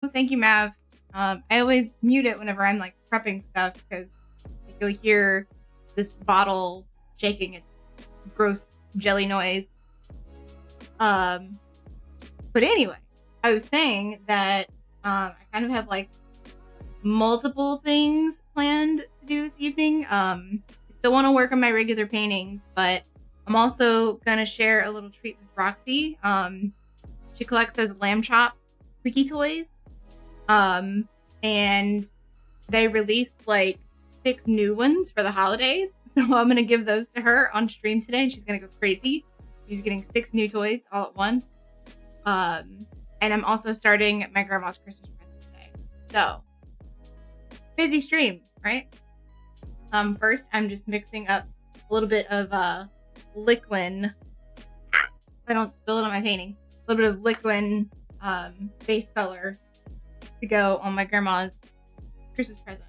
Oh, thank you, Mav. I always mute it whenever I'm like prepping stuff because you'll hear this bottle shaking its gross jelly noise. But anyway, I was saying that I kind of have like multiple things planned to do this evening. I still want to work on my regular paintings, but I'm also gonna share a little treat with Roxy. She collects those lamb chop squeaky toys. And they released like 6 new ones for the holidays. So I'm gonna give those to her on stream today, and she's gonna go crazy. She's getting 6 new toys all at once. And I'm also starting my grandma's Christmas present today. So busy stream, right? First I'm just mixing up a little bit of liquid. I don't spill it on my painting. A little bit of liquid base color to go on my grandma's Christmas present.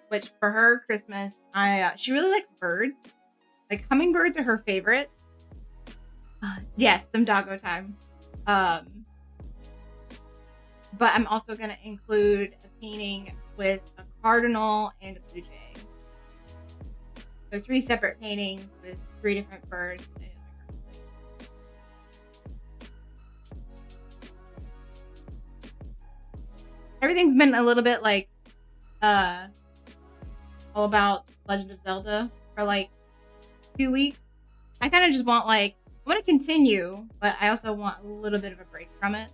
Which for her Christmas, she really likes birds. Like hummingbirds are her favorite. Yes, some doggo time. But I'm also gonna include a painting with a cardinal and a blue jay. So 3 separate paintings with 3 different birds. Everything's been a little bit like all about Legend of Zelda for like 2 weeks. I kind of just want like I want to continue, but I also want a little bit of a break from it.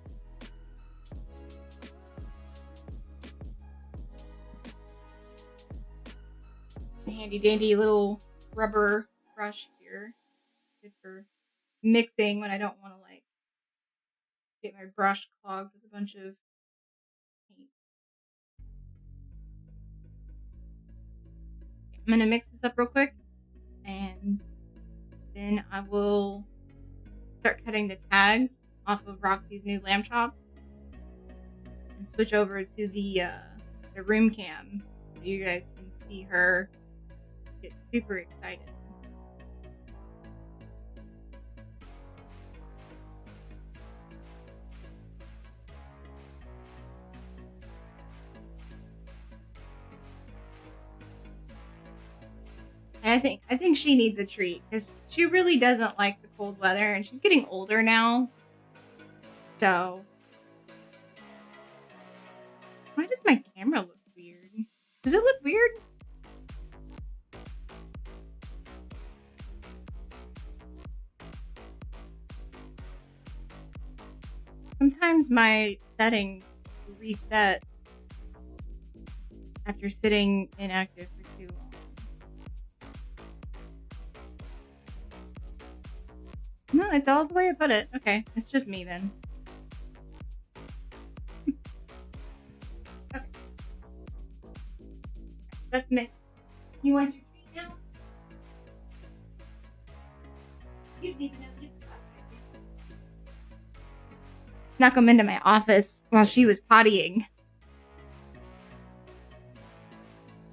A handy dandy little rubber brush here, good for mixing when I don't want to like get my brush clogged with a bunch of paint. I'm gonna mix this up real quick, and then I will start cutting the tags off of Roxy's new lamb chops and switch over to the room cam so you guys can see her get super excited. And I think she needs a treat because she really doesn't like the cold weather, and she's getting older now. So why does my camera look weird? Does it look weird? Sometimes my settings reset after sitting inactive for too long. No, it's all the way I put it. Okay, it's just me then. Okay. That's me. You want your treat now? You didn't even know this. Snuck him into my office while she was pottying.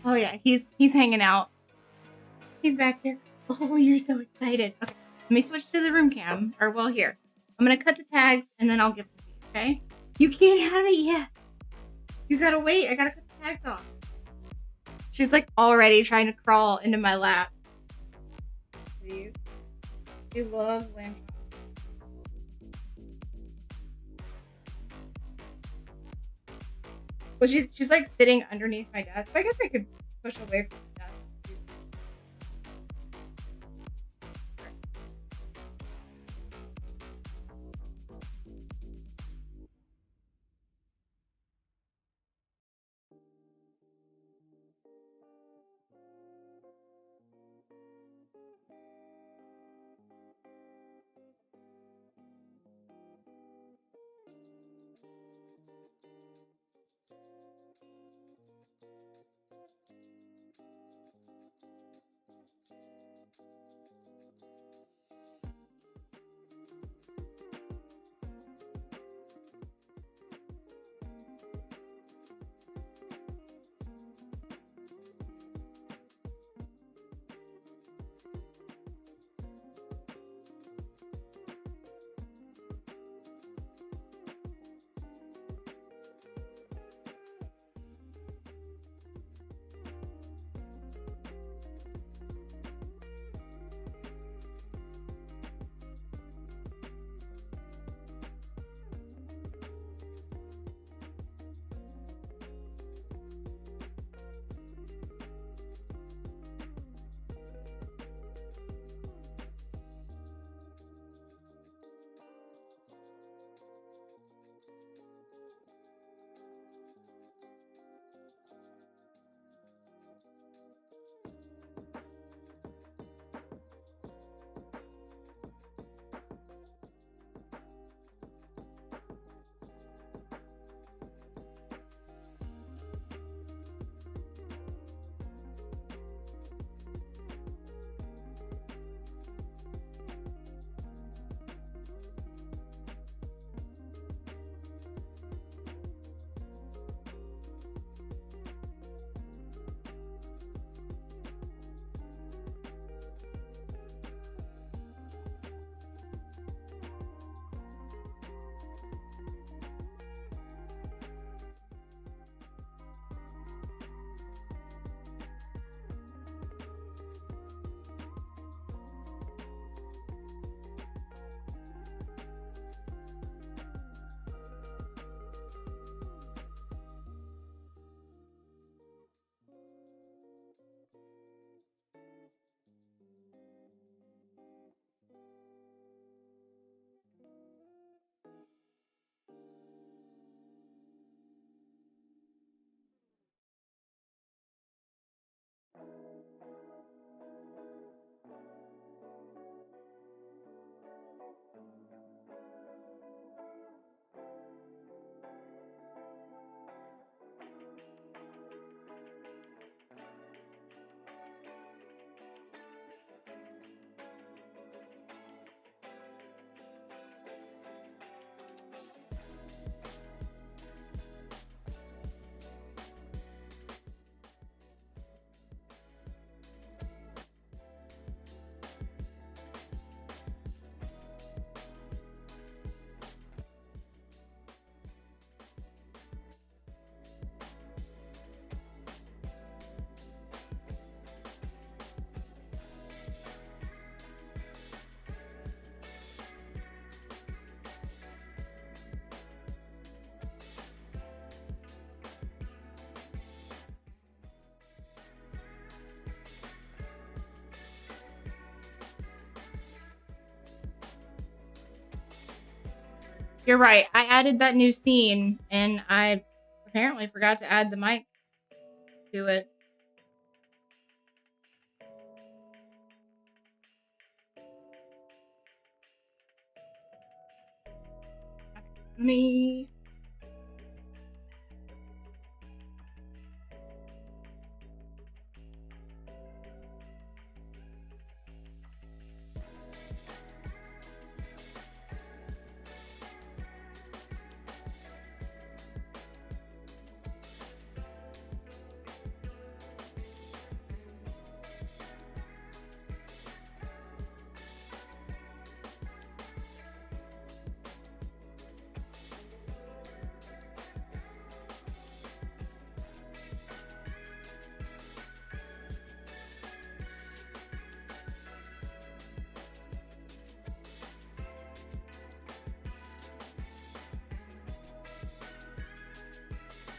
Oh yeah, he's hanging out. He's back there. Oh, you're so excited. Okay, let me switch to the room cam. Or well, here. I'm gonna cut the tags and then I'll give them to you. Okay? You can't have it yet. You gotta wait. I gotta cut the tags off. She's like already trying to crawl into my lap. You love lamb chops. Well, she's like sitting underneath my desk. I guess I could push away from the desk. You're right. I added that new scene, and I apparently forgot to add the mic to it. Me.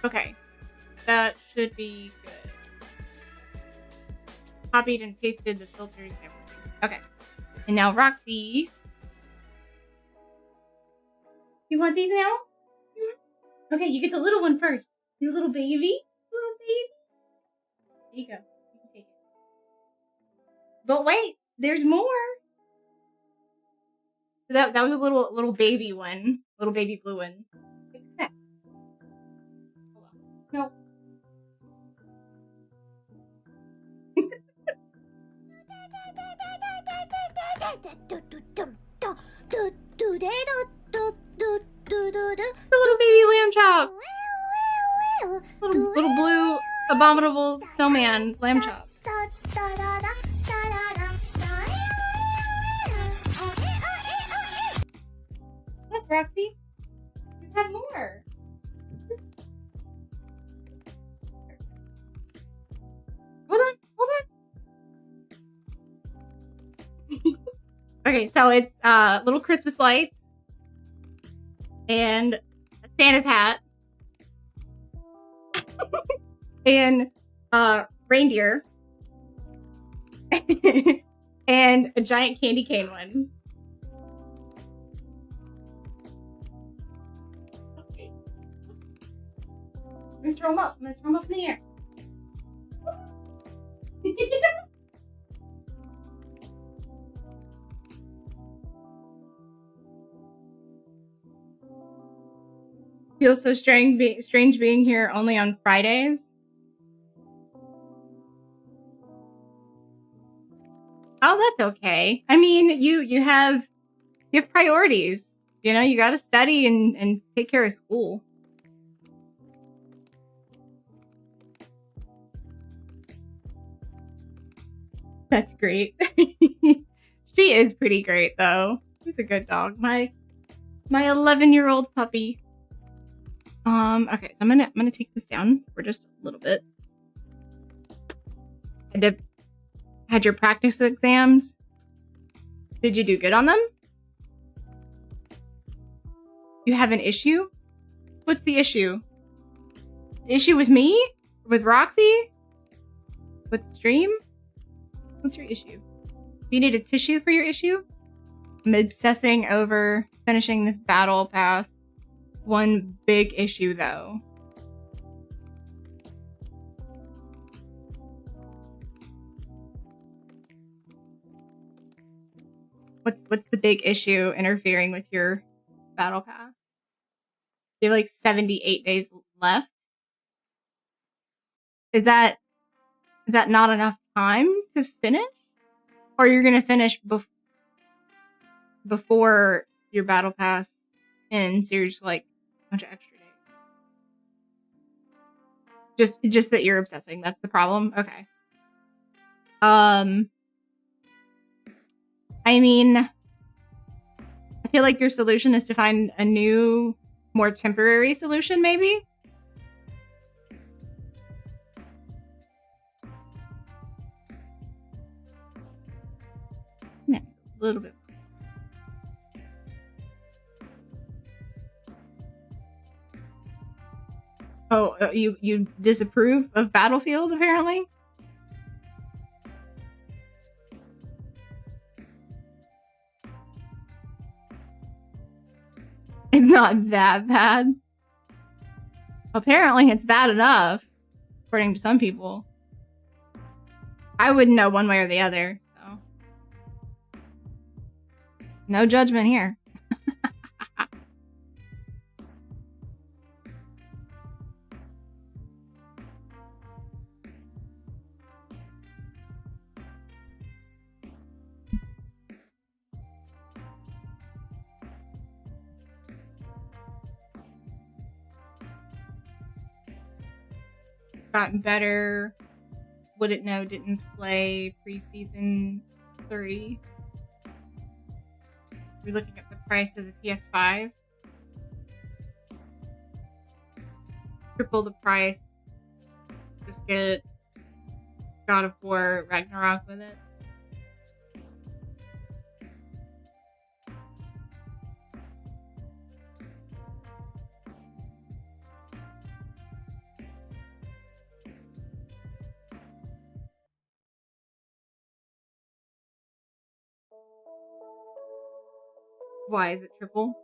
Okay, that should be good. Copied and pasted the filters and everything. Okay, and now Roxy. You want these now? Okay, you get the little one first. You little baby. Little baby. There you go. You can take it. But wait, there's more. That was a little baby one. Little baby blue one. No. The little baby lamb chop. Little blue abominable snowman lamb chop. Look, Roxy. You have more. Hold on. Okay, so it's little Christmas lights and Santa's hat and reindeer and a giant candy cane one. Okay. Let's throw them up. Let's throw them up in the air. Feels so strange being here only on Fridays. Oh, that's okay. I mean, you have priorities. You know, you got to study and take care of school. That's great. She is pretty great though. She's a good dog. My 11-year-old puppy. Okay, so I'm gonna take this down for just a little bit. Had your practice exams. Did you do good on them? You have an issue? What's the issue? The issue with me? With Roxy? With the stream? What's your issue? Do you need a tissue for your issue? I'm obsessing over finishing this battle pass. One big issue though. What's the big issue interfering with your battle pass? You have like 78 days left. Is that not enough time to finish? Or you're gonna finish before your battle pass ends, so you're just like a bunch of extra days. Just that you're obsessing. That's the problem. Okay. I mean, I feel like your solution is to find a new, more temporary solution, maybe. Yeah, a little bit. Oh, you disapprove of Battlefield, apparently? It's not that bad. Apparently, it's bad enough, according to some people. I wouldn't know one way or the other, so. No judgment here. Gotten better. Wouldn't know, didn't play preseason 3. We're looking at the price of the PS5. Triple the price. Just get God of War Ragnarok with it. Why is it triple?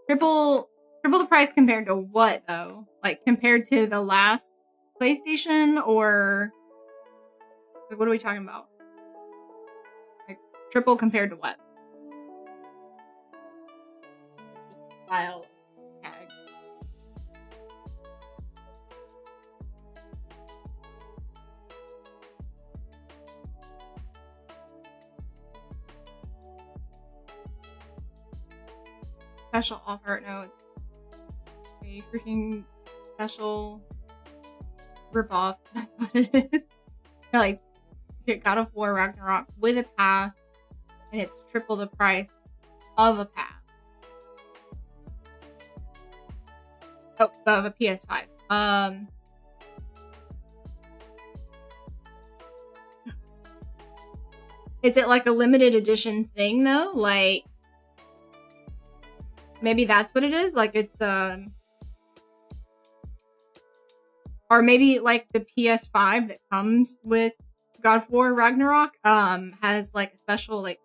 Triple the price compared to what though? Like compared to the last PlayStation, or like, what are we talking about? Like triple compared to what? Just file tags. Special offer. No, it's a freaking special ripoff. That's what it is. Like, get God of War Ragnarok with a pass, and it's triple the price of a pass. Oh, of a PS5. Is it like a limited edition thing though? Like, maybe that's what it is. Like it's or maybe like the PS5 that comes with God of War Ragnarok has like a special like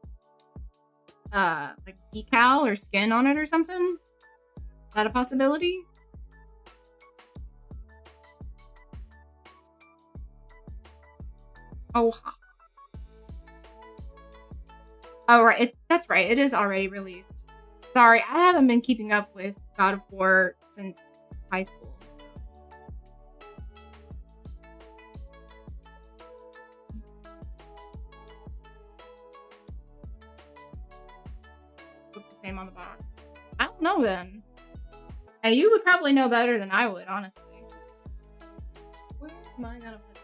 decal or skin on it or something. Is that a possibility? Oh, right. That's right. It is already released. Sorry, I haven't been keeping up with God of War since high school. Look the same on the box. I don't know then. And you would probably know better than I would, honestly. Where am I gonna put it?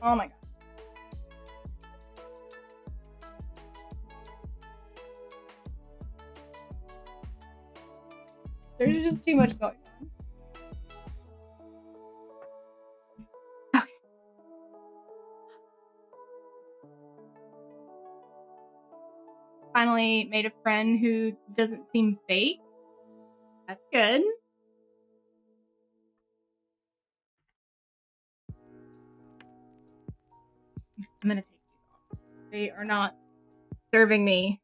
Oh my god. There's just too much going on. Okay. Finally made a friend who doesn't seem fake. That's good. I'm gonna take these off. They are not serving me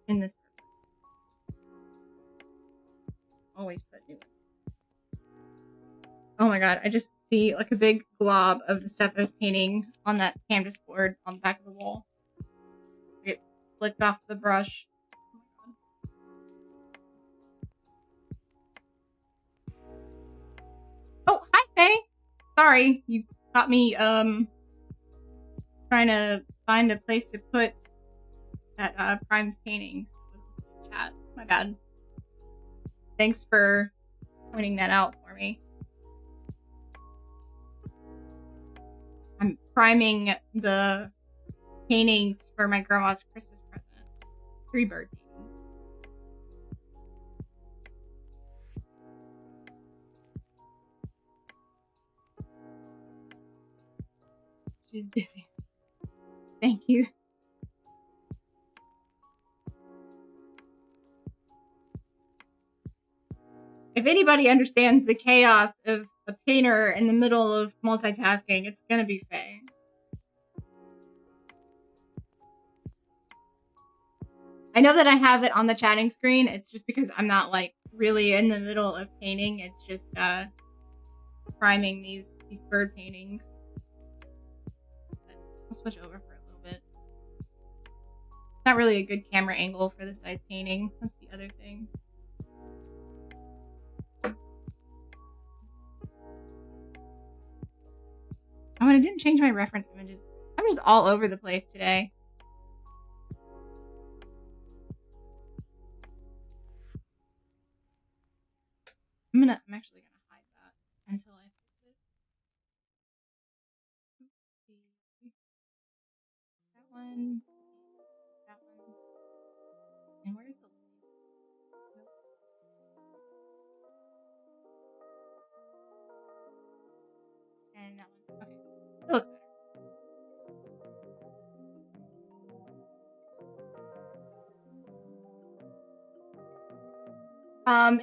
in this purpose. Always put new ones. Oh my god, I just see like a big glob of the stuff I was painting on that canvas board on the back of the wall. It flicked off the brush. Oh, hi Faye! Sorry, you caught me trying to find a place to put that primed painting. Chat. My bad. Thanks for pointing that out for me. I'm priming the paintings for my grandma's Christmas present. 3 bird paintings. She's busy. Thank you. If anybody understands the chaos of a painter in the middle of multitasking, it's gonna be Faye. I know that I have it on the chatting screen. It's just because I'm not like really in the middle of painting. It's just priming these bird paintings. But I'll switch over for a little bit. It's not really a good camera angle for this size painting. That's the other thing. Oh, and I didn't change my reference images. I'm just all over the place today. I'm actually gonna hide that until I fix it. That one. That one. And where's the nope. And that one. Okay. It looks better.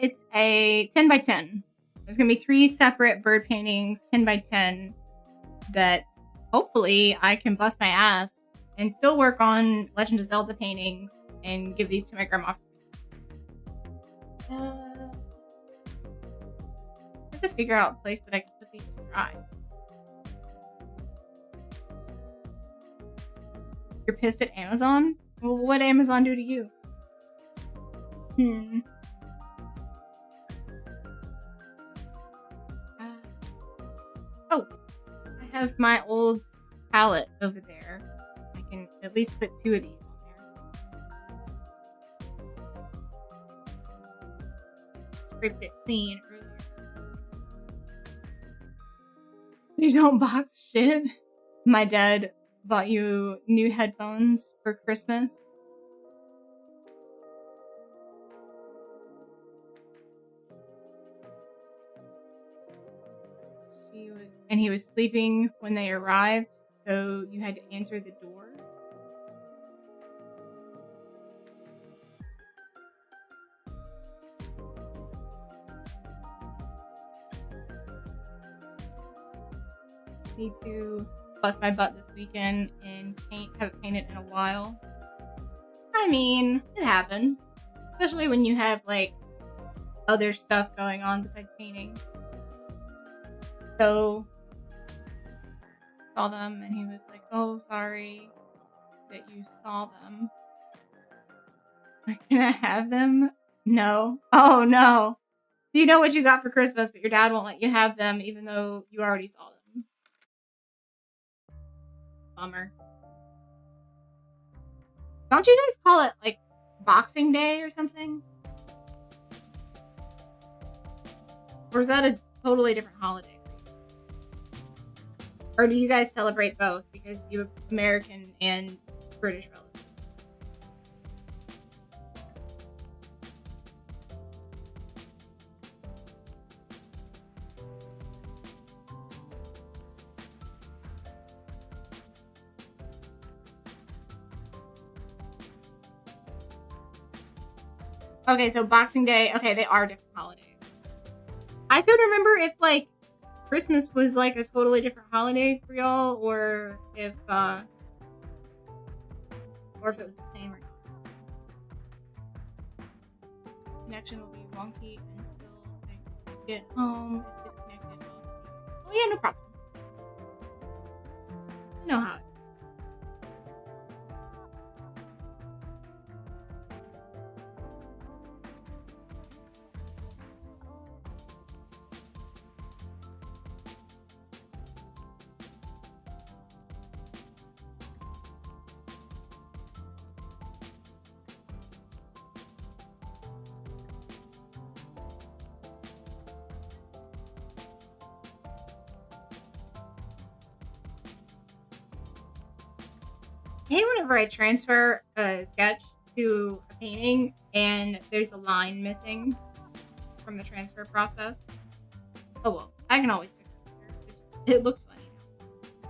It's a 10 by 10. There's gonna be 3 separate bird paintings, 10 by 10, that hopefully I can bust my ass and still work on Legend of Zelda paintings and give these to my grandma. I have to figure out a place that I can put these to dry. You're pissed at Amazon? Well, what did Amazon do to you? Oh, I have my old palette over there. I can at least put 2 of these on there. Scraped it clean earlier. You don't box shit? My dad bought you new headphones for Christmas. And he was sleeping when they arrived, so you had to answer the door. Need to bust my butt this weekend and haven't painted in a while. I mean, it happens. Especially when you have like other stuff going on besides painting. So saw them and he was like, "Oh, sorry that you saw them. Can I have them?" No. Oh no. You know what you got for Christmas, but your dad won't let you have them even though you already saw them. Bummer. Don't you guys call it like Boxing Day or something? Or is that a totally different holiday? Or do you guys celebrate both because you have American and British relatives? Okay, so Boxing Day. Okay, they are different holidays. I could remember if like Christmas was like a totally different holiday for y'all, or if it was the same or not. Connection will be wonky until I get home. Disconnected. Oh yeah, no problem. I know how. I hate whenever I transfer a sketch to a painting and there's a line missing from the transfer process. Oh well, I can always fix it later. It looks funny now.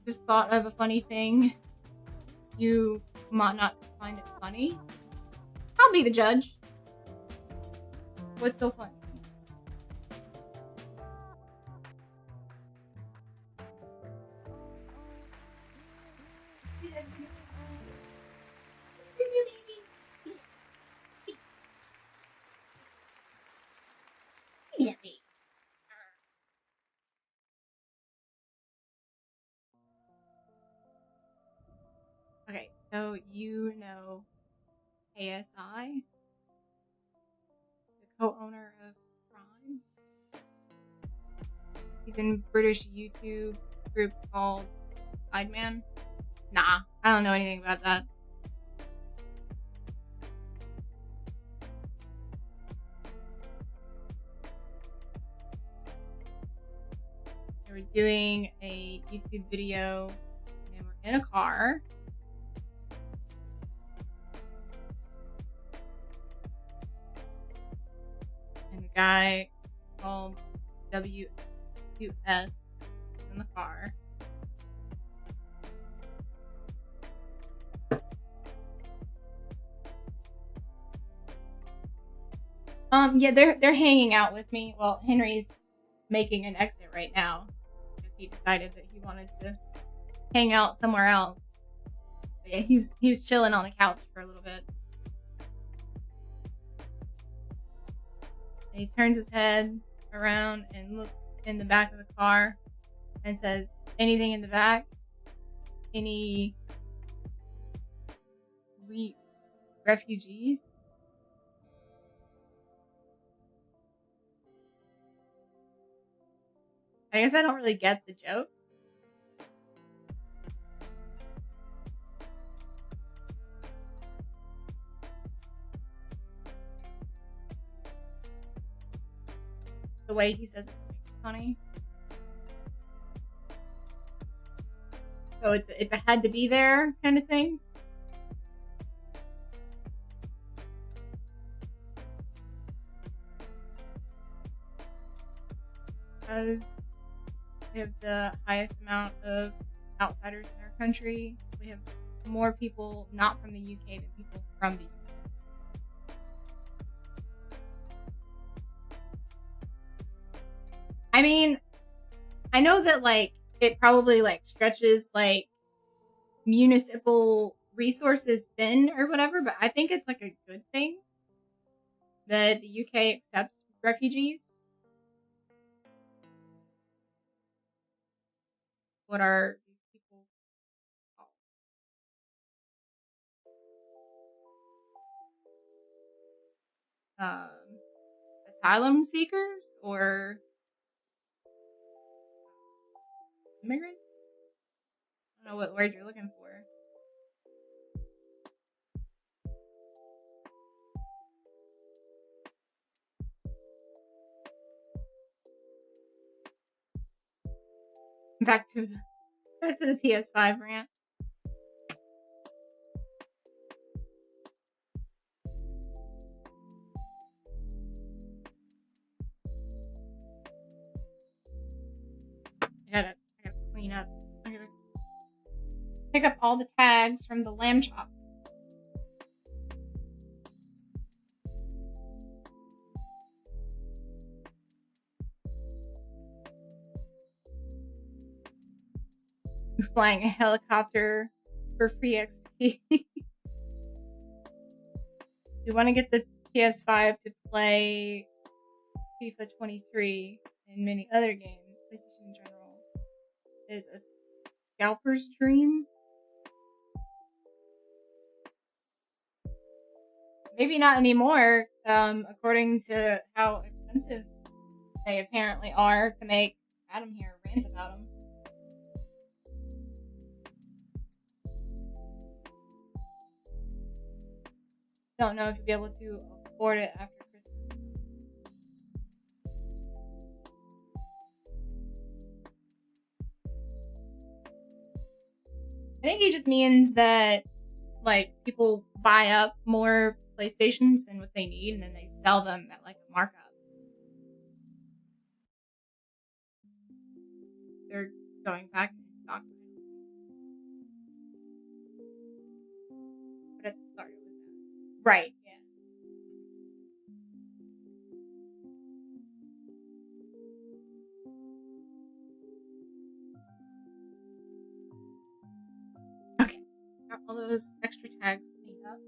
Just thought of a funny thing. You might not find it funny. I'll be the judge. What's so funny? Definitely. Okay, so you know KSI, the co-owner of Prime. He's in British YouTube group called Sideman. Nah, I don't know anything about that. They were doing a YouTube video and they were in a car. And the guy called W2S in the car. Yeah, they're hanging out with me. Well, Henry's making an exit right now because he decided that he wanted to hang out somewhere else. But yeah, he was chilling on the couch for a little bit. And he turns his head around and looks in the back of the car and says, "Anything in the back? Any refugees?" I guess I don't really get the joke. The way he says it makes it funny. So it's a had to be there kind of thing. Because we have the highest amount of outsiders in our country. We have more people not from the UK than people from the UK. I mean, I know that like it probably like stretches like municipal resources thin or whatever, but I think it's like a good thing that the UK accepts refugees. What are these people called? Asylum seekers or immigrants? I don't know what word you're looking for. Back to the PS5 rant. I gotta clean up. I gotta pick up all the tags from the lamb chop. Flying a helicopter for free XP. We want to get the PS5 to play FIFA 23 and many other games. PlayStation in general is a scalper's dream. Maybe not anymore, according to how expensive they apparently are to make Adam here rant about them. Don't know if you'll be able to afford it after Christmas. I think he just means that like people buy up more PlayStations than what they need and then they sell them at like a markup. They're going back in stock. But at the start it was that. Right, yeah. Okay. Got all those extra tags cleaned up.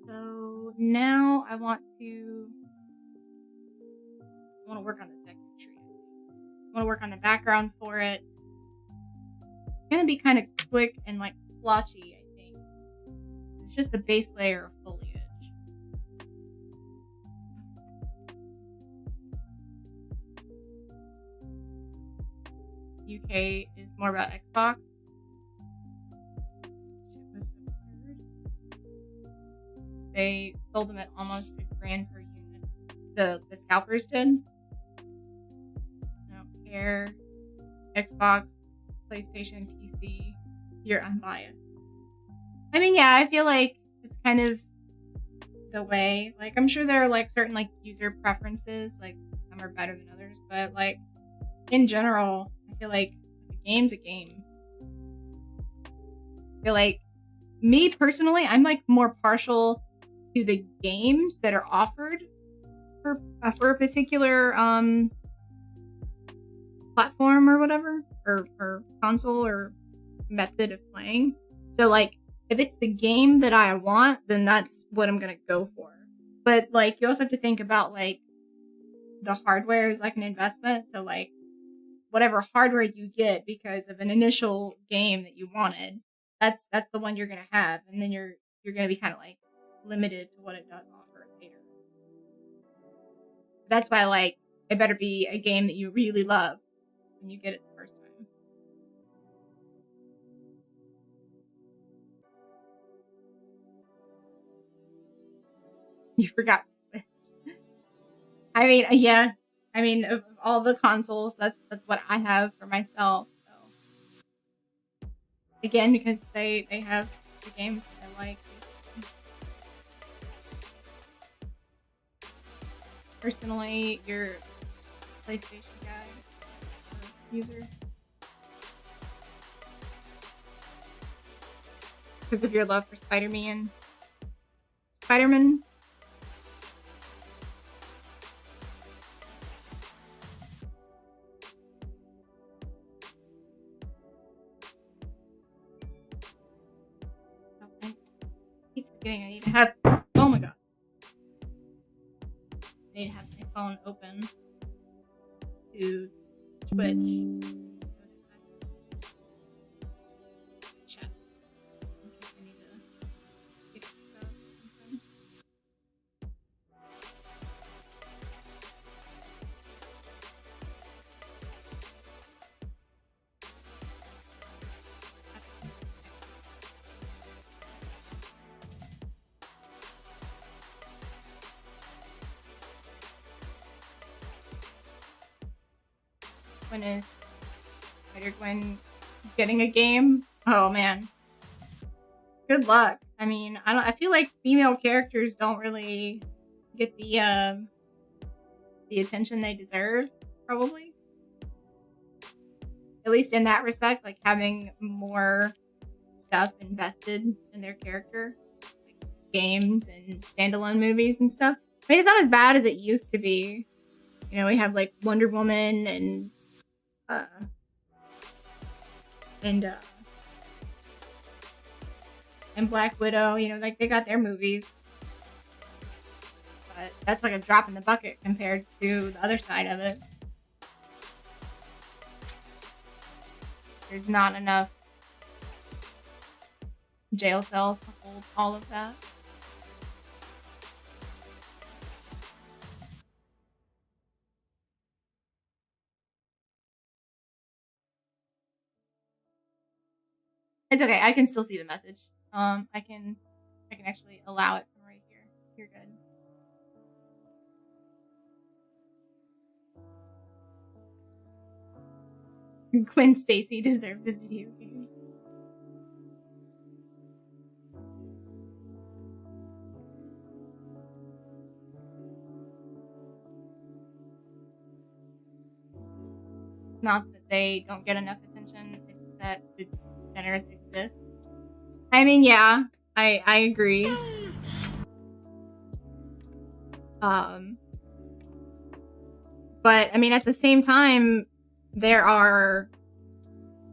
So now I want to work on the deck tree. I want to work on the background for it. It's gonna be kind of quick and like splotchy, I think. It's just the base layer of foliage. UK is more about Xbox. They sold them at almost $1,000 per unit. The scalpers did. I don't care. Xbox, PlayStation, PC, you're unbiased. I mean, yeah, I feel like it's kind of the way. Like, I'm sure there are like certain like user preferences, like some are better than others, but like in general, I feel like a game's a game. I feel like me personally, I'm like more partial to the games that are offered for a particular platform or whatever, or console or method of playing. So like if it's the game that I want, then that's what I'm gonna go for. But like you also have to think about like the hardware is like an investment. So like whatever hardware you get because of an initial game that you wanted, that's the one you're gonna have, and then you're gonna be kind of like limited to what it does offer later. That's why like it better be a game that you really love when you get it the first time. You forgot. I mean, yeah. I mean, of all the consoles, that's what I have for myself. So again, because they have the games that I like. Personally, you're a PlayStation guy or user because of your love for Spider-Man. Spider-Man. I keep forgetting I need to have. Oh my god. I need to have my phone open to Twitch. Chat. In case I need to fix stuff. When is Spider-Gwen getting a game? Oh man. Good luck. I mean, I feel like female characters don't really get the attention they deserve, probably. At least in that respect, like having more stuff invested in their character. Like games and standalone movies and stuff. I mean, it's not as bad as it used to be. You know, we have like Wonder Woman and Black Widow, you know, like they got their movies. But that's like a drop in the bucket compared to the other side of it. There's not enough jail cells to hold all of that. It's okay. I can still see the message. I can actually allow it from right here. You're good. Gwen Stacy deserves a video game. It's not that they don't get enough attention, it's that the degenerates exist. I mean, yeah, I agree. But I mean, at the same time, there are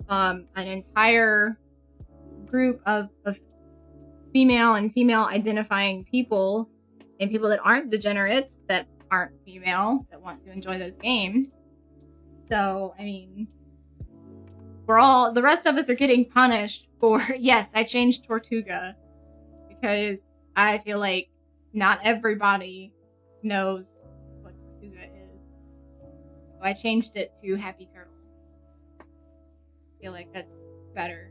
an entire group of female and female identifying people and people that aren't degenerates, that aren't female, that want to enjoy those games. So, I mean, the rest of us are getting punished for, yes, I changed Tortuga because I feel like not everybody knows what Tortuga is. So I changed it to Happy Turtle. I feel like that's better.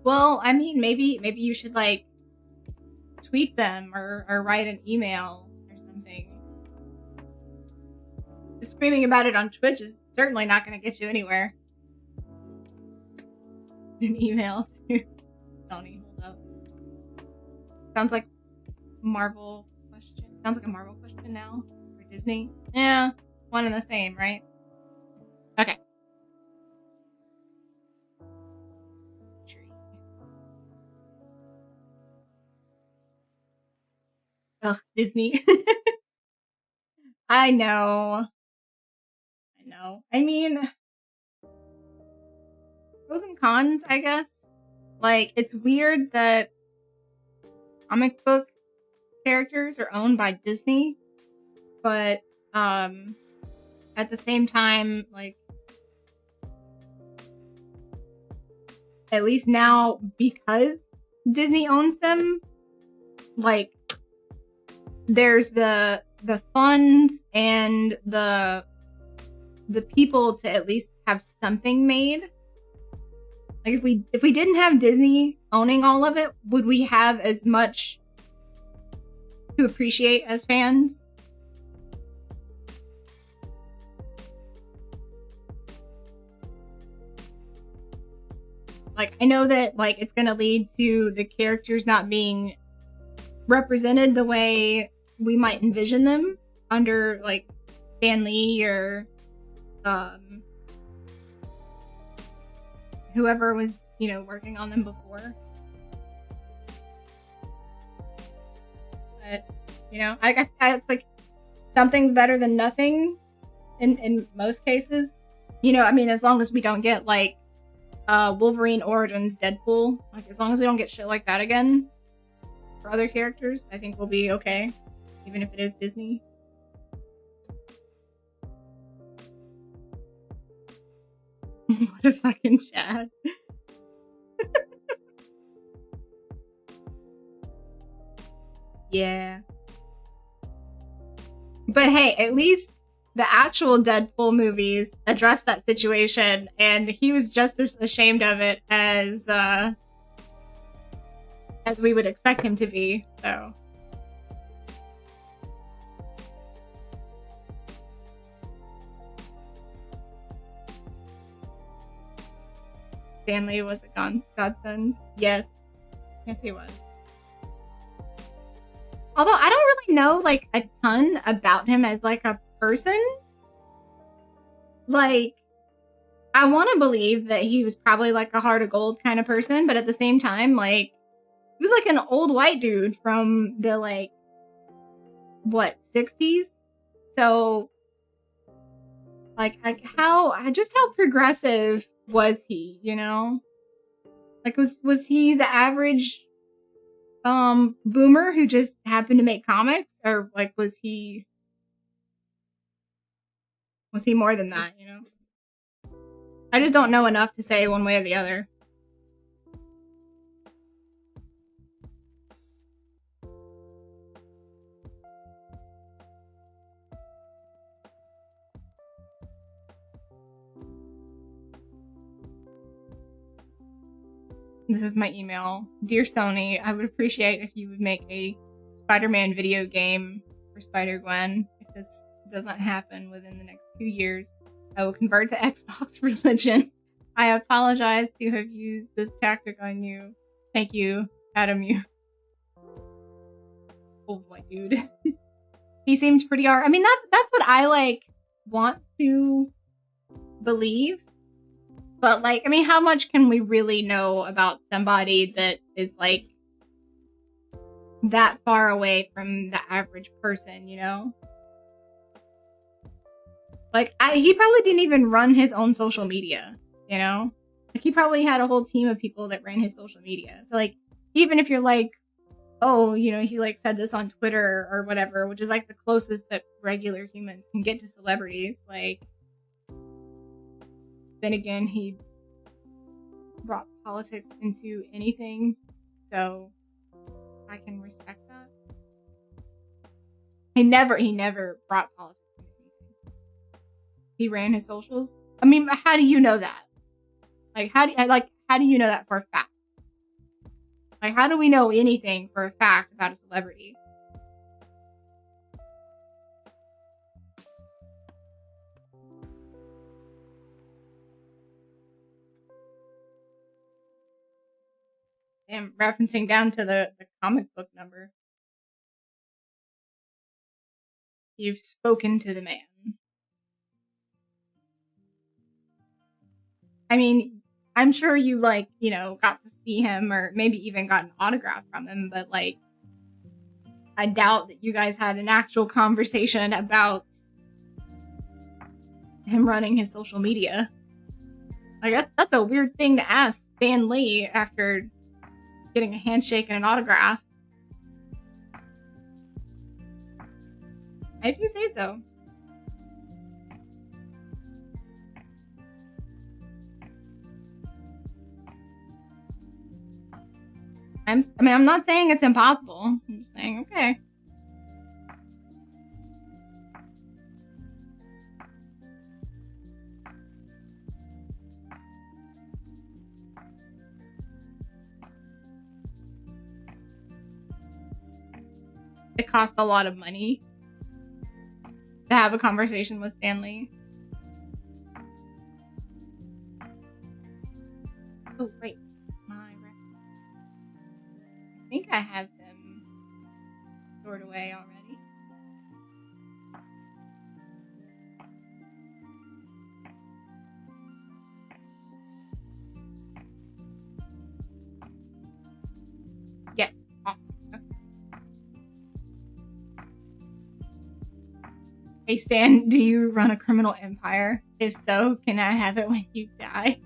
Well, I mean, maybe you should like tweet them or write an email or something. Just screaming about it on Twitch is certainly not going to get you anywhere. An email to Sony. Hold up. Sounds like Marvel question. Sounds like a Marvel question now. Or Disney. Yeah, one and the same, right? Okay. Ugh, Disney. I know. I mean, pros and cons, I guess. Like, it's weird that comic book characters are owned by Disney, but at the same time, like, at least now, because Disney owns them, like, there's the funds and the people to at least have something made. Like, if we didn't have Disney owning all of it, would we have as much to appreciate as fans? Like, I know that, like, it's gonna lead to the characters not being represented the way we might envision them under, like, Stan Lee or whoever was, you know, working on them before. But, you know, it's like something's better than nothing in most cases. You know, I mean, as long as we don't get, like, Wolverine Origins Deadpool, like, as long as we don't get shit like that again for other characters, I think we'll be okay, even if it is Disney. What a fucking Chad. Yeah. But hey, at least the actual Deadpool movies addressed that situation, and he was just as ashamed of it as we would expect him to be. So Stan Lee was a godsend. Yes, he was. Although I don't really know, like, a ton about him as, like, a person. Like, I want to believe that he was probably, like, a heart of gold kind of person, but at the same time, like, he was, like, an old white dude from the, like, what, 60s? So, like how progressive was he, you know? Like, was he the average boomer who just happened to make comics, or, like, was he more than that, you know? I just don't know enough to say one way or the other. This is my email. Dear Sony, I would appreciate if you would make a Spider-Man video game for Spider-Gwen. If this doesn't happen within the next 2 years, I will convert to Xbox religion. I apologize to have used this tactic on you. Thank you, Adam. You old white dude. He seemed pretty I mean, that's what I, like, want to believe. But, like, I mean, how much can we really know about somebody that is, like, that far away from the average person, you know? Like, he probably didn't even run his own social media, you know? Like, he probably had a whole team of people that ran his social media. So, like, even if you're like, oh, you know, he like said this on Twitter or whatever, which is like the closest that regular humans can get to celebrities, like, then again, he brought politics into anything. So I can respect that. He never brought politics into anything. He ran his socials. I mean, how do you know that? Like, how do you know that for a fact? Like, how do we know anything for a fact about a celebrity? And referencing down to the comic book number. You've spoken to the man. I mean, I'm sure you, like, you know, got to see him or maybe even got an autograph from him, but, like, I doubt that you guys had an actual conversation about him running his social media. Like, that's a weird thing to ask Stan Lee after getting a handshake and an autograph. If you say so. I'm not saying it's impossible. I'm just saying, okay. It costs a lot of money to have a conversation with Stan Lee. Oh, wait. I think I have them stored away already. Yes, awesome. Okay. Hey Stan, do you run a criminal empire? If so, can I have it when you die?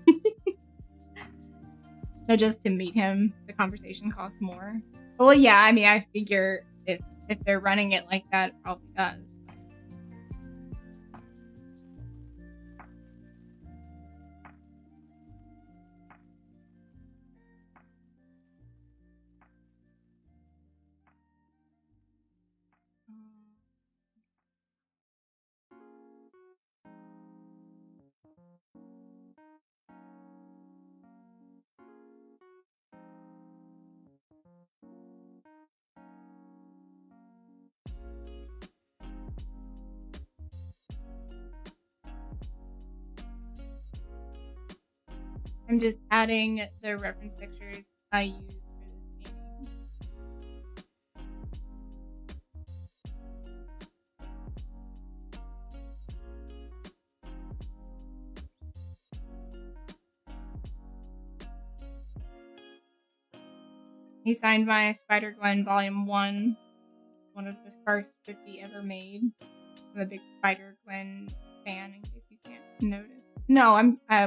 No, just to meet him, the conversation costs more. Well, yeah, I mean, I figure if they're running it like that, it probably does. I'm just adding the reference pictures I used for this painting. He signed my Spider-Gwen Volume 1, one of the first 50 ever made. I'm a big Spider-Gwen fan, in case you can't notice. No,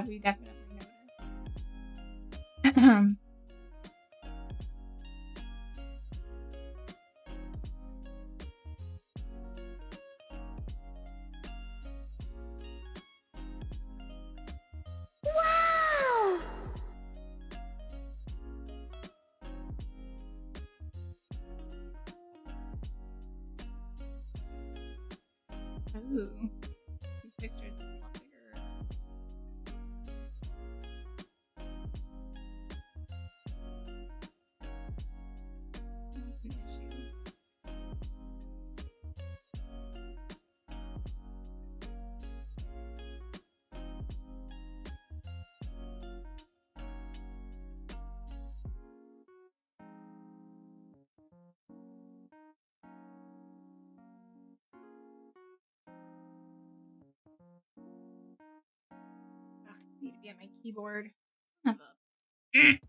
we definitely noticed. Wow! Ooh, these pictures are a lot bigger. That's an issue. Ugh, I need to be at my keyboard. Son of a-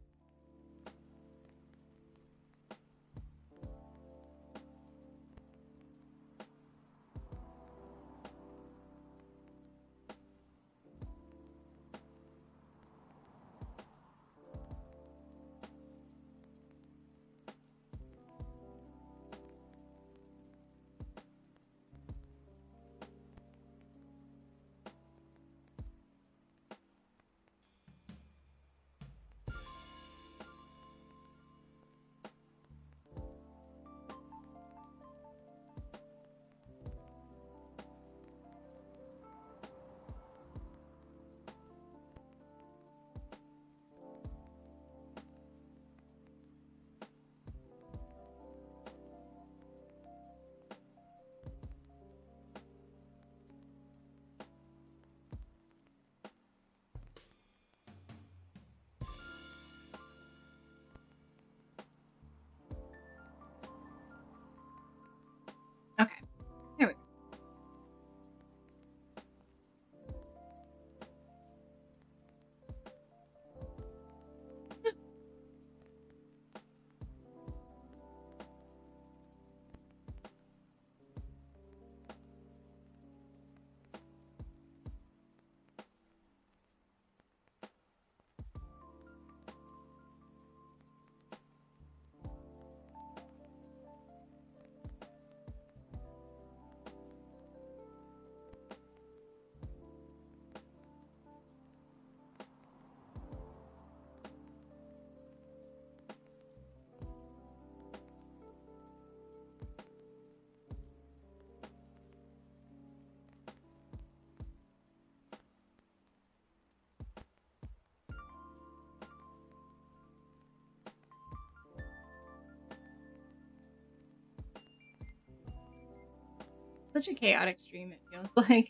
Such a chaotic stream, it feels like.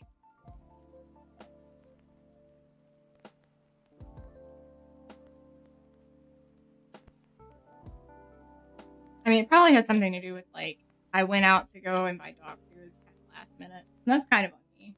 I mean, it probably had something to do with, like, I went out to go and buy dog food kind of last minute. And that's kind of on me.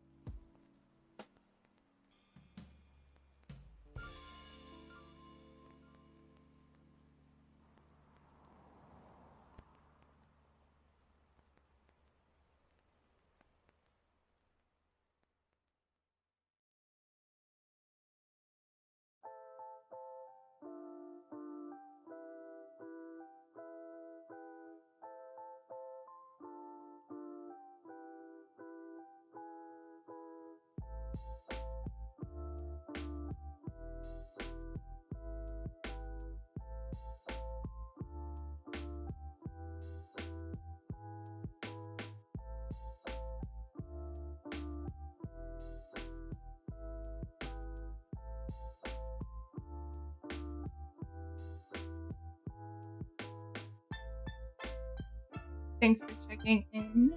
Thanks for checking in.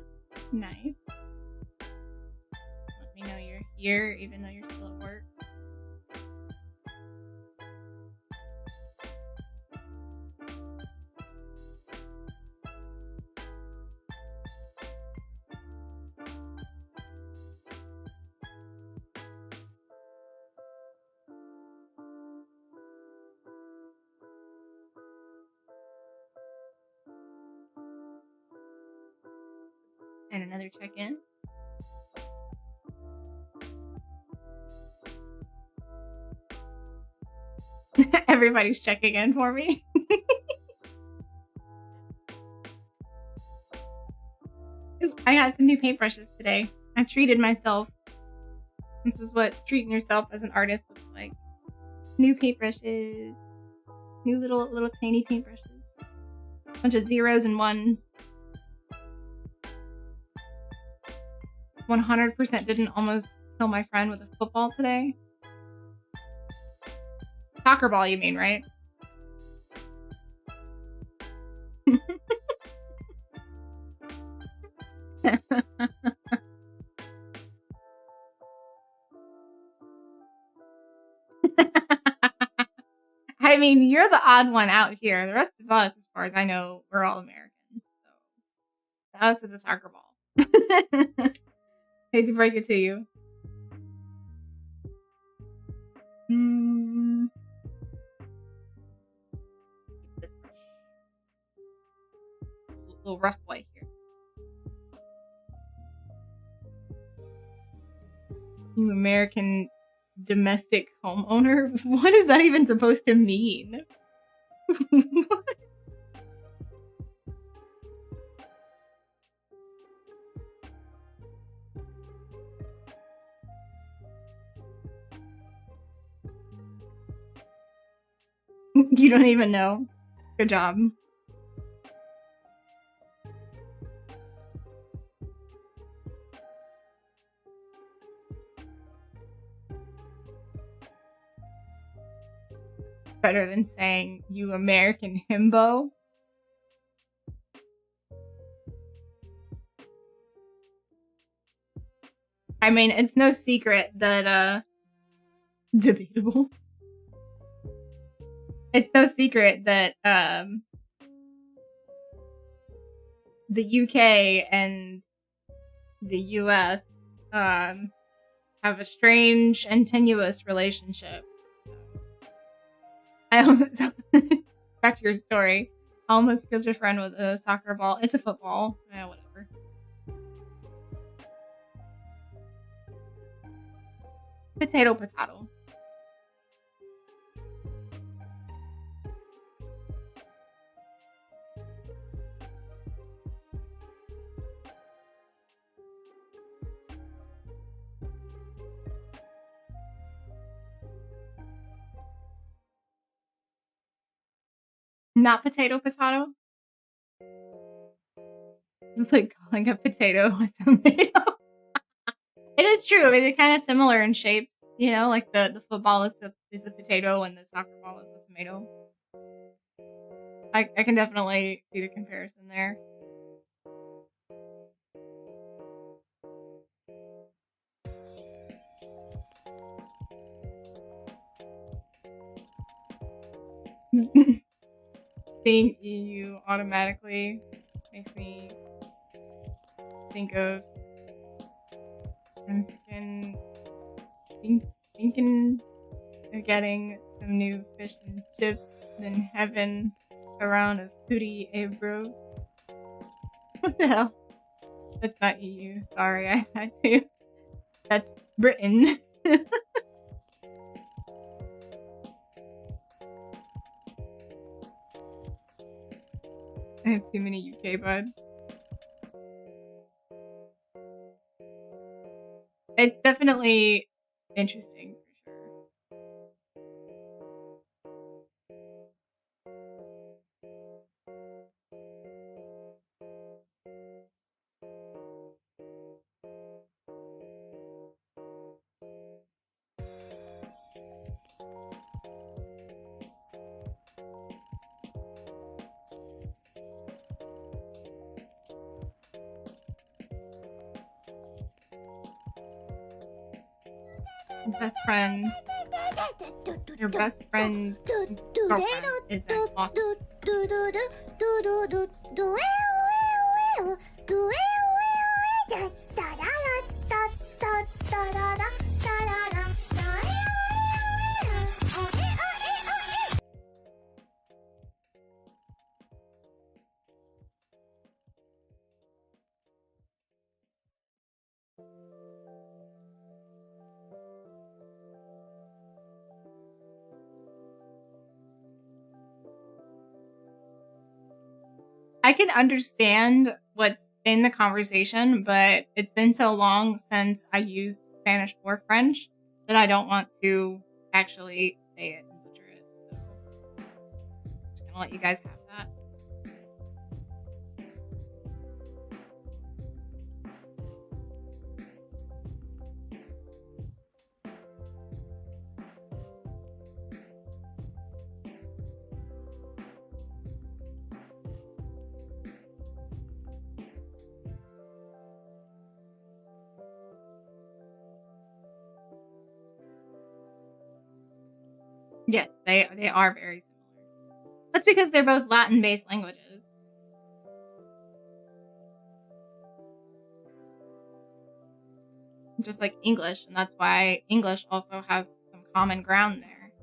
Nice. Let me know you're here, even though you're still at work. And another check-in. Everybody's checking in for me. Ooh, I got some new paintbrushes today. I treated myself. This is what treating yourself as an artist looks like. New paintbrushes. New little tiny paintbrushes. Bunch of zeros and ones. 100% didn't almost kill my friend with a football today. Soccer ball, you mean, right? I mean, you're the odd one out here. The rest of us, as far as I know, we're all Americans. So us is a soccer ball. Hate to break it to you. This brush. Little rough boy here. You American domestic homeowner? What is that even supposed to mean? What? You don't even know. Good job. Better than saying you American himbo. I mean, it's no secret that debatable. It's no secret that the UK and the US have a strange and tenuous relationship. I almost back to your story. I almost killed your friend with a soccer ball. It's a football. Whatever. Potato. Not potato. It's like calling a potato a tomato. It is true. I mean, they're kind of similar in shape. You know, like the football is the potato and the soccer ball is the tomato. I can definitely see the comparison there. Seeing EU automatically makes me think of I'm thinking of getting some new fish and chips, then having a round of Hootie Abro. What the hell? That's not EU. Sorry, I had to. That's Britain. I have too many UK buds. It's definitely interesting for sure. Best friends. Your best friend's girlfriend is an awesome. I can understand what's in the conversation, but it's been so long since I used Spanish or French that I don't want to actually say it and butcher it. So I'm just gonna let you guys have that. Yes, they are very similar. That's because they're both Latin-based languages. Just like English, and that's why English also has some common ground there.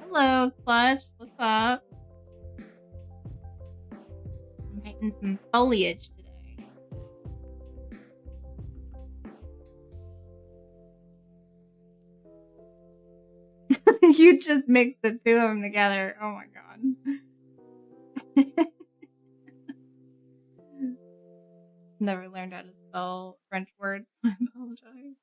Hello, Clutch. What's up? I'm painting some foliage today. You just mixed the two of them together. Oh my god. Never learned how to spell French words, so I apologize.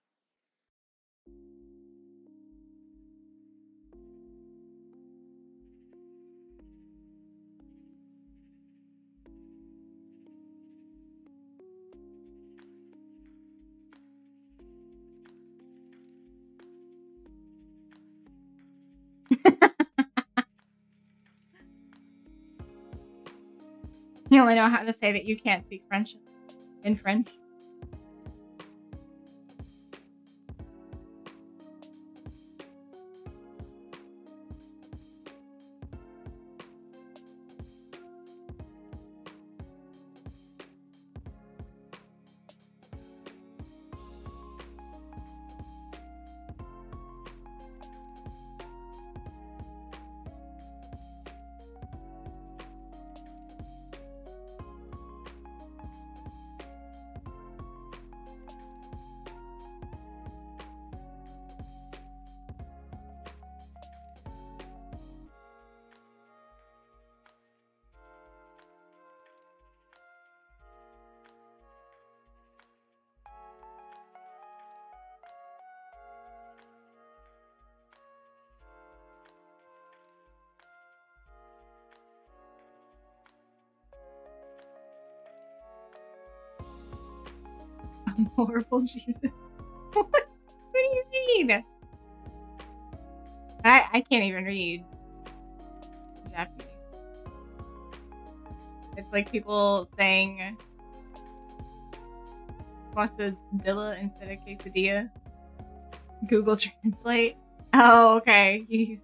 You only know how to say that you can't speak French in French. I'm horrible, Jesus. What do you mean? I can't even read Japanese. It's like people saying quesadilla instead of quesadilla. Google Translate. Oh, okay. You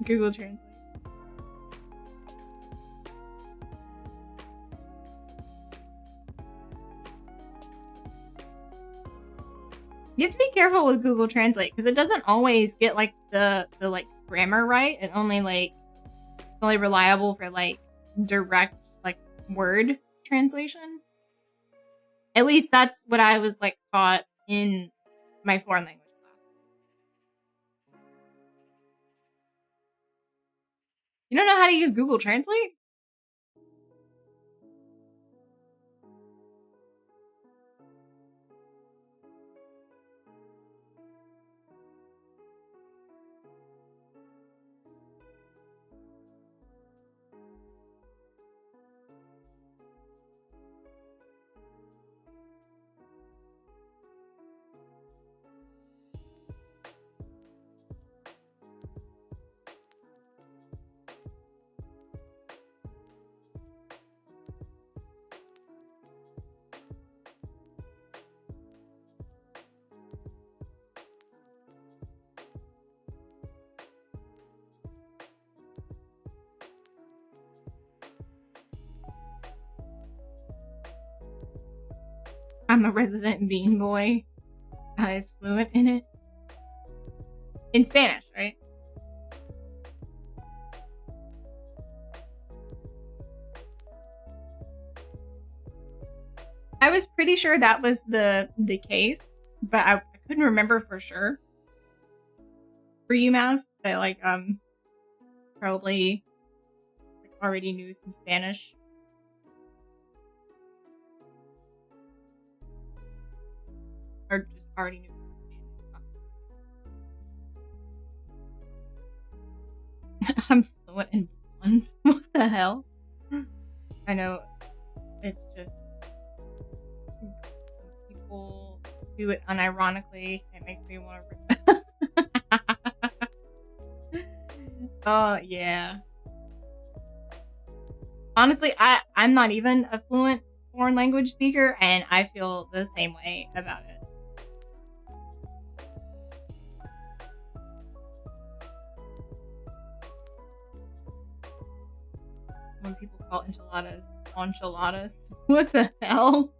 Google Translate. You have to be careful with Google Translate because it doesn't always get like the like grammar right. It only like only reliable for like direct like word translation. At least that's what I was like taught in my foreign language class. You don't know how to use Google Translate? I'm a resident bean boy. Is fluent in it. In Spanish, right? I was pretty sure that was the case, but I couldn't remember for sure. For you, Mav, that like probably like, already knew some Spanish. Or just already knew Spanish. I'm fluent in blonde. What the hell? I know it's just people do it unironically. It makes me want to. Oh yeah. Honestly, I'm not even a fluent foreign language speaker, and I feel the same way about it. When people call enchiladas enchiladas, what the hell?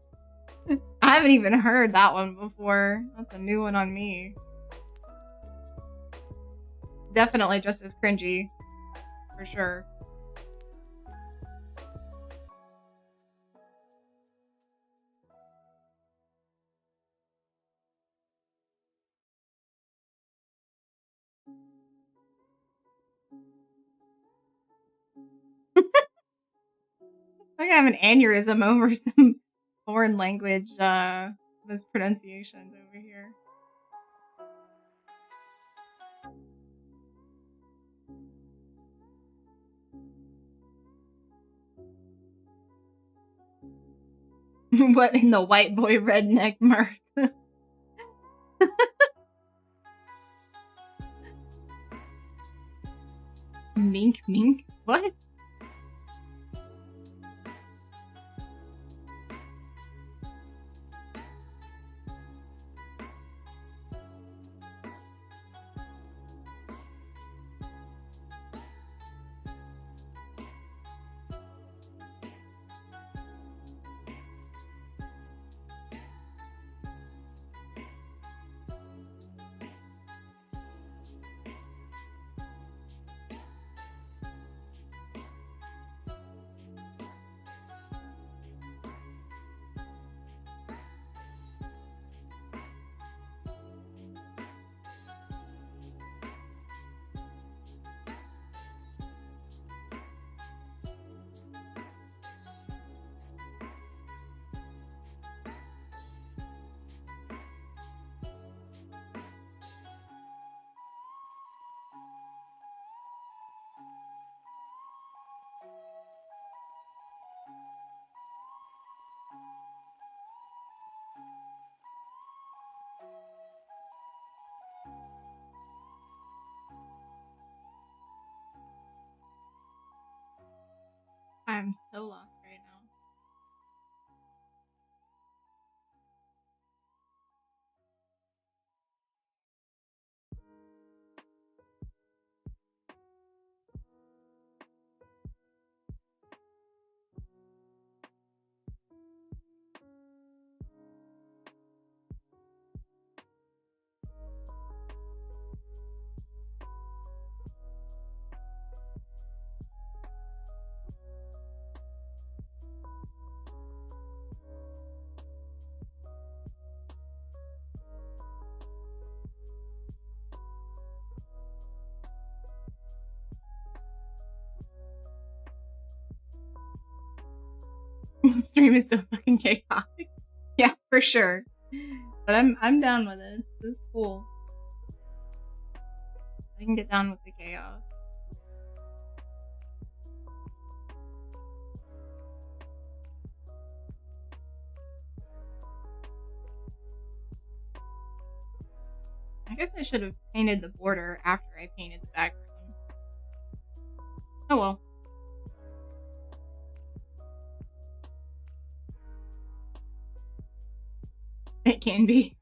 I haven't even heard that one before. That's a new one on me. Definitely just as cringy, for sure. I have an aneurysm over some foreign language mispronunciations over here. What in the white boy redneck mark? Mink mink? What? I'm so lost right now. The stream is so fucking chaotic. Yeah, for sure. But I'm down with it. It's cool. I can get down with the chaos. I guess I should have painted the border after I painted the background. Oh well. It can be.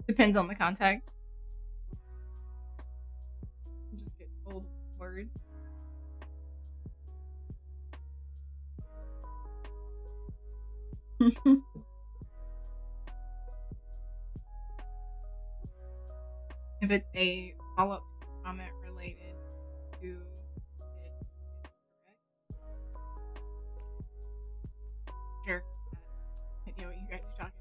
Depends on the context. Just get told words. If it's a follow-up comment related to it, correct? Sure. I know what you guys are talking about.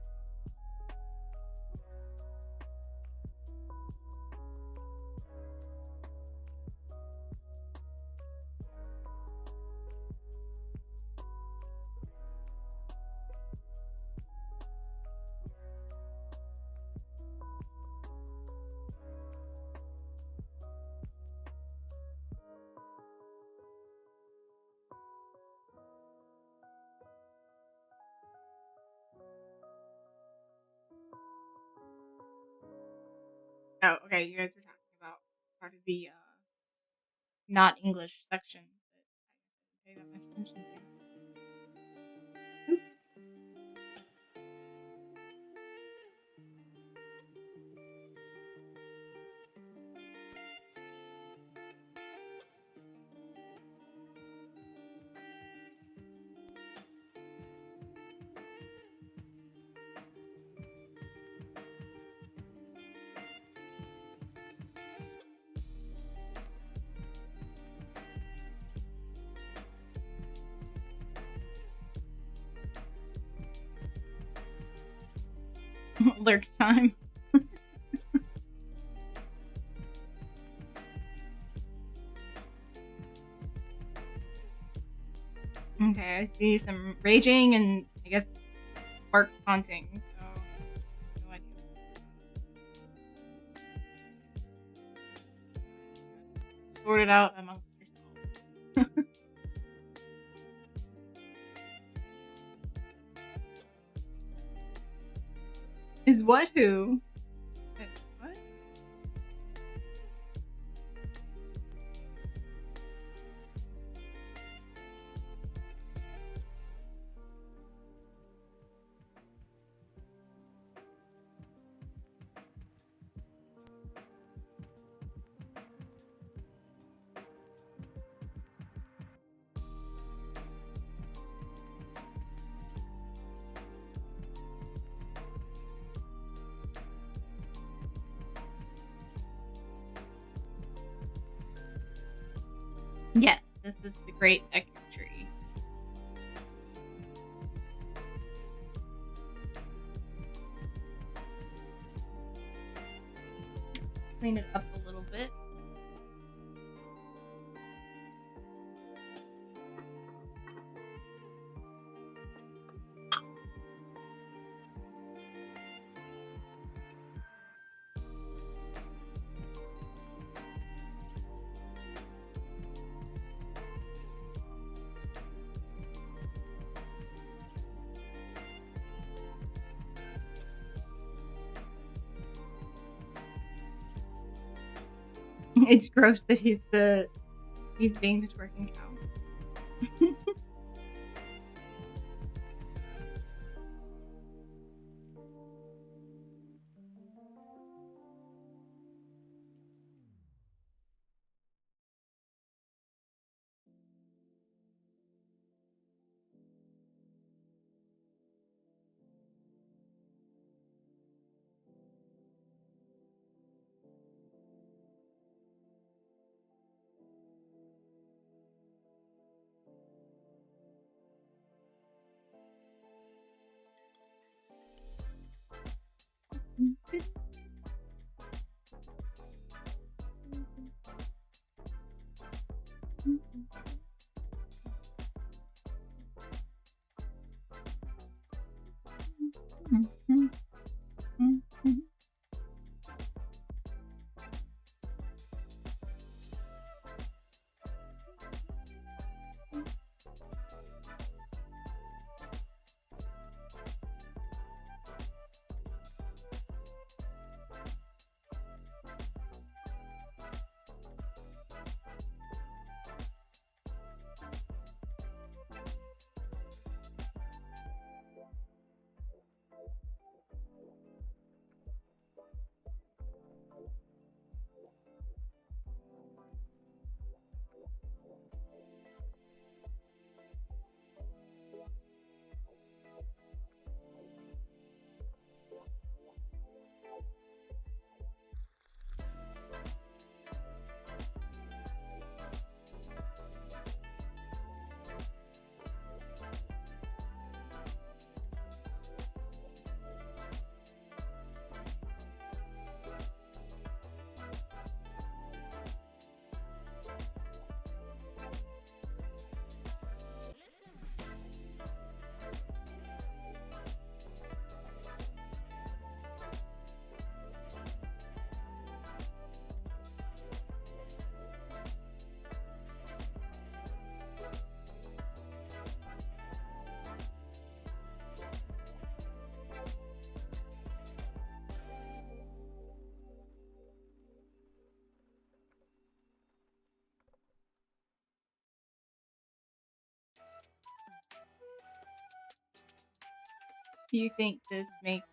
Oh, okay. You guys were talking about part of the not English section that I didn't pay that much attention to. Lurk time. Okay, I see some raging and I guess spark haunting. So no idea. Sort it out amongst yourselves. Is what who? What? Yes, this is the Great Deku Tree. Clean it up a little bit. It's gross that he's being the twerking cow. Do you think this makes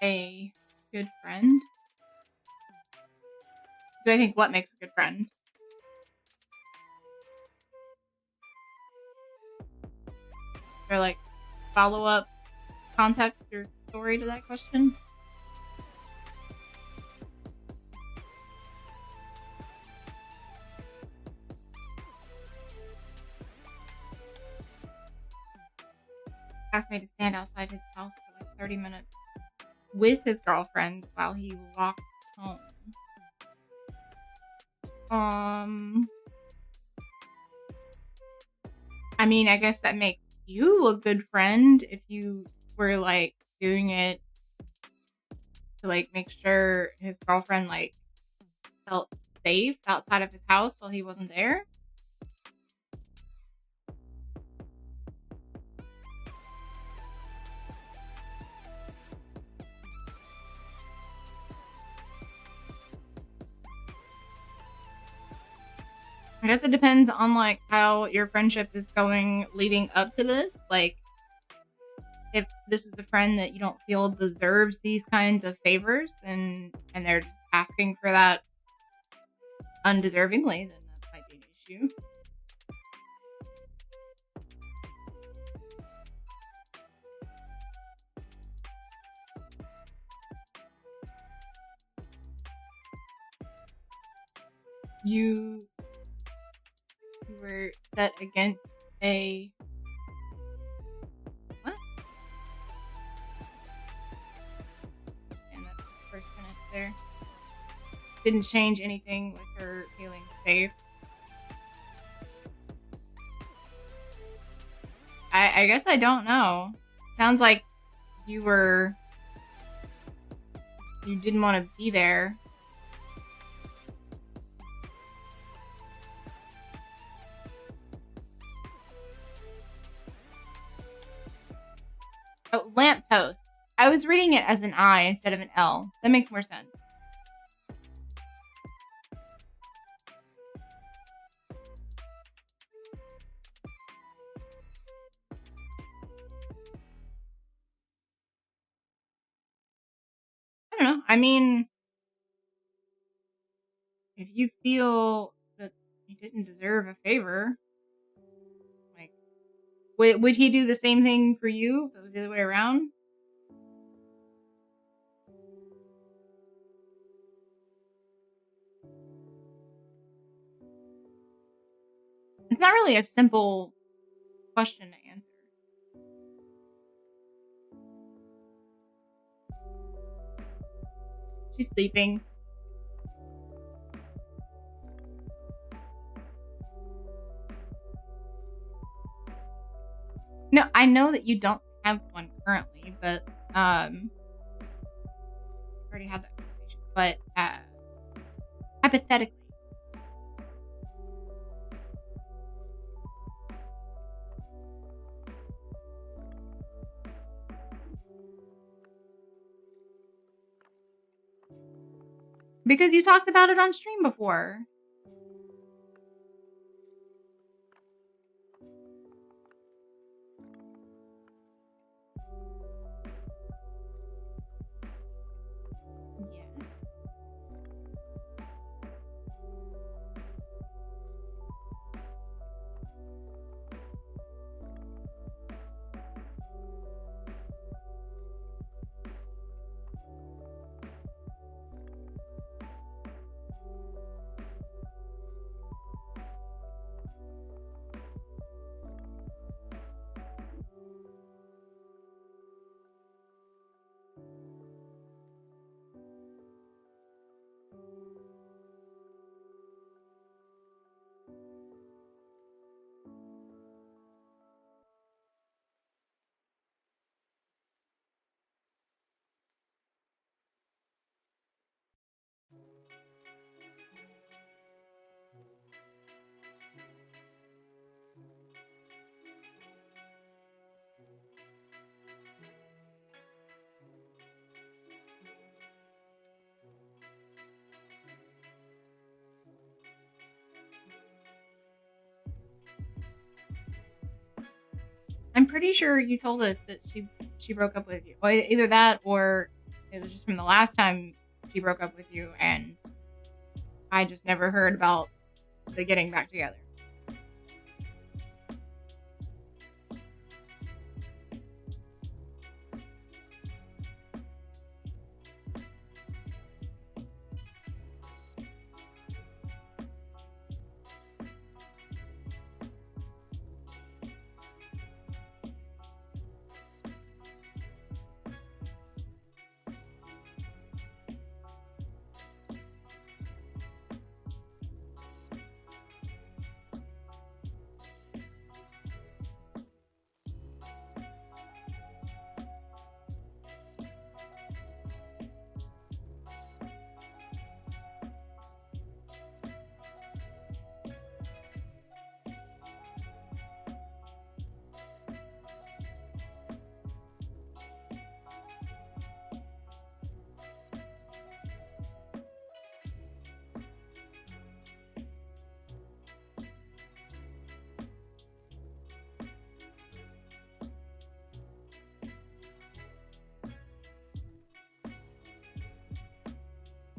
a good friend? Do I think what makes a good friend? Or like follow up context or story to that question? Asked me to stand outside his house for like 30 minutes with his girlfriend while he walked home. I mean, I guess that makes you a good friend if you were like doing it to like make sure his girlfriend like felt safe outside of his house while he wasn't there. I guess it depends on like how your friendship is going leading up to this. Like if this is a friend that you don't feel deserves these kinds of favors and they're just asking for that undeservingly, then that might be an issue. You were set against a what? And that's the first sentence there. Didn't change anything with her feeling safe. I guess I don't know. Sounds like you didn't want to be there. Oh, lamppost. I was reading it as an I instead of an L. That makes more sense. I don't know. I mean, if you feel that he didn't deserve a favor, like, would he do the same thing for you if it was the other way around? It's not really a simple question to answer. She's sleeping. No, I know that you don't have one currently, but already had that conversation. But hypothetically, because you talked about it on stream before. Yes. I'm pretty sure you told us that she she broke up with you. Well, either that or it was just from the last time she broke up with you and I just never heard about the getting back together.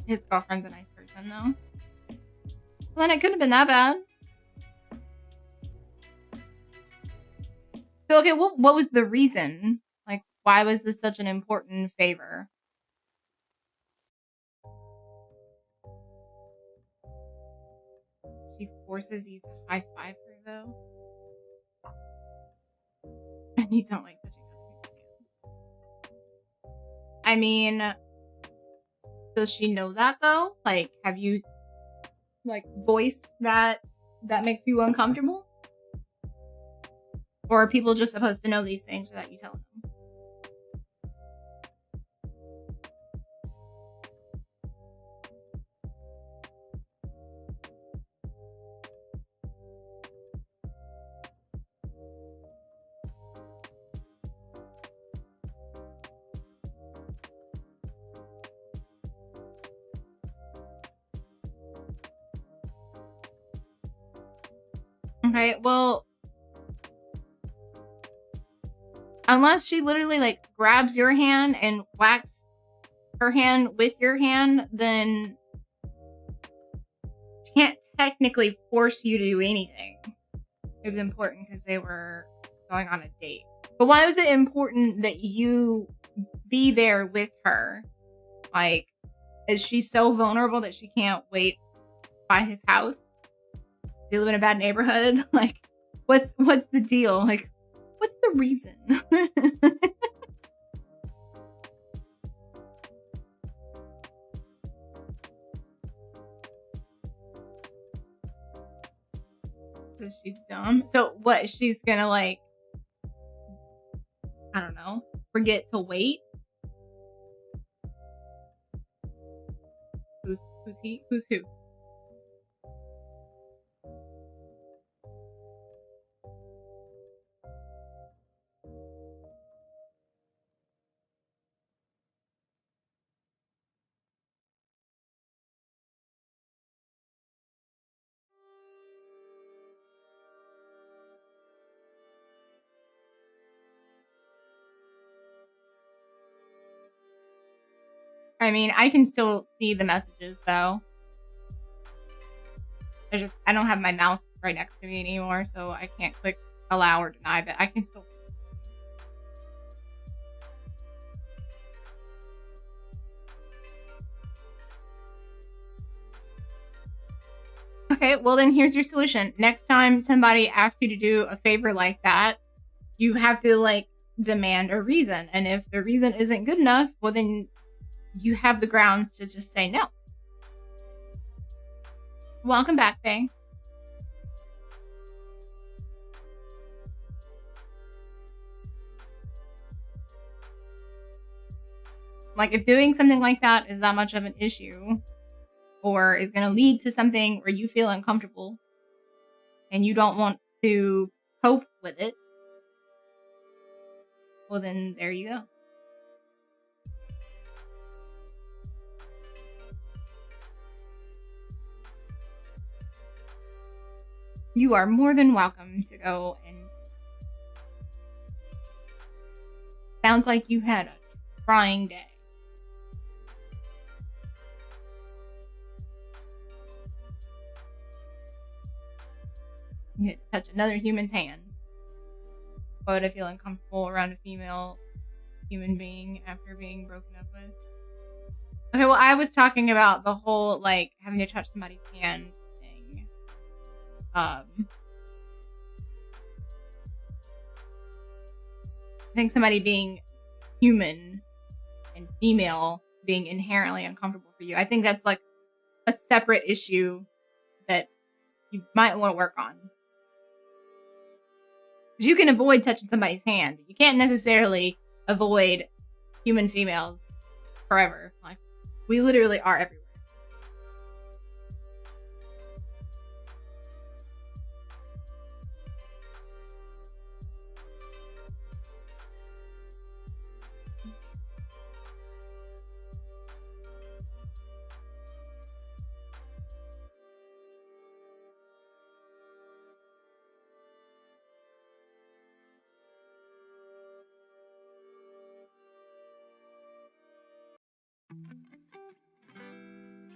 His girlfriend's a nice person, though. Well, then it couldn't have been that bad. So, okay, what was the reason? Like, why was this such an important favor? She forces you to high five her, though. And you don't like touching other people's hands. I mean, does she know that though? Like, have you like voiced that makes you uncomfortable? Or are people just supposed to know these things without you telling them? Okay, well, unless she literally like grabs your hand and whacks her hand with your hand, then she can't technically force you to do anything. It was important because they were going on a date. But why was it important that you be there with her? Like, is she so vulnerable that she can't wait by his house? Does he live in a bad neighborhood? Like, what's the deal? Like, what's the reason? Because she's dumb. So what? She's gonna like, I don't know, forget to wait. Who's he? Who's who? I mean, I can still see the messages though. I don't have my mouse right next to me anymore, so I can't click allow or deny, but I can still. Okay, well then here's your solution. Next time somebody asks you to do a favor like that, you have to like demand a reason. And if the reason isn't good enough, well then you have the grounds to just say no. Welcome back, Faye. Like, if doing something like that is that much of an issue or is going to lead to something where you feel uncomfortable and you don't want to cope with it, well, then there you go. You are more than welcome to go and Sounds like you had a trying day. You had to touch another human's hand. Why would I feel uncomfortable around a female human being after being broken up with? Okay, well, I was talking about the whole, like, having to touch somebody's hand thing. I think somebody being human and female being inherently uncomfortable for you. I think that's like a separate issue that you might want to work on. You can avoid touching somebody's hand. You can't necessarily avoid human females forever. Like, we literally are everywhere.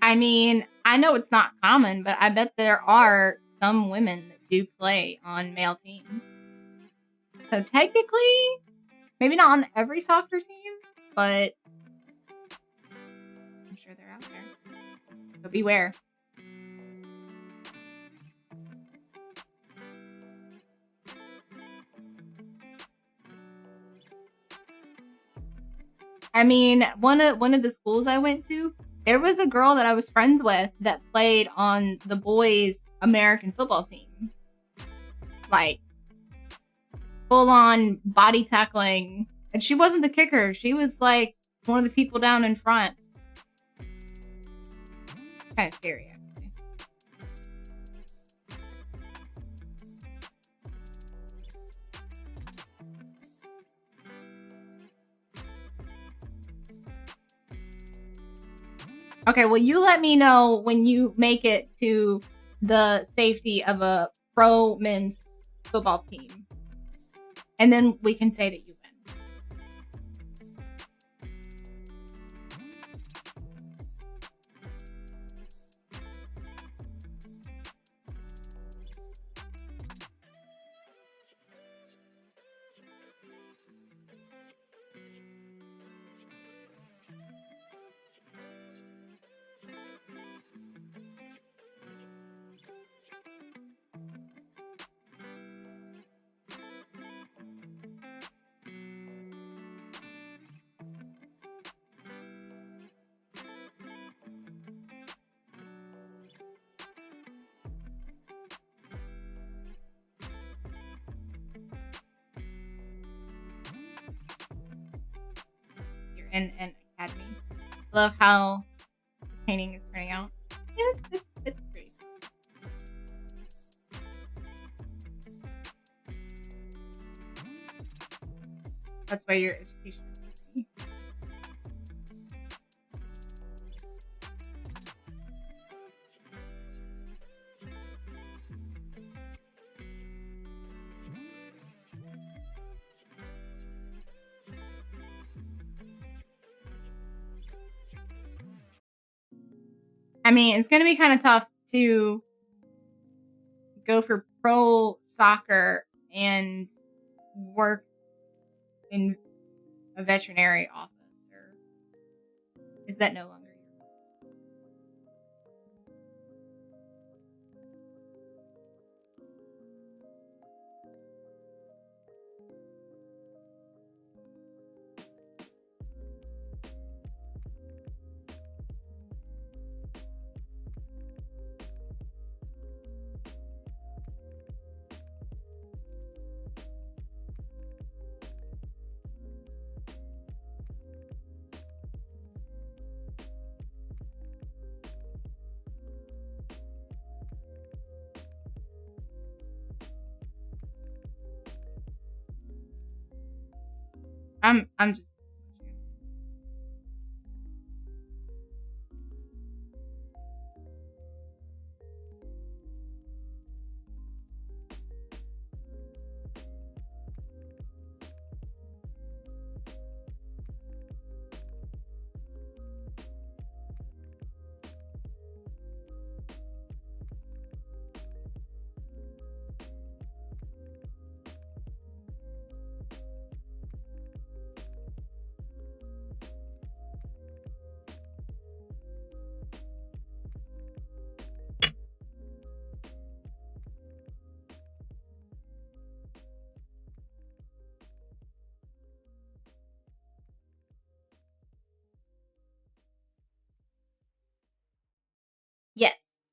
I mean, I know it's not common, but I bet there are some women that do play on male teams. So technically, maybe not on every soccer team, but I'm sure they're out there. So beware. I mean, one of the schools I went to, there was a girl that I was friends with that played on the boys' American football team. Like, full on body tackling. And she wasn't the kicker. She was like one of the people down in front. Kind of scary, actually. Okay, well, you let me know when you make it to the safety of a pro men's football team. And then we can say that you win. You're in an academy. Love how this painting is turning out. Yeah, it's pretty. That's where your education is. I mean, it's going to be kind of tough to go for pro soccer and work in a veterinary office, or is that no longer your goal? I'm just.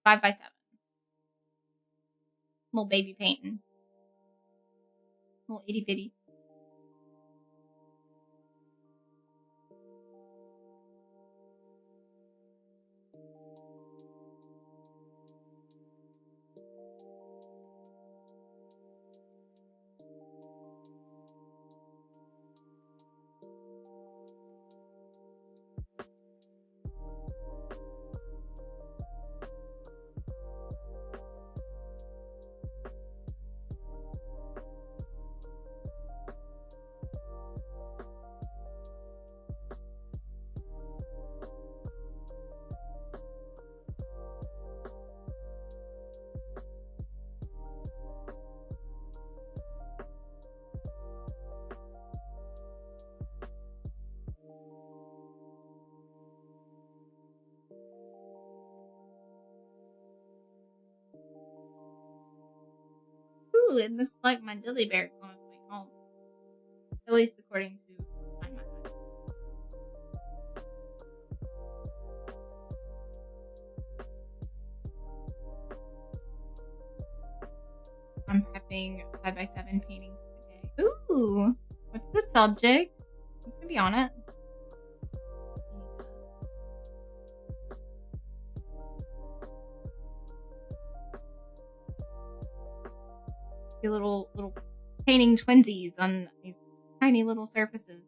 5x7. Little baby painting. Little itty bitties. Ooh, it looks like my dilly bear's on his way home. At least according to my mind. I'm prepping 5x7 paintings today. Ooh, what's the subject? What's gonna be on it? Your little painting twinsies on these tiny little surfaces.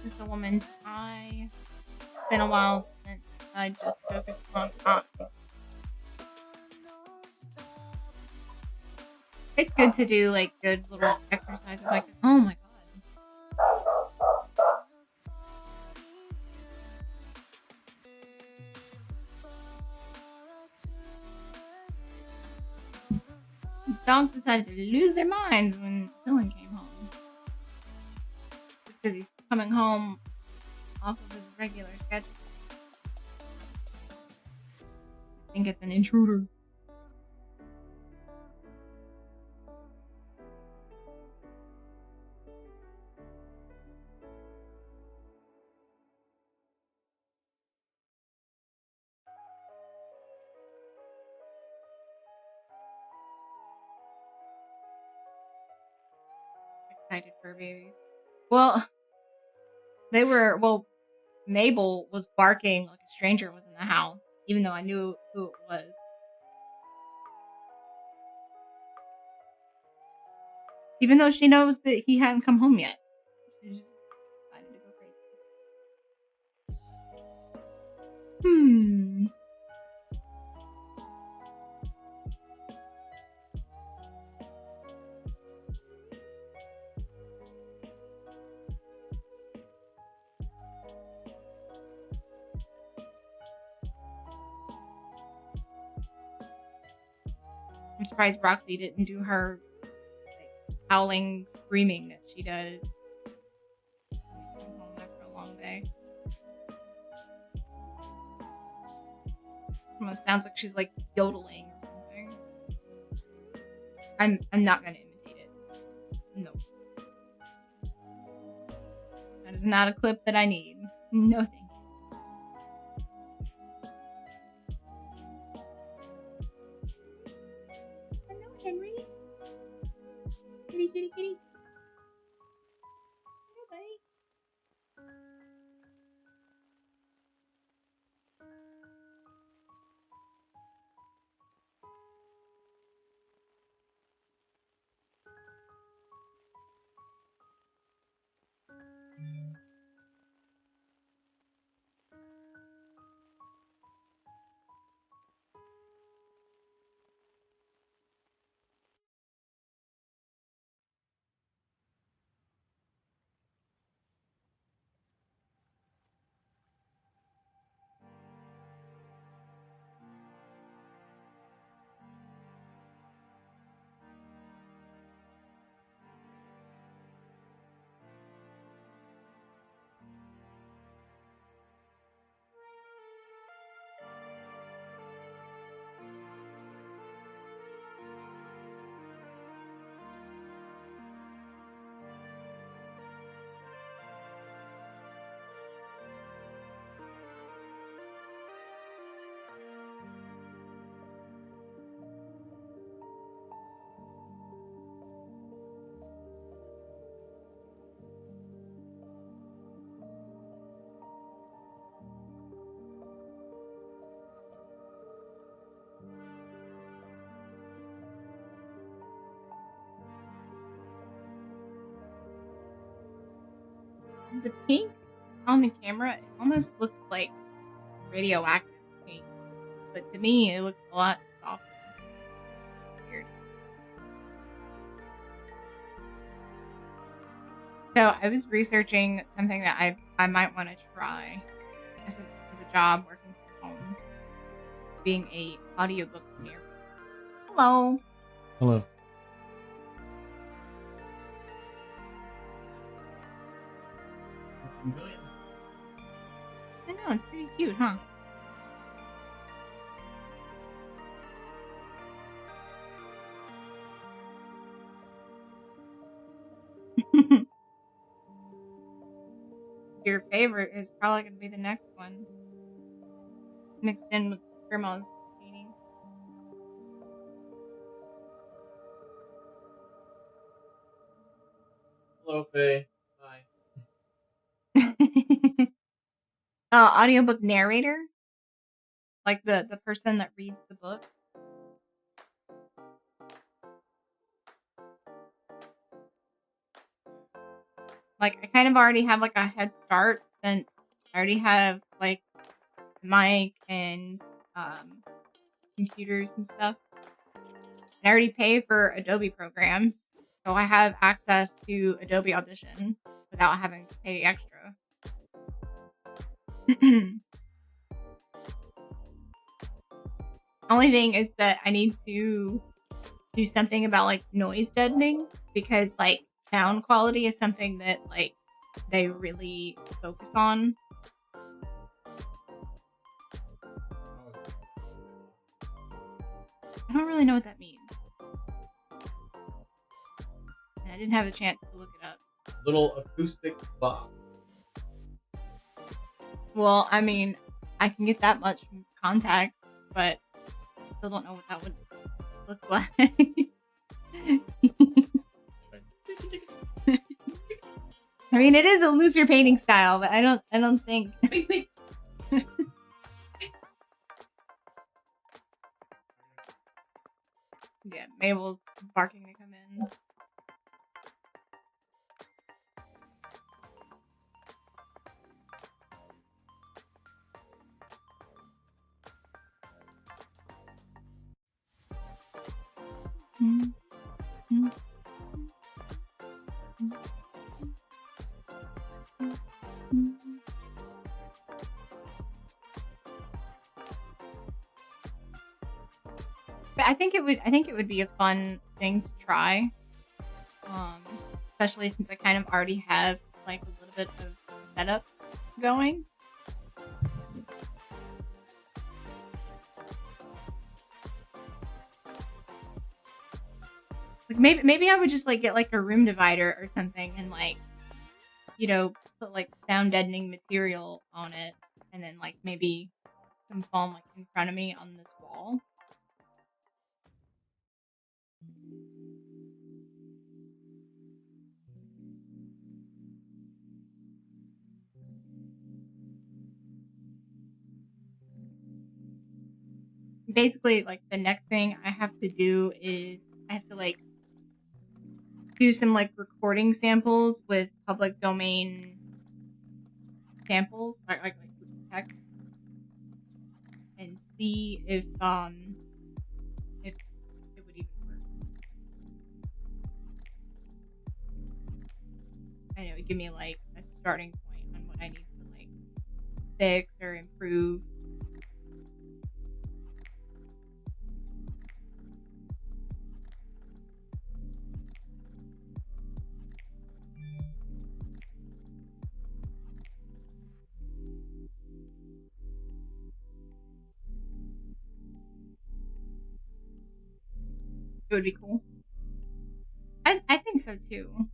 Just a woman's eye. It's been a while since I just focused on eye. It's good to do like good little exercises like this. Oh my god. Dogs decided to lose their minds when Dylan came home. Just because he's coming home off of his regular schedule. I think it's an intruder. Excited for babies. Well, Mabel was barking like a stranger was in the house, even though I knew who it was. Even though she knows that he hadn't come home yet. She just decided to go crazy. I'm surprised Roxy didn't do her like, howling, screaming that she does. Come home after a long day. Almost sounds like she's like yodeling or something. I'm not gonna imitate it. No. That is not a clip that I need. No thank you. Hello, Henry. Kitty, kitty, kitty. Hello, buddy. The pink on the camera, it almost looks like radioactive pink, but to me, it looks a lot softer. Weird. So I was researching something that I might want to try as a job working from home, being a audiobook narrator. Hello. Hello. I know, it's pretty cute, huh? Your favorite is probably going to be the next one, mixed in with Grandma's painting. Hello, Faye. Hi. Audiobook narrator, like the person that reads the book. Like, I kind of already have like a head start since I already have like mic and computers and stuff. And I already pay for Adobe programs, so I have access to Adobe Audition without having to pay extra. Only thing is that I need to do something about like noise deadening, because like sound quality is something that like they really focus on. I don't really know what that means. And I didn't have a chance to look it up. Little acoustic box. Well, I mean, I can get that much from contact, but I still don't know what that would look like. I mean, it is a looser painting style, but I don't think. Yeah, Mabel's barking to come in. But I think it would be a fun thing to try. Especially since I kind of already have like a little bit of setup going. Like maybe I would just like get like a room divider or something and like, you know, put like sound deadening material on it and then like maybe some foam like in front of me on this wall. Basically, like the next thing I have to do is I have to like do some like recording samples with public domain samples, like tech, and see if it would even work. I know it would give me like a starting point on what I need to like fix or improve. It would be cool. I think so too.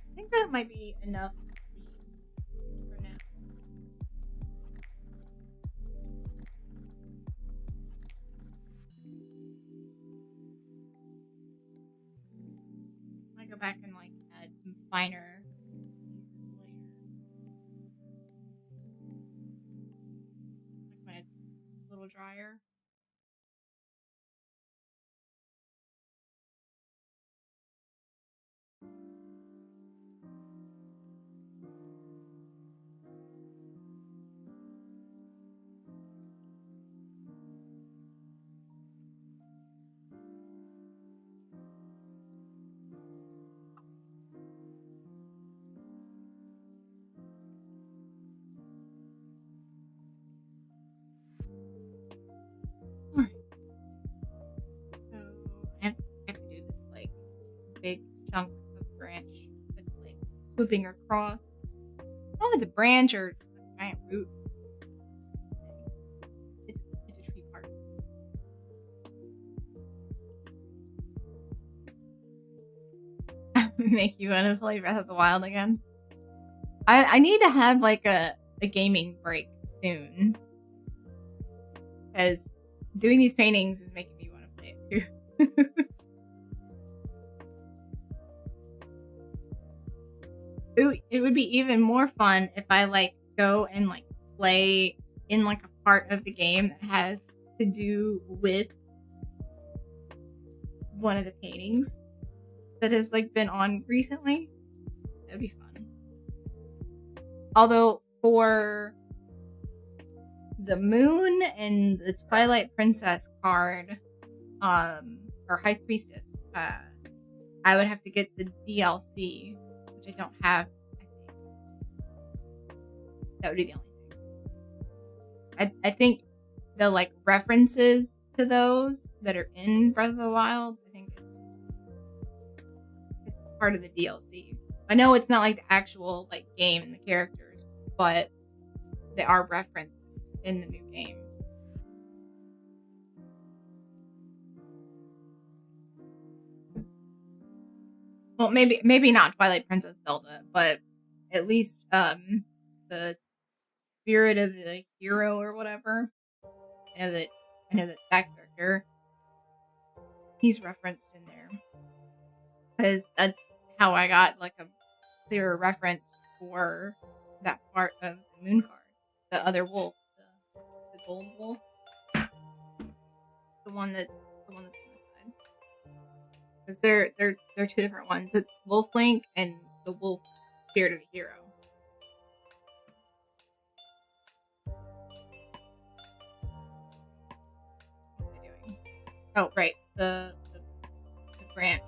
I think that might be enough leaves for now. I go back and like add some finer pieces later. Like when it's a little drier. Alright. So I have to do this like big chunk of branch that's like swooping across. I don't know if it's a branch or a giant root. It's a tree part. Make you want to play Breath of the Wild again. I need to have like a gaming break soon. Because doing these paintings is making me want to play it too. It would be even more fun if I like go and like play in like a part of the game that has to do with one of the paintings that has like been on recently. That'd be fun. Although for the Moon and the Twilight Princess card, or High Priestess, I would have to get the DLC, which I don't have. I think that would be the only thing. I think the like references to those that are in Breath of the Wild, I think it's part of the DLC. I know it's not like the actual like game and the characters, but they are referenced in the new game. Well, maybe not Twilight Princess Zelda, but at least the Spirit of the Hero or whatever. I know that character, he's referenced in there because that's how I got like a clearer reference for that part of the Moon card, the other wolf, the gold wolf, the one that's on this side. Because they're two different ones. It's Wolf Link and the Wolf Spirit of the Hero. What was I doing? Oh, right. the branch,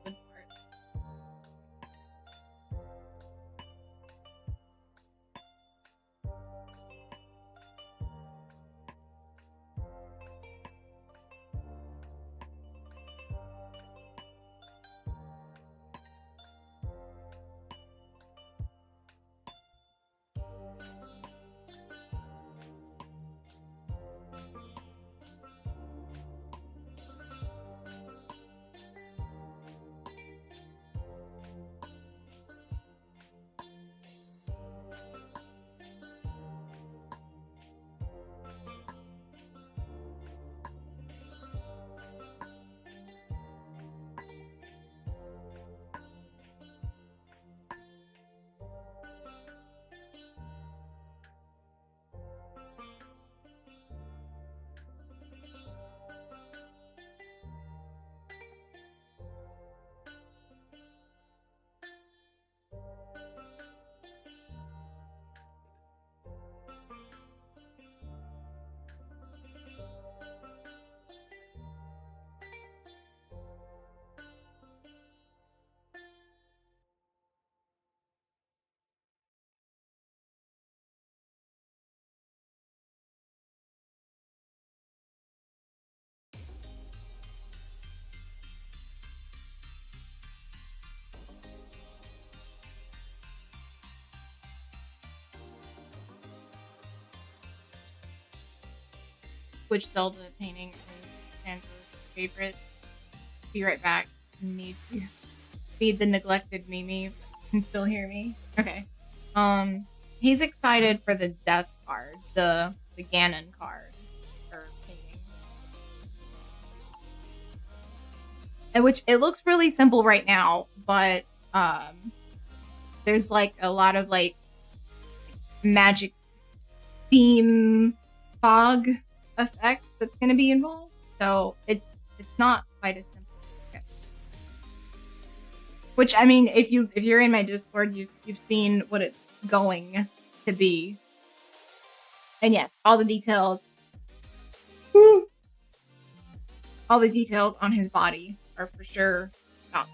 the wood part. Which Zelda painting is Sandra's favorite? Be right back. Need to feed the neglected Mimi. Can still hear me. Okay. He's excited for the death card, the Ganon card or painting. And which it looks really simple right now, but there's like a lot of like magic theme fog effect that's going to be involved, so it's not quite as simple. Okay. Which I mean, if you're in my Discord, you've seen what it's going to be, and yes, all the details on his body are for sure not.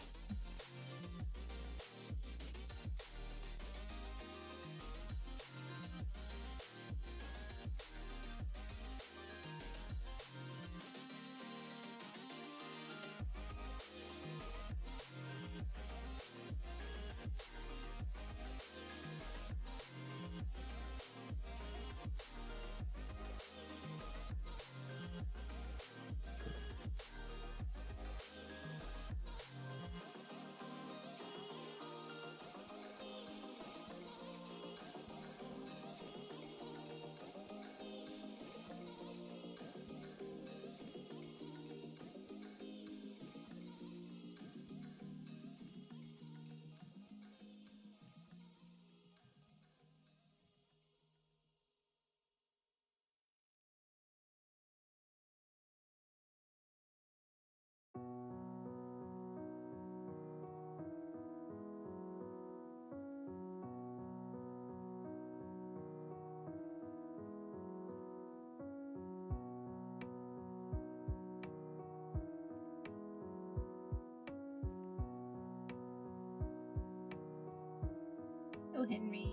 Go Henry,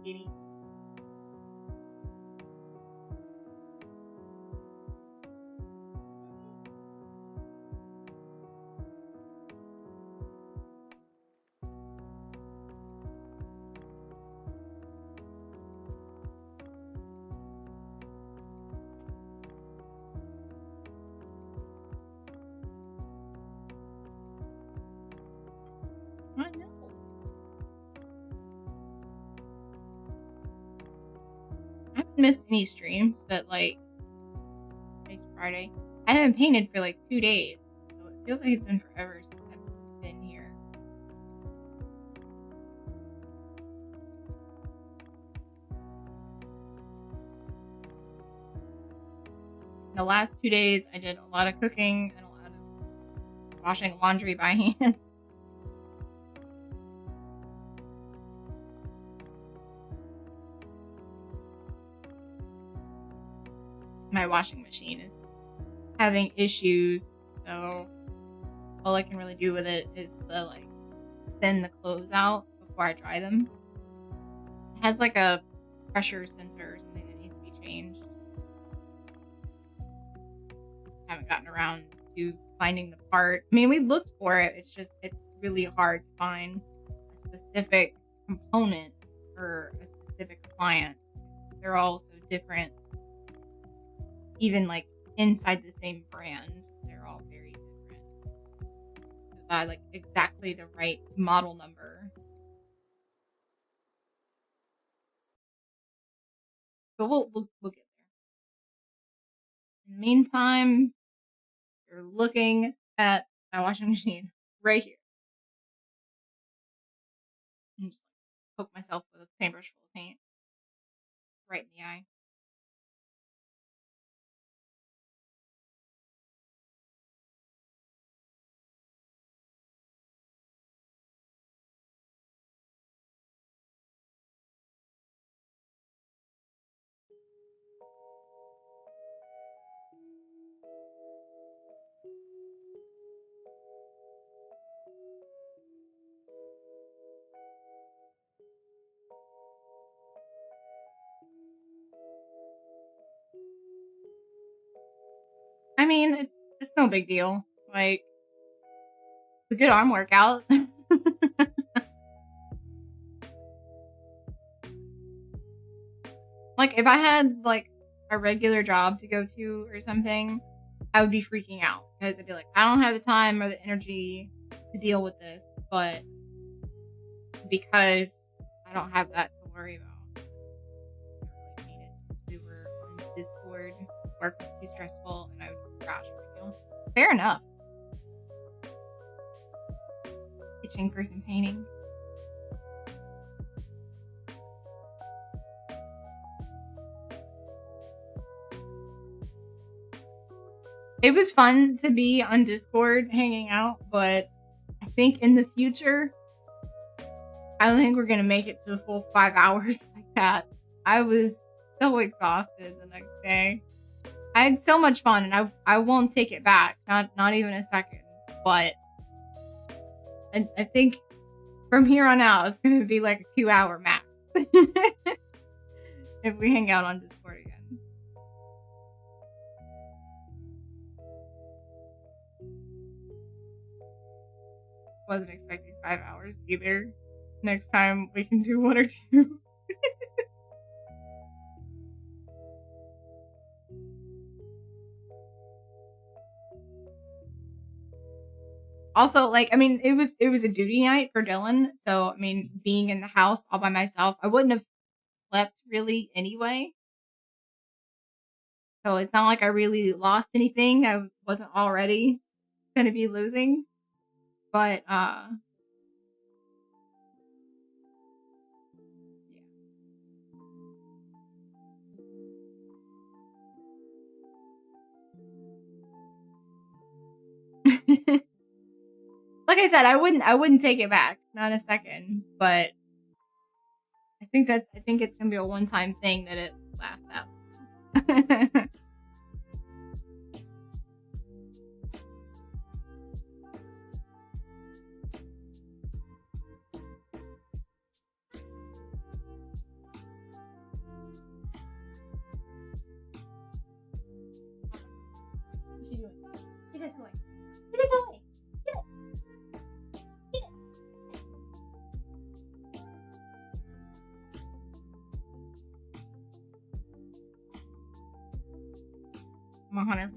kitty kitty. I know. I haven't missed any streams, but like today's Friday. I haven't painted for like 2 days. So it feels like it's been forever since I've been here. The last 2 days I did a lot of cooking and a lot of washing laundry by hand. My washing machine is having issues. So all I can really do with it is to like spin the clothes out before I dry them. It has like a pressure sensor or something that needs to be changed. Haven't gotten around to finding the part. I mean, we looked for it. It's really hard to find a specific component for a specific appliance. They're all so different. Even like inside the same brand, they're all very different. To buy like exactly the right model number. But we'll get there. In the meantime, you're looking at my washing machine right here. And just poke myself with a paintbrush full of paint right in the eye. I mean, it's no big deal. Like, it's a good arm workout. Like, if I had like a regular job to go to or something, I would be freaking out because I'd be like, I don't have the time or the energy to deal with this. But because I don't have that to worry about, I don't really need it since we were on Discord. Work was too stressful and I would crash right now. Fair enough. Itching for some painting. It was fun to be on Discord hanging out, but I think in the future, I don't think we're gonna make it to a full 5 hours like that. I was so exhausted the next day. I had so much fun, and I won't take it back, not even a second. But I think from here on out, it's gonna be like a 2-hour max if we hang out on Discord again. Wasn't expecting 5 hours either. Next time we can do 1 or 2. Also, like, I mean, it was a duty night for Dylan, so I mean, being in the house all by myself, I wouldn't have slept really anyway. So it's not like I really lost anything. I wasn't already gonna be losing. But yeah. Like I said, I wouldn't take it back. Not a second. But I think it's gonna be a one-time thing that it lasts that long. What you doing? Get that toy. Get the toy. Get it. Get it. 100%.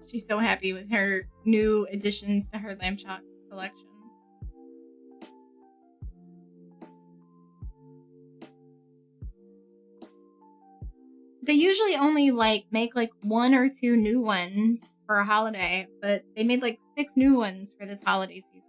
She's so happy with her new additions to her lamb chop collection. They usually only like make like 1 or 2 new ones for a holiday, but they made like 6 new ones for this holiday season.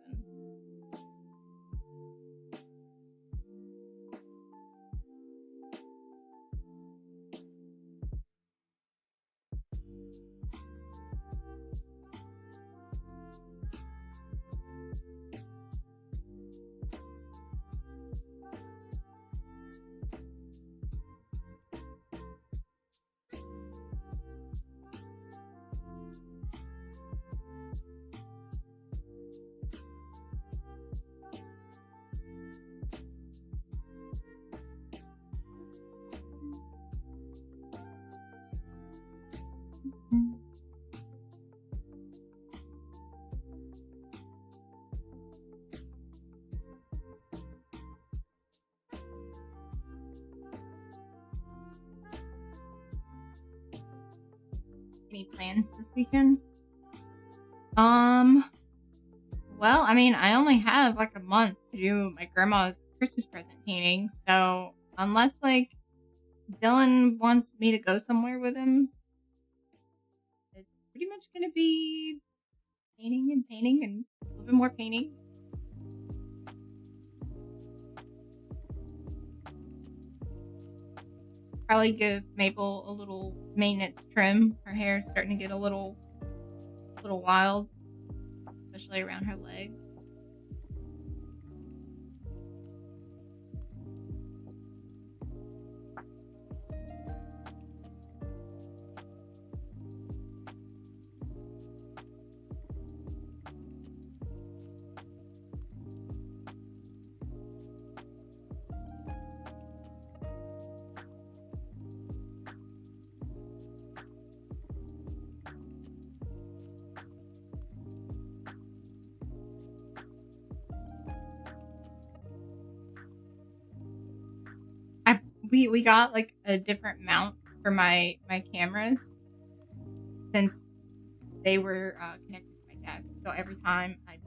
any plans this weekend? Well, I mean, I only have like a month to do my grandma's Christmas present painting, so unless like Dylan wants me to go somewhere with him, it's pretty much gonna be painting and painting and a little bit more painting. Probably give Maple a little maintenance trim. Her hair is starting to get a little wild, especially around her legs. We got like a different mount for my cameras since they were connected to my desk. So every time I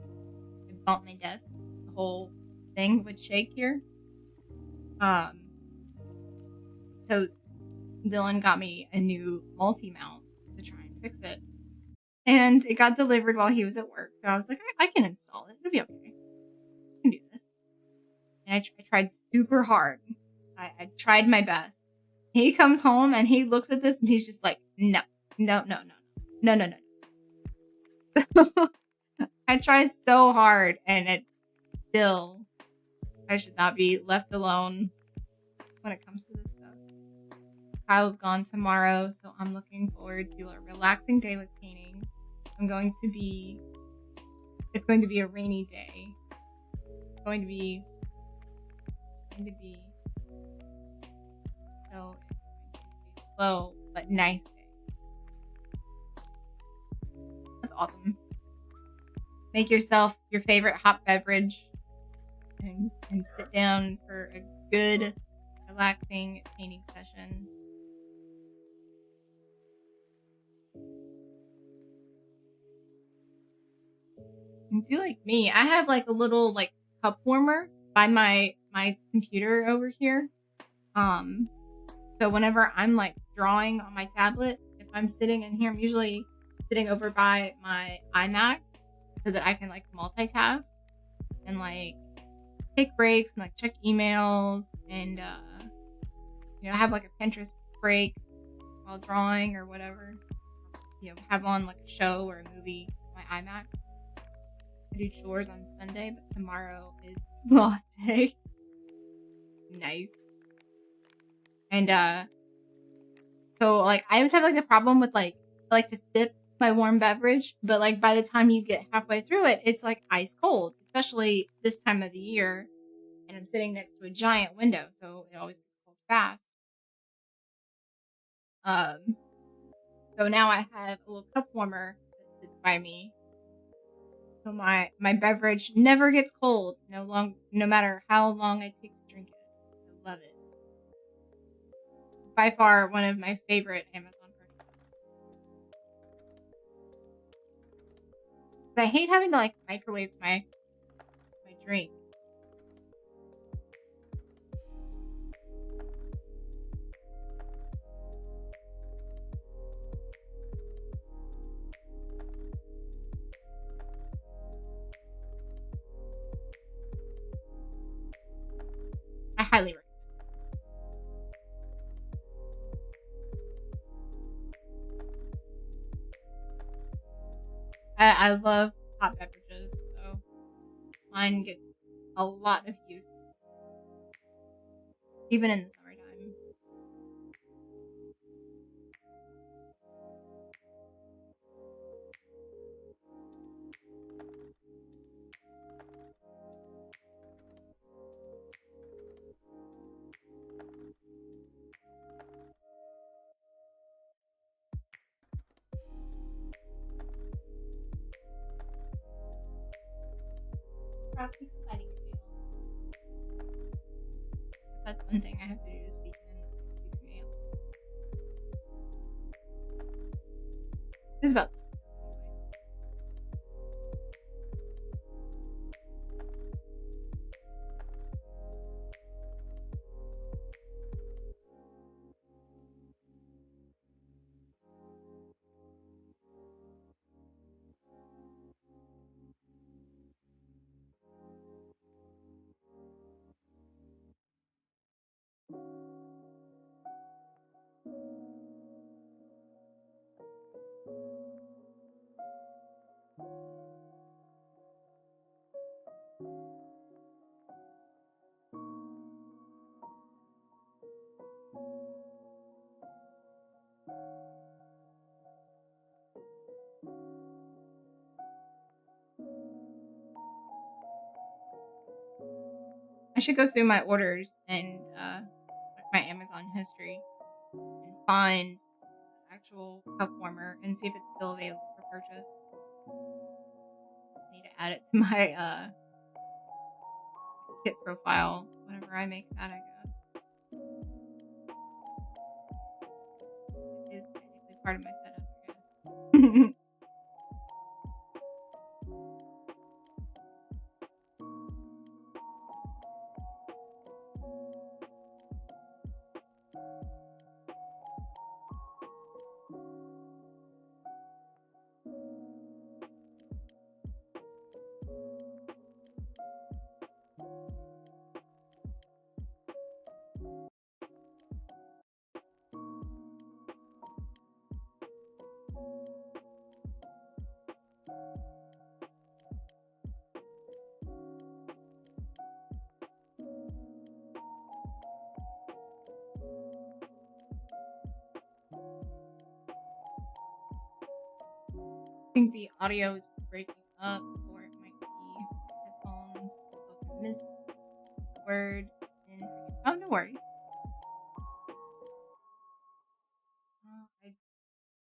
bump my desk, the whole thing would shake here. So Dylan got me a new multi mount to try and fix it, and it got delivered while he was at work. So I was like, I can install it. It'll be okay. I can do this. And I tried super hard. I tried my best. He comes home and he looks at this and he's just like, no. I tried so hard and it still, I should not be left alone when it comes to this stuff. Kyle's gone tomorrow, so I'm looking forward to a relaxing day with painting. It's going to be a rainy day. It's going to be so slow but nice day. That's awesome. Make yourself your favorite hot beverage and sit down for a good, relaxing painting session. And do like me. I have like a little like cup warmer by my computer over here. So whenever I'm like drawing on my tablet, if I'm sitting in here, I'm usually sitting over by my iMac so that I can like multitask and like take breaks and like check emails and have like a Pinterest break while drawing or whatever. Have on like a show or a movie on my iMac. I do chores on Sunday, but tomorrow is sloth day. Nice. And so like I always have like the problem with like I like to sip my warm beverage, but like by the time you get halfway through it, it's like ice cold, especially this time of the year. And I'm sitting next to a giant window, so it always gets cold fast. So now I have a little cup warmer that sits by me. So my beverage never gets cold, no matter how long I take to drink it. I love it. By far one of my favorite Amazon purchases. I hate having to like microwave my drink. I highly recommend. I love hot beverages, so mine gets a lot of use, even in the summertime. Happy fighting nails. That's one thing I have to do this weekend is do nails. It's about I should go through my orders and like my Amazon history and find the actual cup warmer and see if it's still available for purchase. I need to add it to my kit profile whenever I make that, I guess. It is technically part of my setup, I guess. I think the audio is breaking up, or it might be headphones. So if I miss the word, then forgive. Oh, no worries.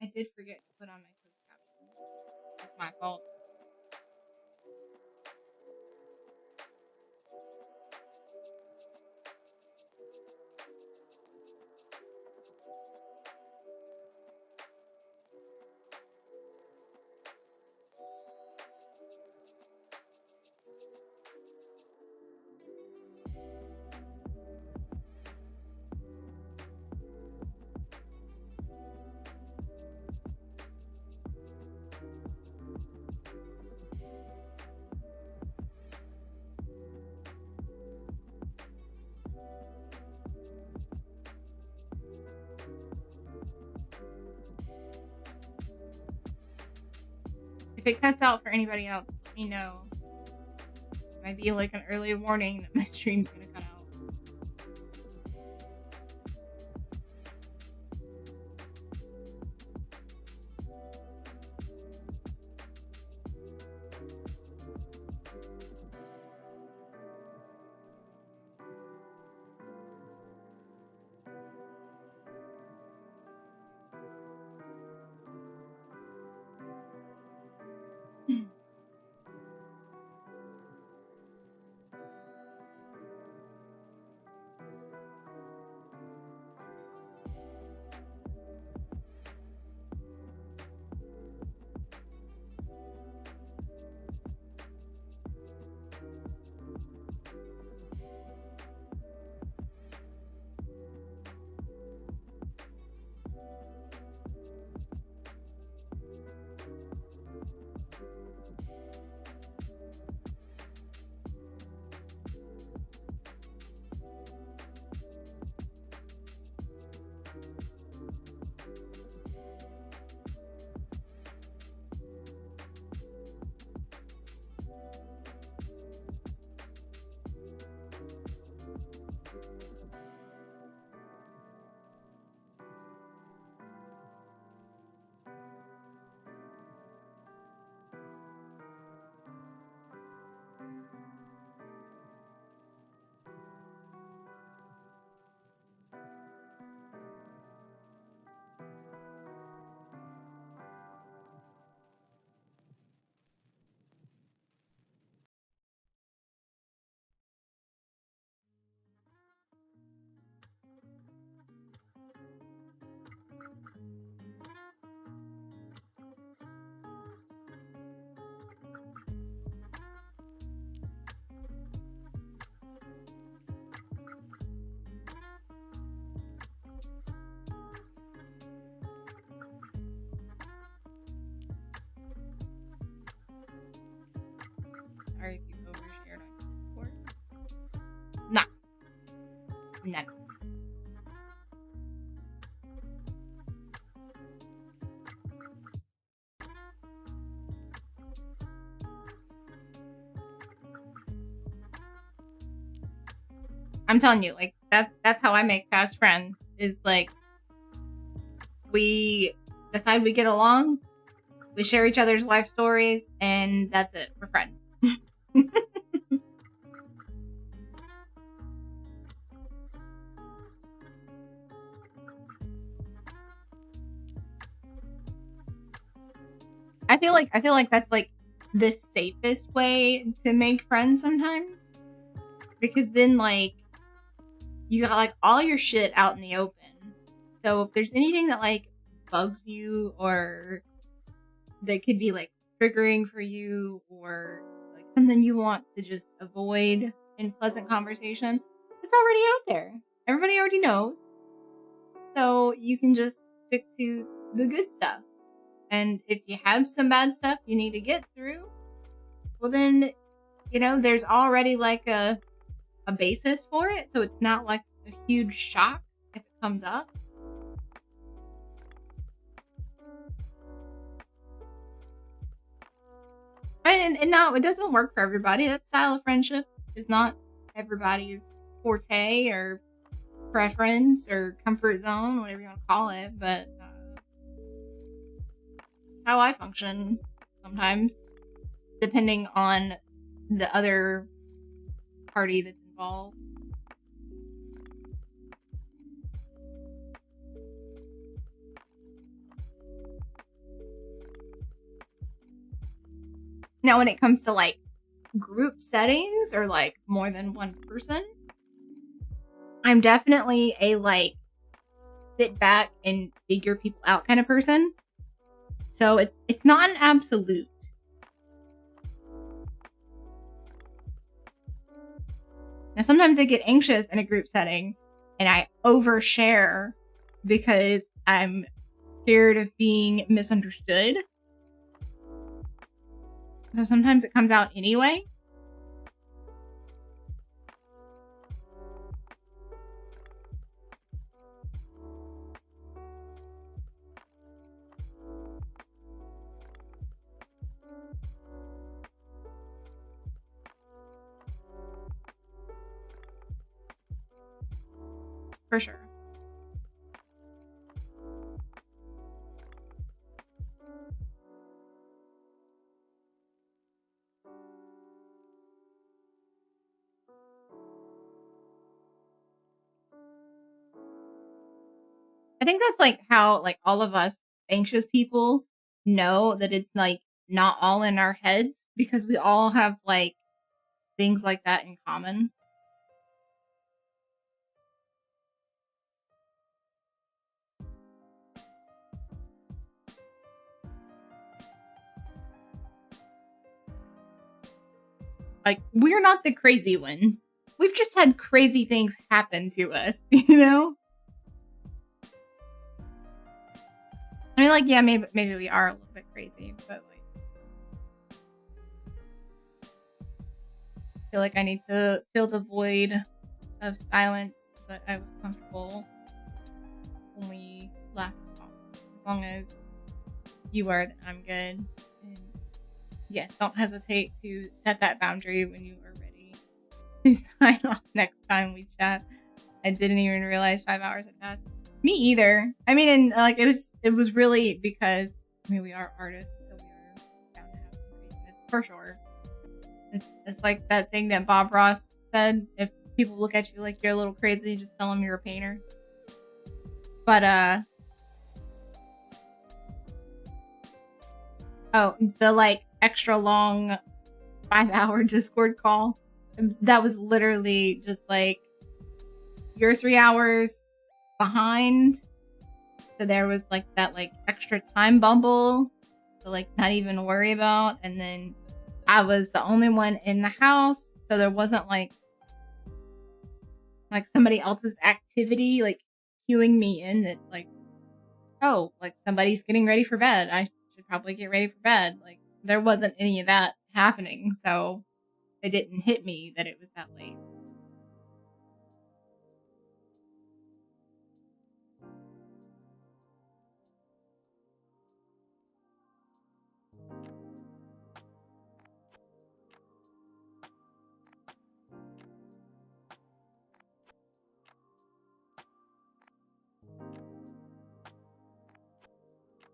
I did forget to put on my closed captions. That's my fault. If it cuts out for anybody else, let me know. It might be like an early warning that my stream's gonna cut out. sorry if you overshared on Discord. Nah. No. I'm telling you, like that's how I make fast friends. Is like we decide we get along, we share each other's life stories, and that's it. We're friends. I feel like that's like the safest way to make friends sometimes. Because then like you got like all your shit out in the open. So if there's anything that like bugs you or that could be like triggering for you or like something you want to just avoid in pleasant conversation, it's already out there. Everybody already knows. So you can just stick to the good stuff. And if you have some bad stuff you need to get through, well then, you know, there's already like a basis for it. So it's not like a huge shock if it comes up. And no, it doesn't work for everybody. That style of friendship is not everybody's forte or preference or comfort zone, whatever you want to call it. But it's how I function sometimes, depending on the other party that's involved. Now, when it comes to like group settings or like more than one person, I'm definitely a like sit back and figure people out kind of person. So it's not an absolute. Now, sometimes I get anxious in a group setting and I overshare because I'm scared of being misunderstood. So sometimes it comes out anyway. For sure. I think that's like how like all of us anxious people know that it's like not all in our heads because we all have like things like that in common. Like we're not the crazy ones. We've just had crazy things happen to us, you know? I mean, like, yeah, maybe we are a little bit crazy, but like, I feel like I need to fill the void of silence, but I was comfortable when we last talked. As long as you are, then I'm good. And yes, don't hesitate to set that boundary when you are ready to sign off next time we chat. I didn't even realize 5 hours had passed. Me either. I mean, and like it was really because I mean we are artists, so we are bound to have some craziness for sure. It's like that thing that Bob Ross said: if people look at you like you're a little crazy, just tell them you're a painter. But oh, the like extra long 5-hour Discord call. That was literally just like you're 3 hours behind. So there was like that like extra time bubble to like not even worry about. And then I was the only one in the house. So there wasn't like somebody else's activity like cueing me in that like, oh, like somebody's getting ready for bed. I should probably get ready for bed. Like there wasn't any of that happening. So it didn't hit me that it was that late.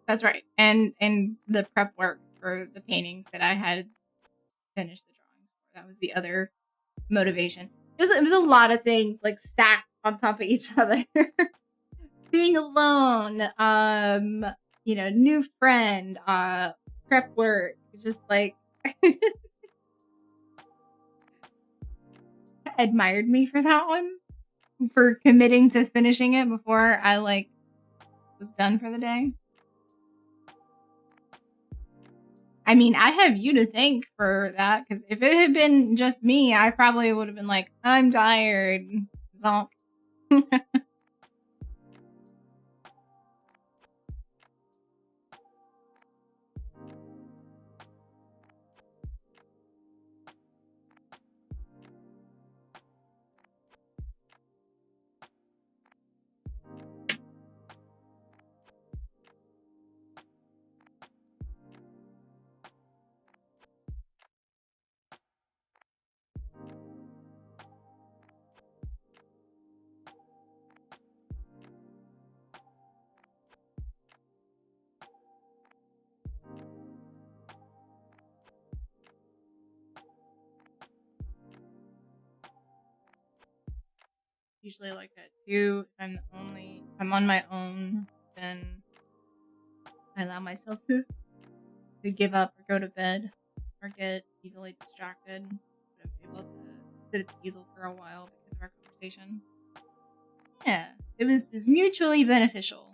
That's right. And the prep work for the paintings that I had finished the drawings for. That was the other motivation. It was a lot of things like stacked on top of each other. Being alone, new friend, prep work. It's just like admired me for that one. For committing to finishing it before I was done for the day. I mean, I have you to thank for that, because if it had been just me, I probably would have been like, I'm tired. Zonk. Usually like that too. If I'm on my own, then I allow myself to give up or go to bed or get easily distracted. But I was able to sit at the easel for a while because of our conversation. Yeah, it was mutually beneficial.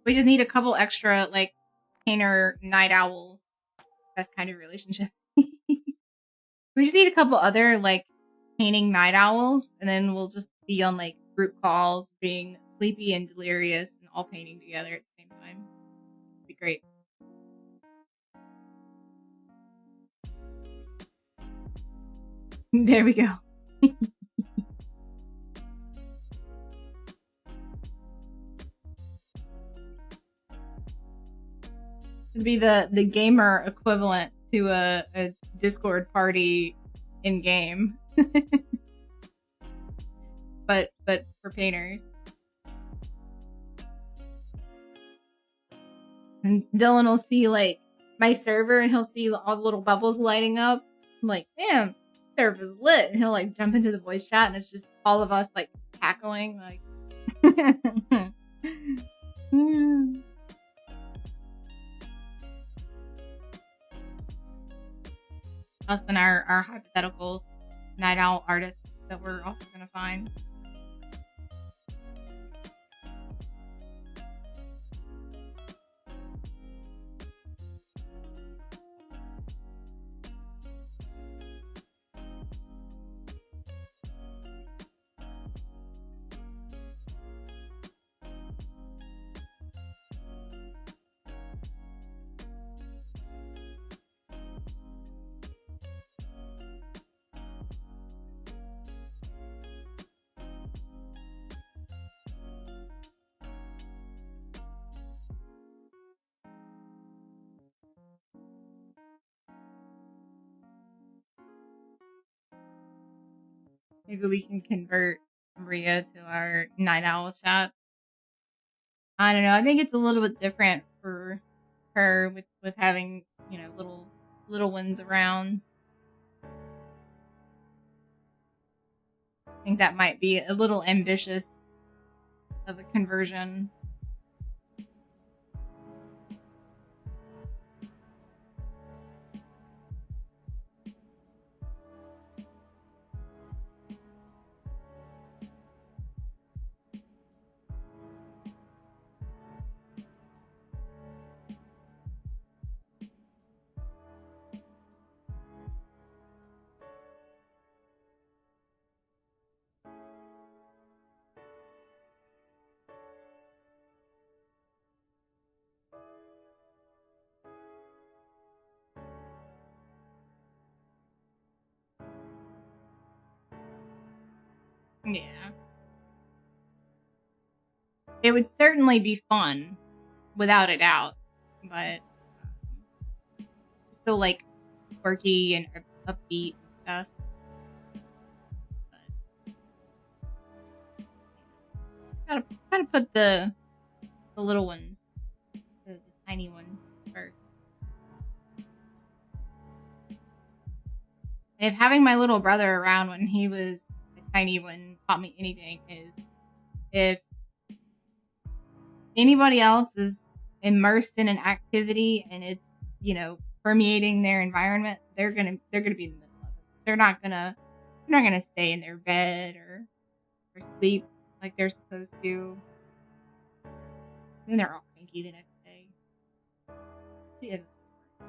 We just need a couple extra painter night owls. Best kind of relationship. We just need a couple other painting night owls, and then we'll just be on group calls, being sleepy and delirious, and all painting together at the same time. It'd be great. There we go. It'd be the gamer equivalent to a Discord party in game. but for painters. And Dylan will see my server, and he'll see all the little bubbles lighting up. I'm like, damn, server's lit. And he'll jump into the voice chat, and it's just all of us cackling us and our hypothetical night owl artists that we're also gonna find. Maybe we can convert Maria to our night owl chat. I don't know. I think it's a little bit different for her with having little ones around. I think that might be a little ambitious of a conversion. Yeah. It would certainly be fun, without a doubt, but still like quirky and upbeat and stuff. But gotta put the little ones, the tiny ones first. If having my little brother around when he was a tiny one taught me anything, is if anybody else is immersed in an activity and it's, you know, permeating their environment, they're gonna be in the middle of it. They're not gonna stay in their bed or sleep like they're supposed to. And they're all cranky the next day. Yeah, that's true.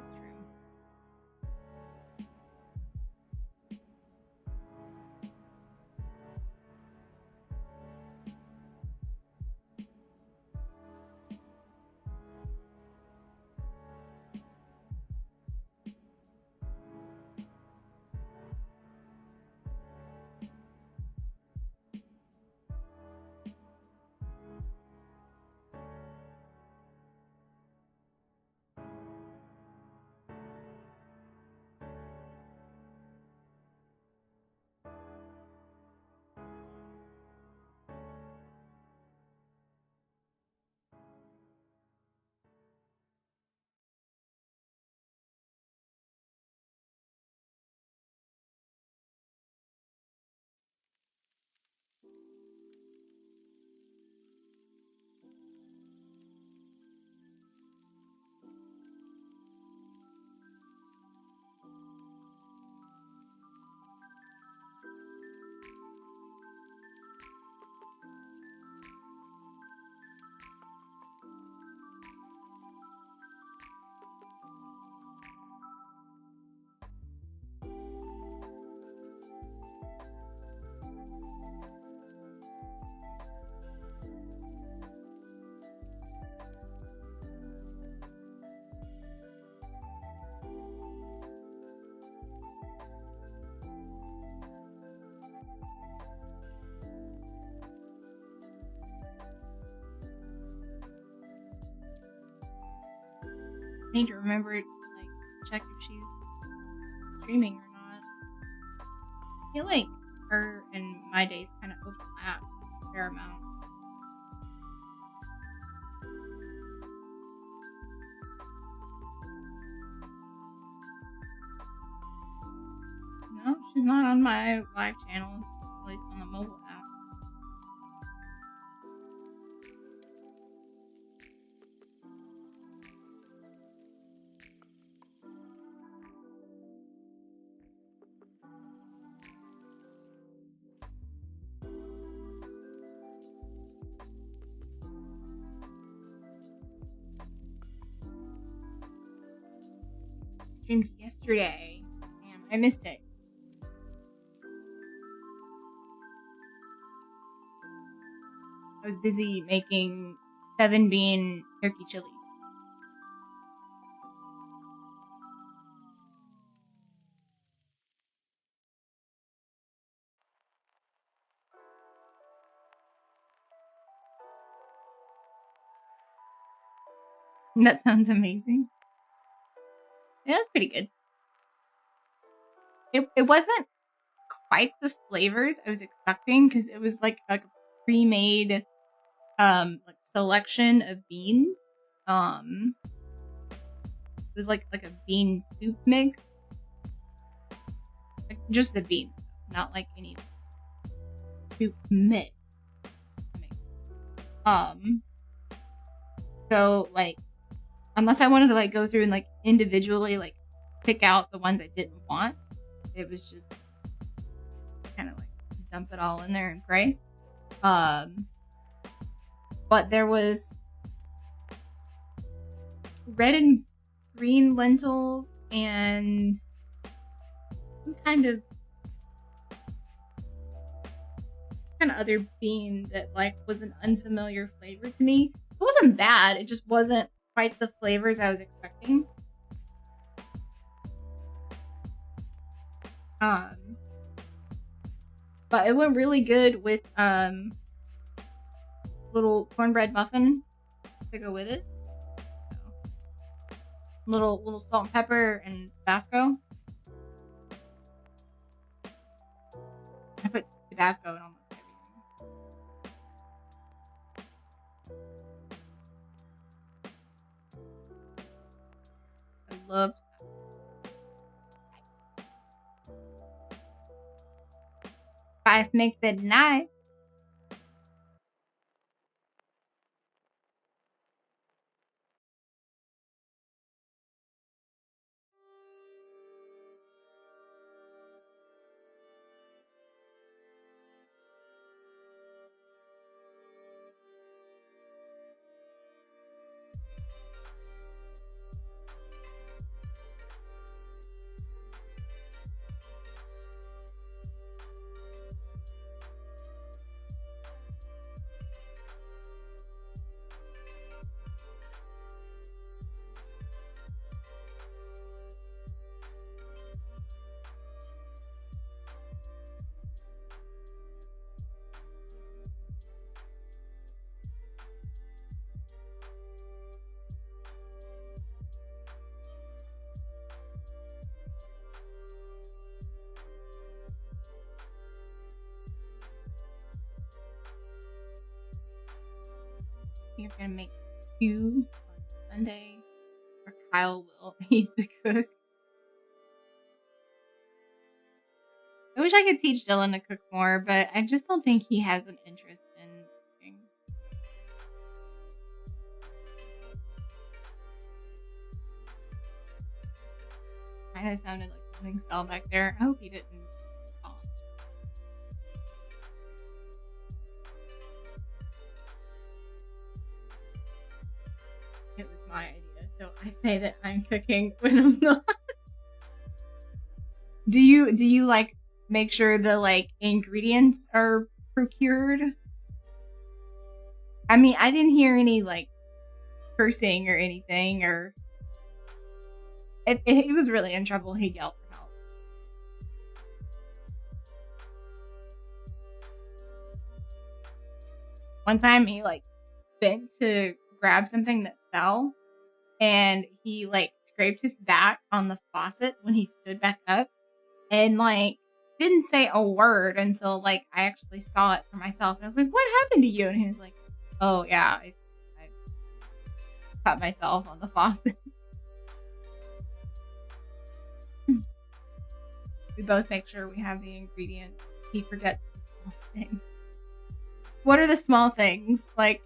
I need to remember to like check if she's streaming or not. I feel like her and my days kind of overlap a fair amount. No, she's not on my live channels, at least on the mobile app. Streamed yesterday. Damn, I missed it. I was busy making 7-bean turkey chili. That sounds amazing. Yeah, that's pretty good. It wasn't quite the flavors I was expecting because it was like a pre-made like selection of beans. It was like a bean soup mix. Like just the beans, not like any soup mix. So like unless I wanted to like go through and like individually like pick out the ones I didn't want, it was just kind of like dump it all in there and pray. But there was red and green lentils and some kind of other bean that like was an unfamiliar flavor to me. It wasn't bad, it just wasn't quite the flavors I was expecting. But it went really good with little cornbread muffin to go with it. So, little salt and pepper and Tabasco. I put Tabasco in almost everything. I loved spice makes it nice. You're gonna make stew on Sunday, or Kyle will. He's the cook. I wish I could teach Dylan to cook more, but I just don't think he has an interest in cooking. Kind of sounded like something fell back there. I hope he didn't fall. It was my idea, so I say that I'm cooking when I'm not. Do you like make sure the like ingredients are procured? I mean, I didn't hear any like cursing or anything, or if he was really in trouble, he yelled for help. One time he like bent to grab something that fell, and he like scraped his back on the faucet when he stood back up, and like didn't say a word until like I actually saw it for myself, and I was like, "What happened to you?" And he was like, "Oh yeah, I cut myself on the faucet." We both make sure we have the ingredients. He forgets the small things. What are the small things? Like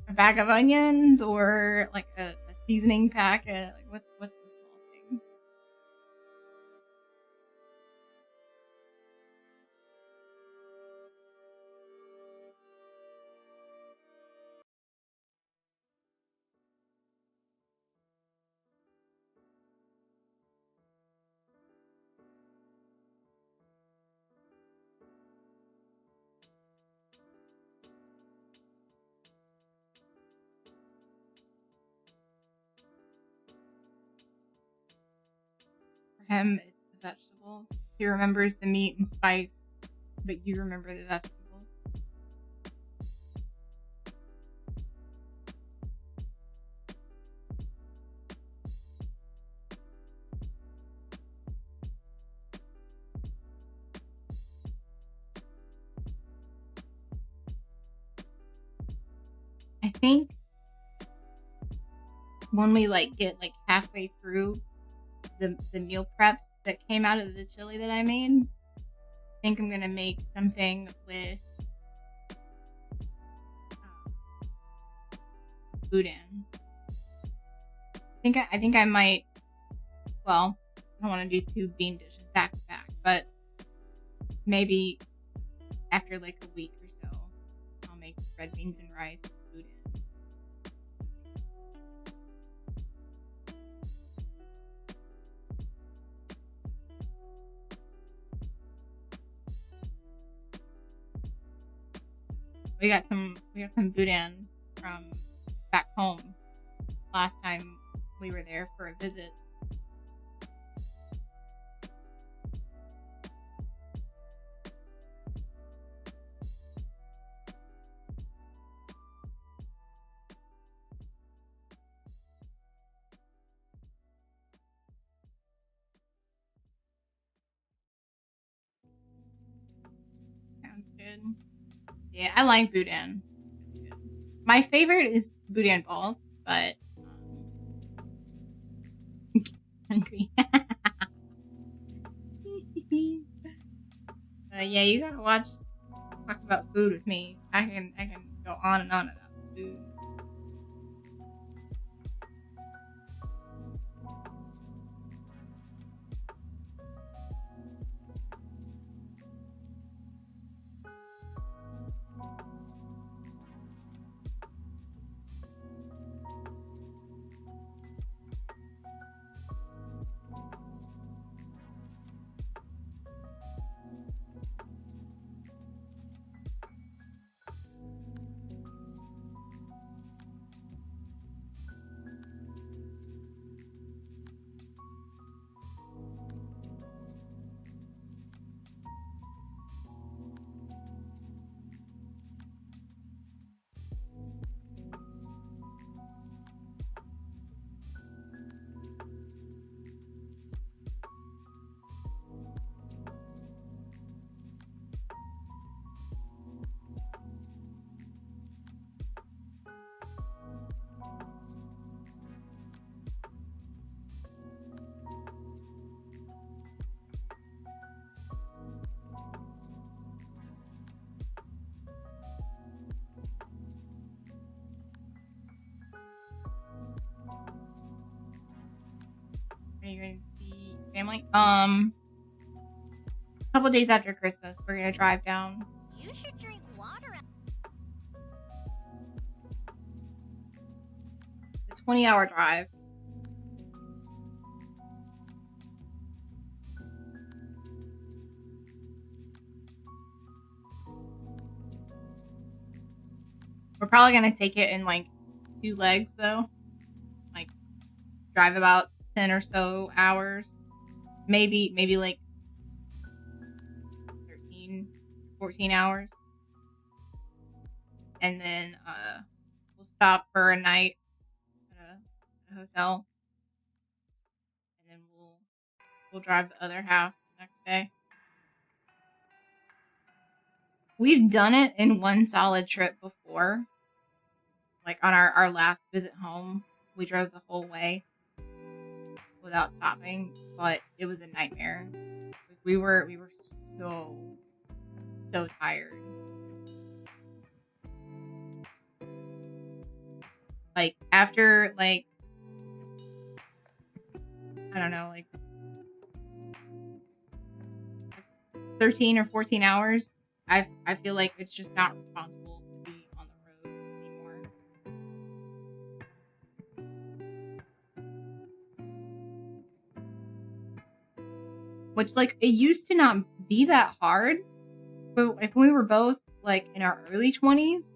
a bag of onions, or like a seasoning packet? Like what's the small things? For him, it's the vegetables. He remembers the meat and spice, but you remember the vegetables. I think when we like get like halfway through the meal preps that came out of the chili that I made, I think I'm gonna make something with boudin. I think I might. Well, I don't want to do 2 bean dishes back to back, but maybe after like a week or so, I'll make red beans and rice with boudin. We got some boudin from back home last time we were there for a visit. good. Yeah, I like boudin. My favorite is boudin balls, but hungry. Yeah, you gotta talk about food with me. I can go on and on about food. Are you going to see family? A couple days after Christmas, we're gonna drive down. You should drink water. It's a 20-hour drive. We're probably gonna take it in like 2 legs though. Like drive about 10 or so hours. Maybe like 13, 14 hours. And then we'll stop for a night at a hotel. And then we'll drive the other half the next day. We've done it in one solid trip before. Like on our last visit home, we drove the whole way without stopping, but it was a nightmare. Like we were so tired. Like after like I don't know, like 13 or 14 hours, I feel like it's just not responsible to be on the road anymore. Which like it used to not be that hard. But like when we were both like in our early 20s,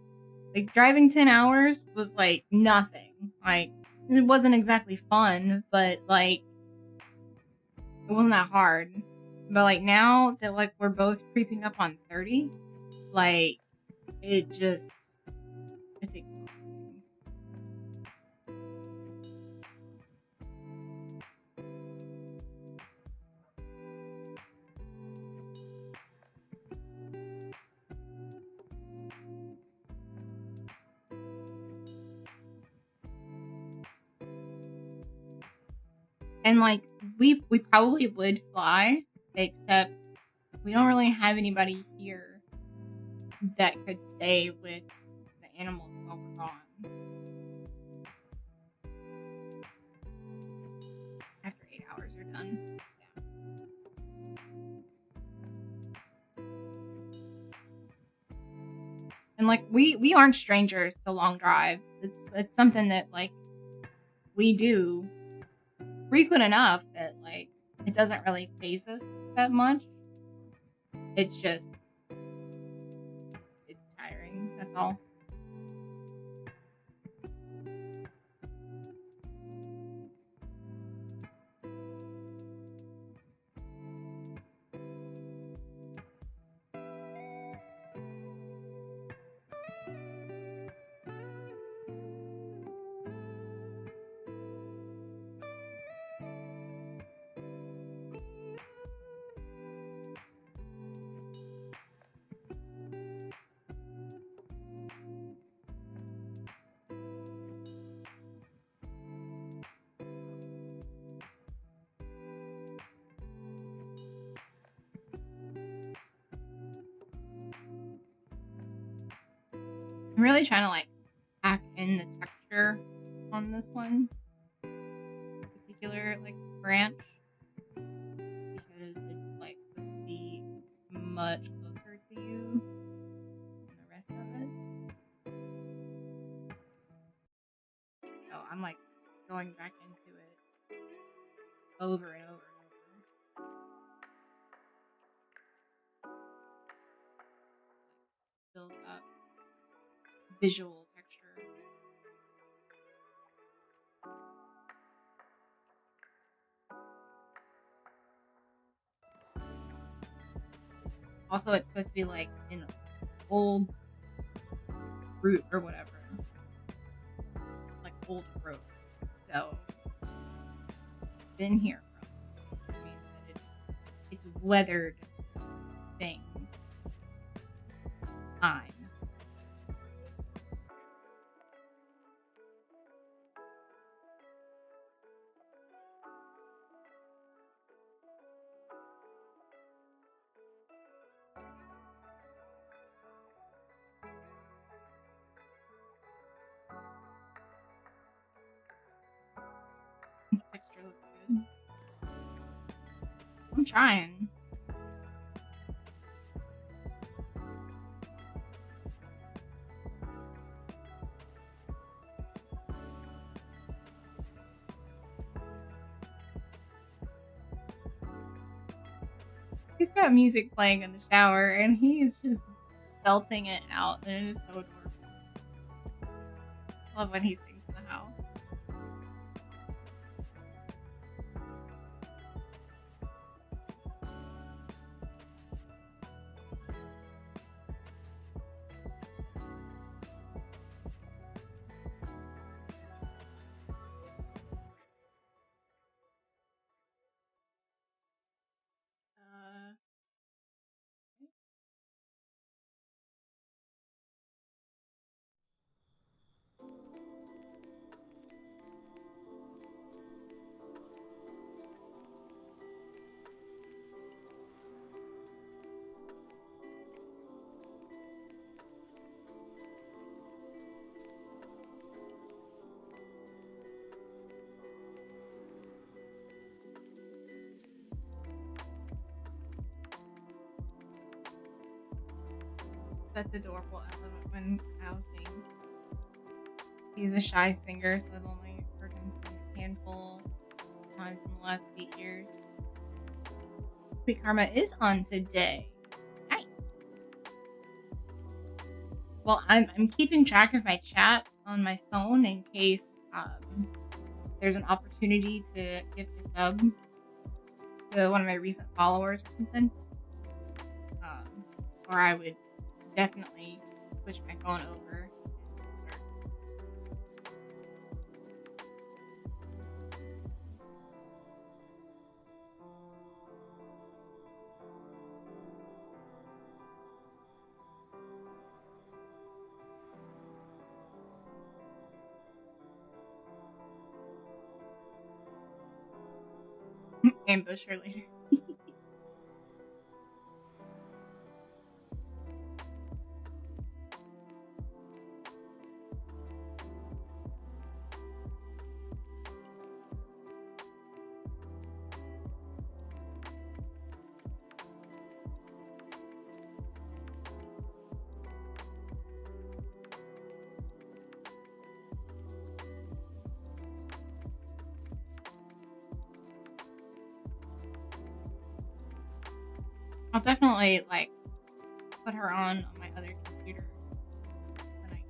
like driving 10 hours was like nothing. Like it wasn't exactly fun, but like it wasn't that hard. But like now that like we're both creeping up on 30, like it takes time. And like we probably would fly, except we don't really have anybody here that could stay with the animals while we're gone. After 8 hours are done. Yeah. And like we aren't strangers to long drives. It's something that like we do frequent enough that like it doesn't really faze us that much. It's just it's tiring, that's all. I'm really trying to like pack in the texture on this one, this particular like branch, because it's like supposed to be much closer to you than the rest of it. So I'm like going back into it over and over and over. Build up visual texture. Also, it's supposed to be like an old root or whatever, like old growth. So, been here for a means that it's weathered things. Time. The texture looks good. I'm trying. He's got music playing in the shower and he's just belting it out, and it is so adorable. I love when he sings in the house. Uh, That's adorable. I love it when Kyle sings. He's a shy singer, so I've only heard him sing a handful of times in the last 8 years. Sweet Karma is on today. Nice. Well, I'm keeping track of my chat on my phone in case there's an opportunity to gift a sub to one of my recent followers or something. Or I would definitely switch my phone over. Ambush her later. I'll definitely like put her on my other computer when I go.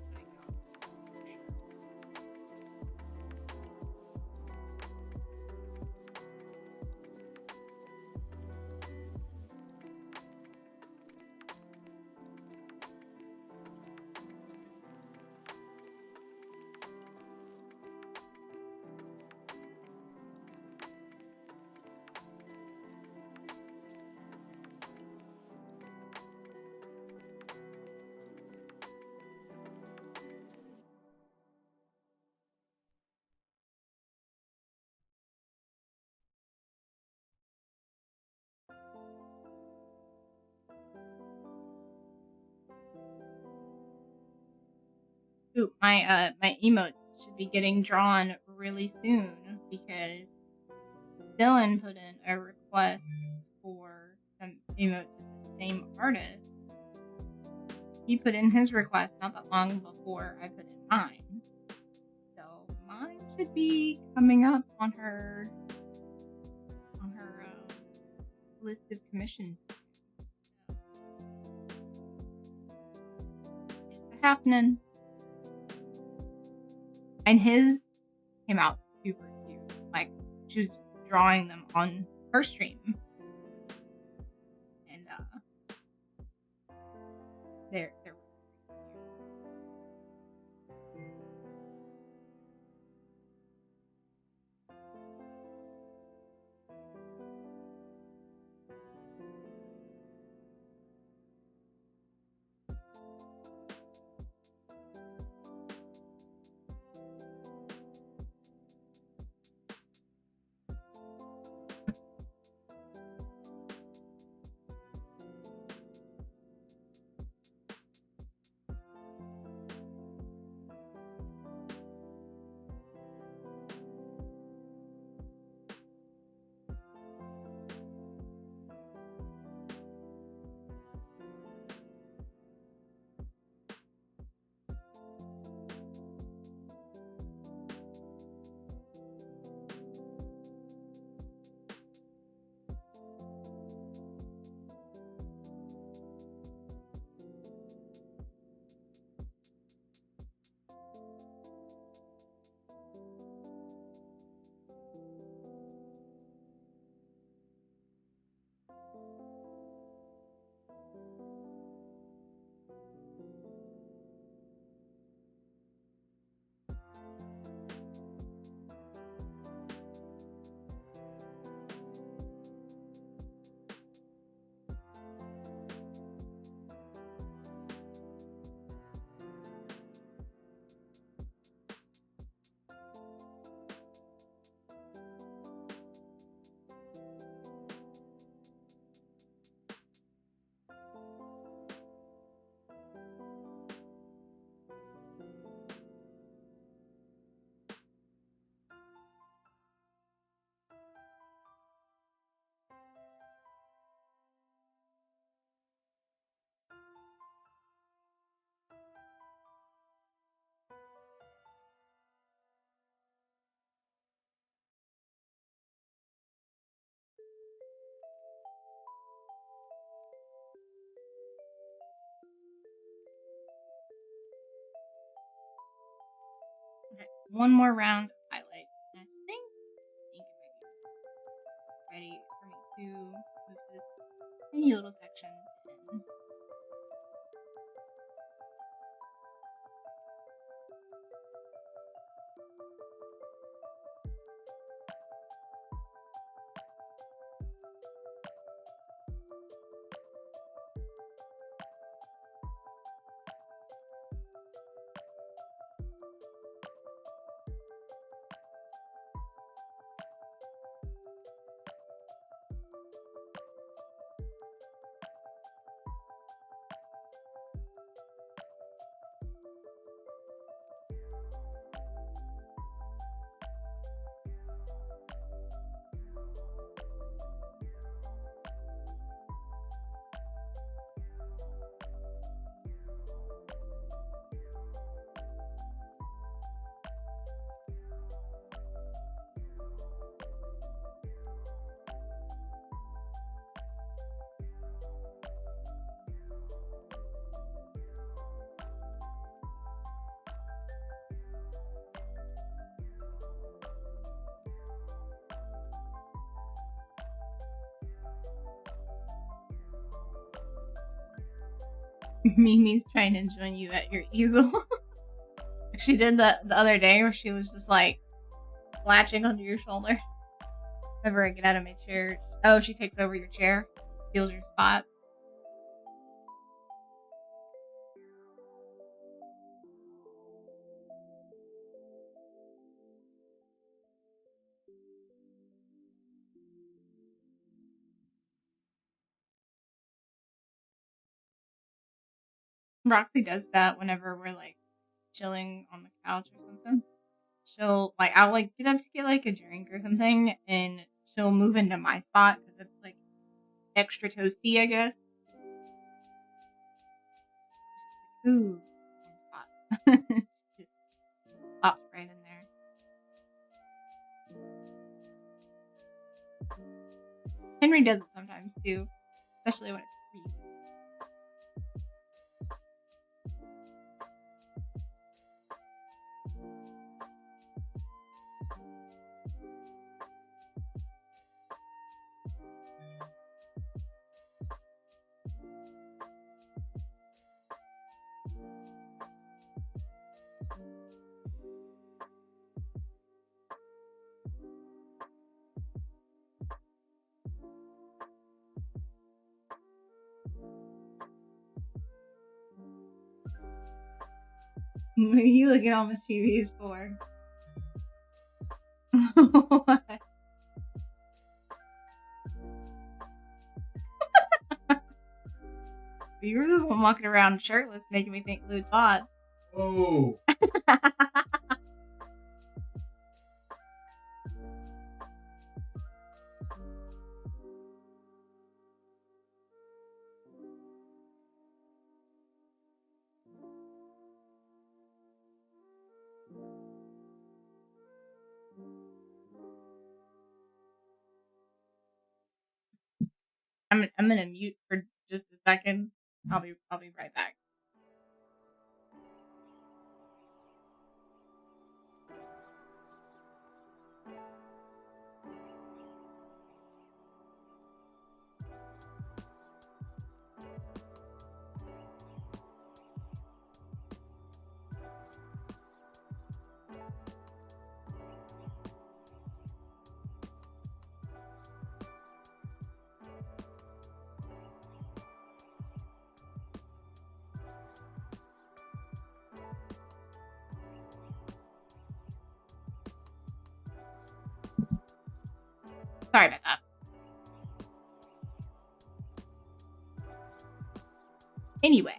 Ooh, my emotes should be getting drawn really soon because Dylan put in a request for some emotes with the same artist. He put in his request not that long before I put in mine. So mine should be coming up on her list of commissions. It's happening. And his came out super cute. Like, she was drawing them on her stream. And they're okay. One more round of highlights. And I think it might be ready for me to move to this tiny little section. And Mimi's trying to join you at your easel. She did that the other day where she was just like latching onto your shoulder. Whenever I get out of my chair. Oh, she takes over your chair, steals your spot. Roxy does that whenever we're like chilling on the couch or something, I'll like get up to get like a drink or something, and she'll move into my spot because it's like extra toasty, I guess. Ooh, spot. Just pops right in there. Henry does it sometimes too, especially when it's free. What are you looking all mischievous for? What? You're the one walking around shirtless, making me think lewd thoughts. Oh. I'm gonna mute for just a second. I'll be right back. Sorry about that. Anyway.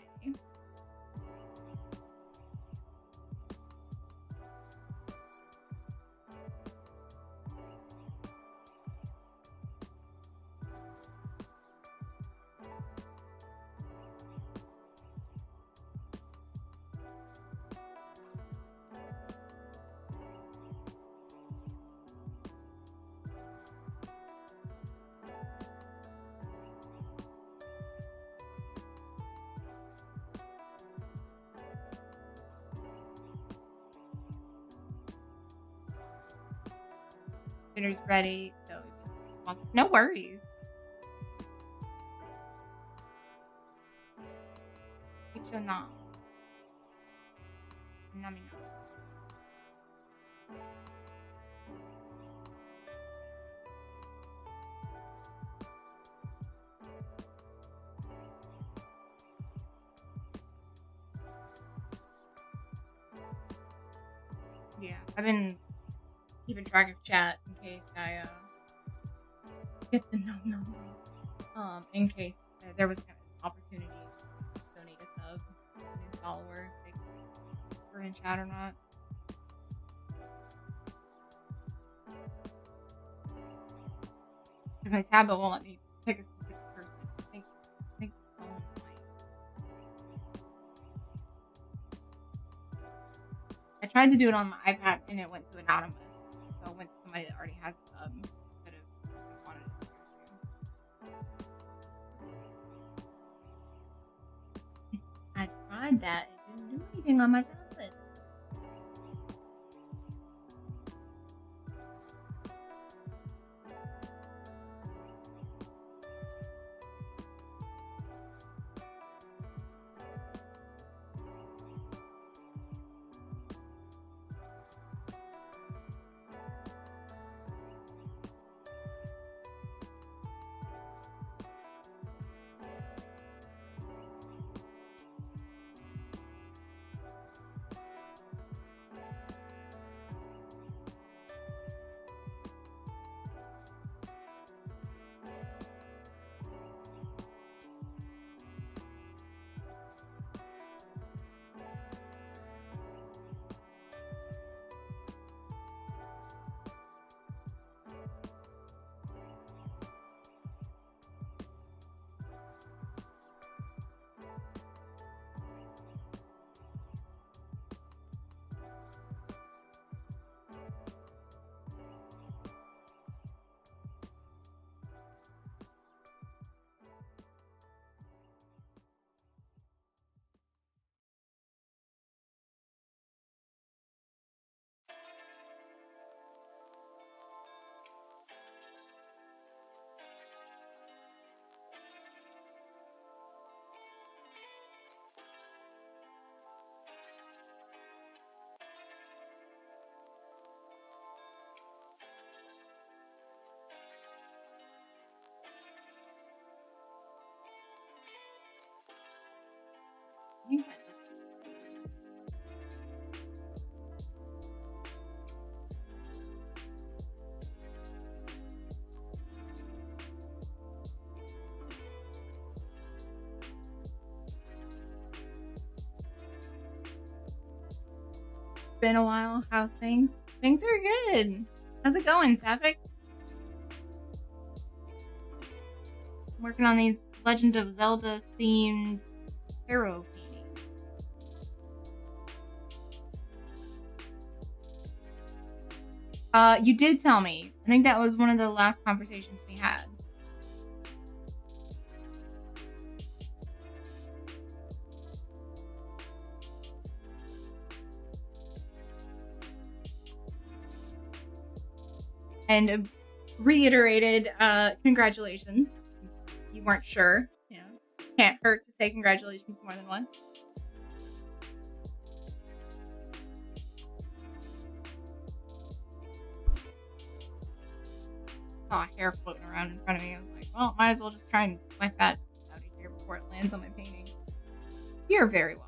Dinner's ready, so no worries. It's not. Nummy not. Yeah, I've been keeping track of chat in case I get the nums off. In case there was kind of an opportunity to donate a sub to a new follower, like if we're in chat or not. Because my tablet won't let me pick a specific person. I think phone might. I tried to do it on my iPad and it went to anonymous. So it went to somebody that already has a sub instead of wanted it to. I tried that. It didn't do anything on my tablet. You got been a while. How's things? Things are good. How's it going, Sapphic? Working on these Legend of Zelda themed tarot paintings. You did tell me. I think that was one of the last conversations we had. And reiterated congratulations. You weren't sure. You know, can't hurt to say congratulations more than once. Saw hair floating around in front of me. I was like, well, might as well just try and swipe that out of here before it lands on my painting. You're very welcome.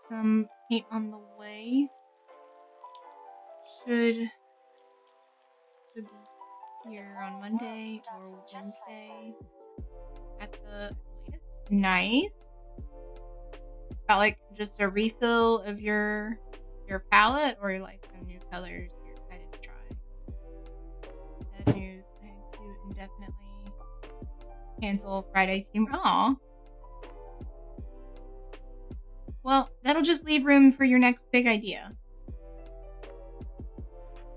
Some paint on the way. Should be here on Monday or Wednesday at the latest. Nice. Got like just a refill of your palette, or like some new colors you're excited to try. Sad news. I had to indefinitely cancel Friday theme. Aw. Well, that'll just leave room for your next big idea.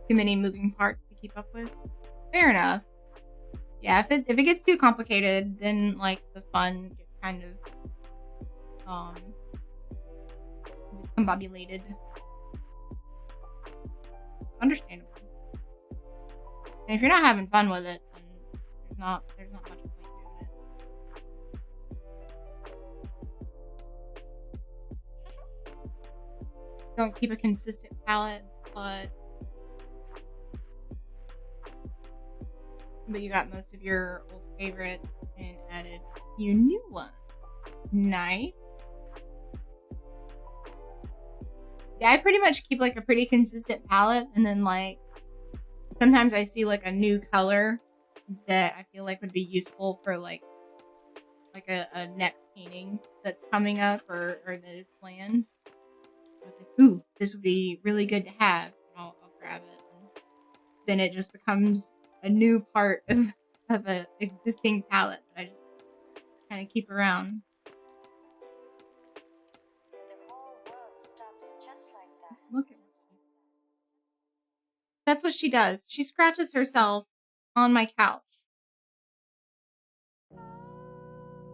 Too many moving parts to keep up with. Fair enough. Yeah, if it gets too complicated, then like the fun gets kind of discombobulated. Understandable. And if you're not having fun with it, then there's not much point doing it. Don't keep a consistent palette, but you got most of your old favorites and added a few new ones. Nice. Yeah, I pretty much keep like a pretty consistent palette, and then like sometimes I see like a new color that I feel like would be useful for like a next painting that's coming up or that is planned. I was like, ooh, this would be really good to have. And I'll grab it. And then it just becomes a new part of an existing palette that I just kind of keep around. Look at that's what she does. She scratches herself on my couch.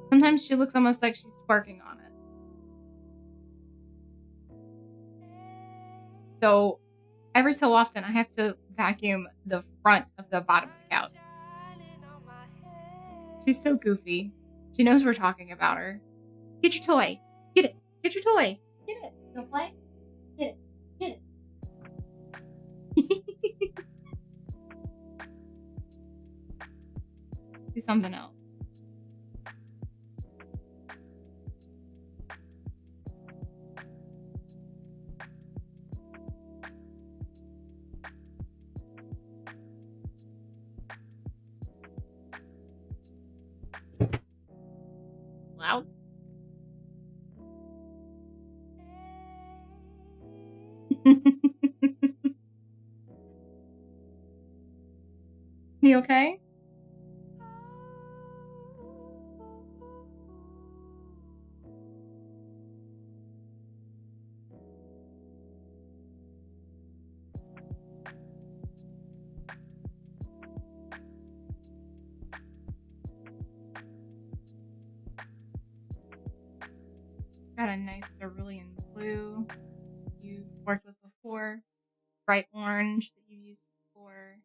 Sometimes she looks almost like she's twerking on it. So every so often I have to vacuum the front of the bottom of the couch. She's so goofy. She knows we're talking about her. Get your toy. Get it. Get your toy. Get it. You don't play? Get it. Get it. Do something else. Loud. You okay? Got a nice cerulean bright orange that you've used before,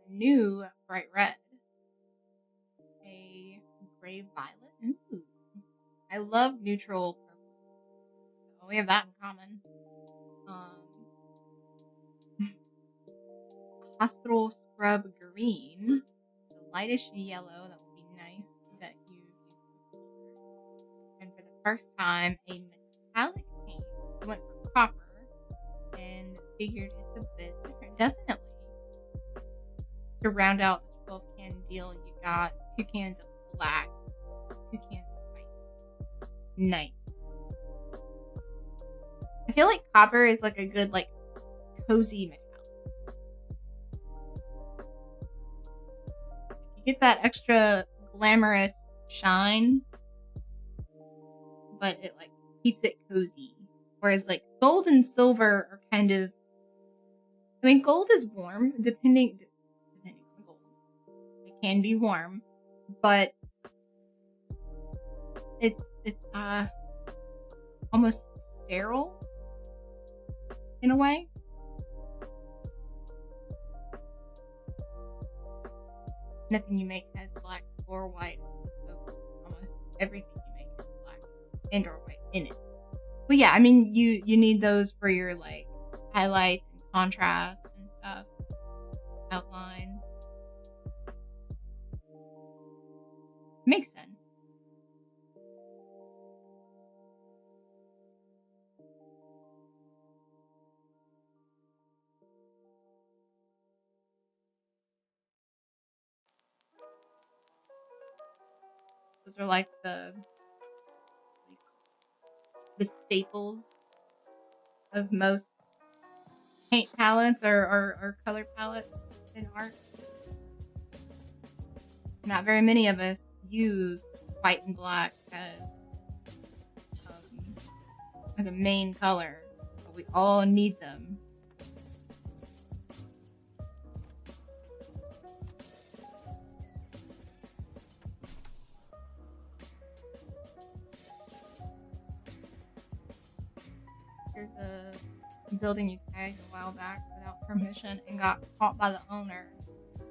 a new bright red, a gray violet. Ooh, I love neutral purple. So we have that in common. Hospital scrub green, the lightest yellow that would be nice that you've used before. And for the first time, a metallic paint. You went for copper and figured it's a bit different. Definitely. To round out the 12 can deal, you got 2 cans of black, 2 cans of white. Nice. I feel like copper is like a good, like, cozy metallic. You get that extra glamorous shine, but it like keeps it cozy. Whereas like gold and silver are kind of, I mean, gold is warm depending on the gold. It can be warm, but it's almost sterile in a way. Nothing you make has black or white. So almost everything you make is black and or white in it. But yeah, I mean, you need those for your like highlights and contrast and stuff, outline. Makes sense. Those are like the staples of most paint palettes or color palettes in art. Not very many of us use white and black as a main color, but we all need them. There's a building you tagged a while back without permission and got caught by the owner.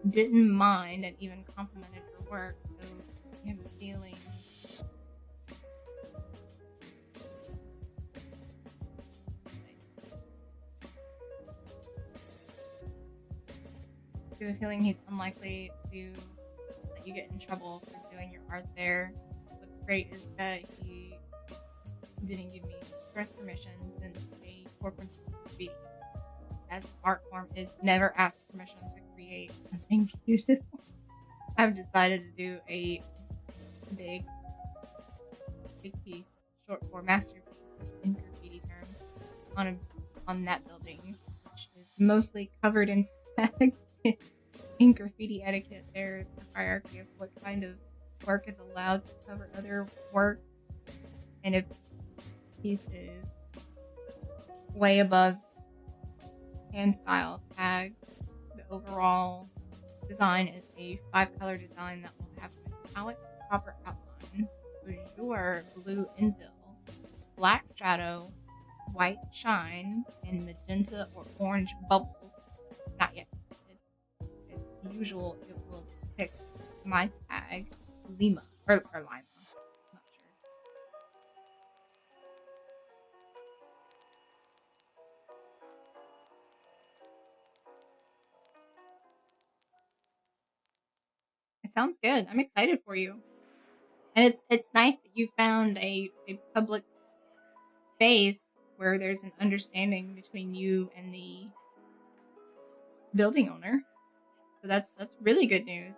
Didn't mind and even complimented your work, so you have a feeling he's unlikely to let you get in trouble for doing your art there. What's great is that he didn't give me express permission since a core principle of graffiti as an art form is never ask permission to create something beautiful. I've decided to do a big piece, short form masterpiece in graffiti terms on that building, which is mostly covered in tags. In graffiti etiquette, there's a hierarchy of what kind of work is allowed to cover other work, and if piece is way above hand style tags, the overall design is a 5-color design that will have metallic copper outlines, azure blue infill, black shadow, white shine, and magenta or orange bubbles. Not yet. As usual, it will pick my tag, Lima, or Lima. I'm not sure. It sounds good. I'm excited for you. And it's nice that you found a public space where there's an understanding between you and the building owner. So that's really good news.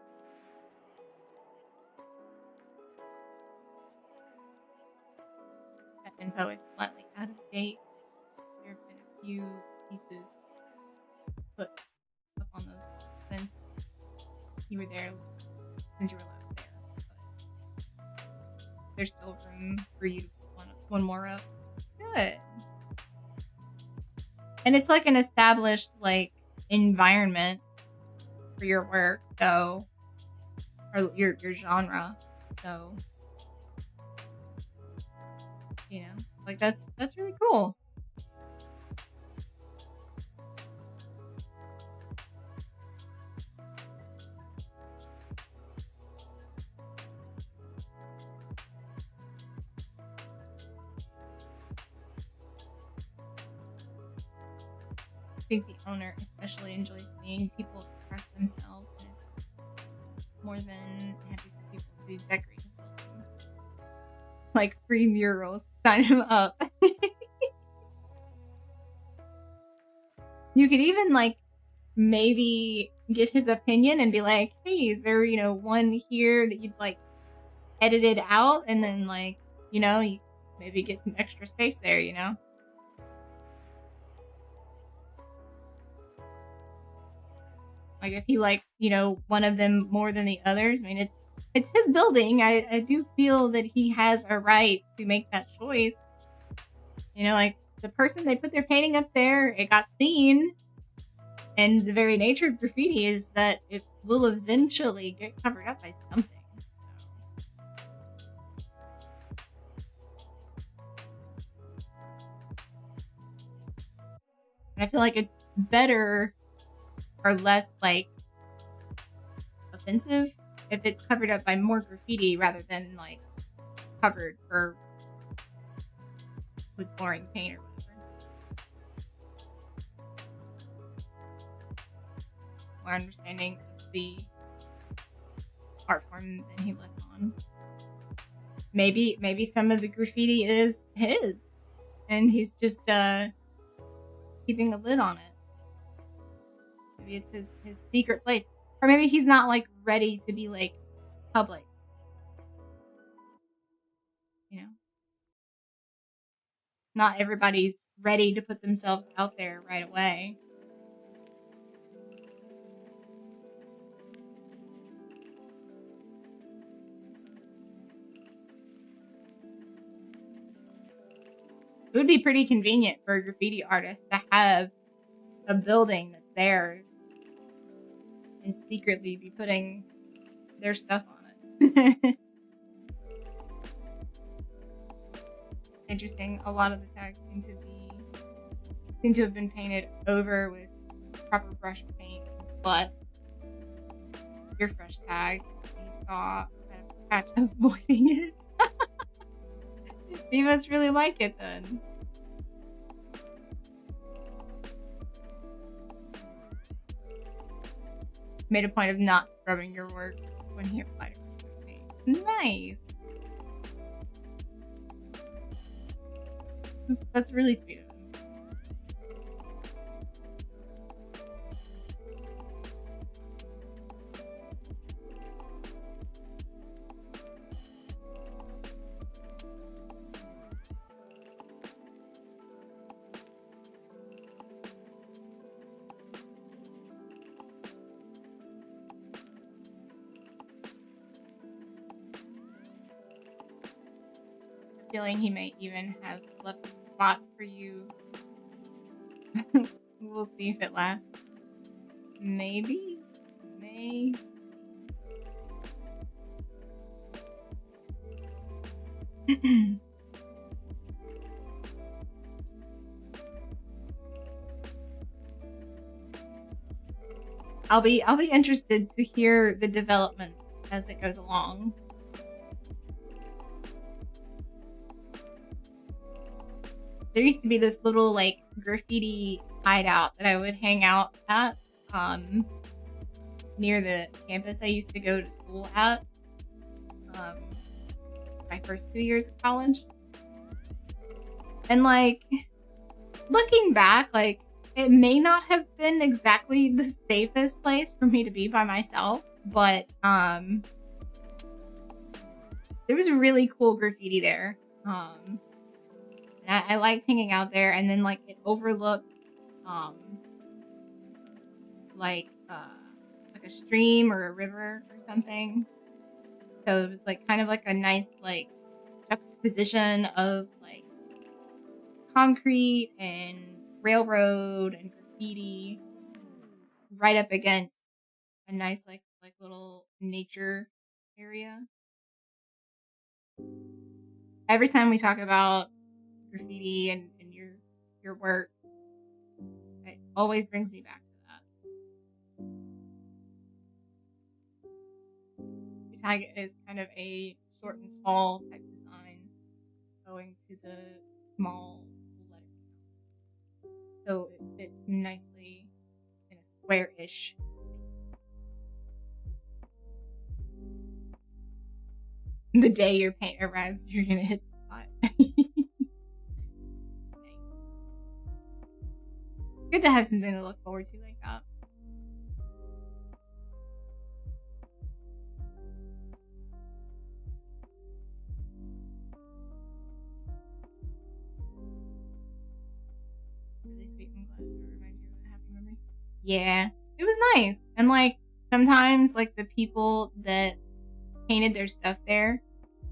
That info is slightly out of date. There have been a few pieces put up on those walls since you were there, since you were last there. But there's still room for you to put one more up. Good. And it's like an established like environment for your work, so or your genre. So you know, like that's really cool. think the owner especially enjoys seeing people express themselves and is more than happy for people to decorate his building. Like free murals, sign him up. You could even like maybe get his opinion and be like, hey, is there, one here that you'd like edited out and then like, you maybe get some extra space there, Like if he likes, one of them more than the others. I mean, it's his building. I do feel that he has a right to make that choice. Like the person they put their painting up there, it got seen. And the very nature of graffiti is that it will eventually get covered up by something. And I feel like it's better or less like offensive if it's covered up by more graffiti rather than like covered or with boring paint or whatever. More understanding of the art form than he lets on. Maybe some of the graffiti is his and he's just keeping a lid on it. Maybe it's his secret place. Or maybe he's not like ready to be like public. Not everybody's ready to put themselves out there right away. It would be pretty convenient for a graffiti artist to have a building that's theirs and secretly be putting their stuff on it. Interesting. A lot of the tags seem to have been painted over with proper brush paint, but your fresh tag, you saw a patch avoiding it. You must really like it then. Made a point of not scrubbing your work when he applied it. Nice. That's really sweet of him. Feeling he may even have left a spot for you. We'll see if it lasts. Maybe. May. I'll be interested to hear the development as it goes along. There used to be this little like graffiti hideout that I would hang out at near the campus I used to go to school at my first 2 years of college. And like looking back, like it may not have been exactly the safest place for me to be by myself, but there was really cool graffiti there. And I liked hanging out there, and then like it overlooked like a stream or a river or something. So it was like kind of like a nice like juxtaposition of like concrete and railroad and graffiti right up against a nice like little nature area. Every time we talk about graffiti and your work, it always brings me back to that. Your tag is kind of a short and tall type design going to the small letter. So it fits nicely in a square-ish. The day your paint arrives, you're gonna hit the spot. Good to have something to look forward to like that. Really sweet and glad to remind you of happy memories. Yeah, it was nice. And like sometimes like the people that painted their stuff there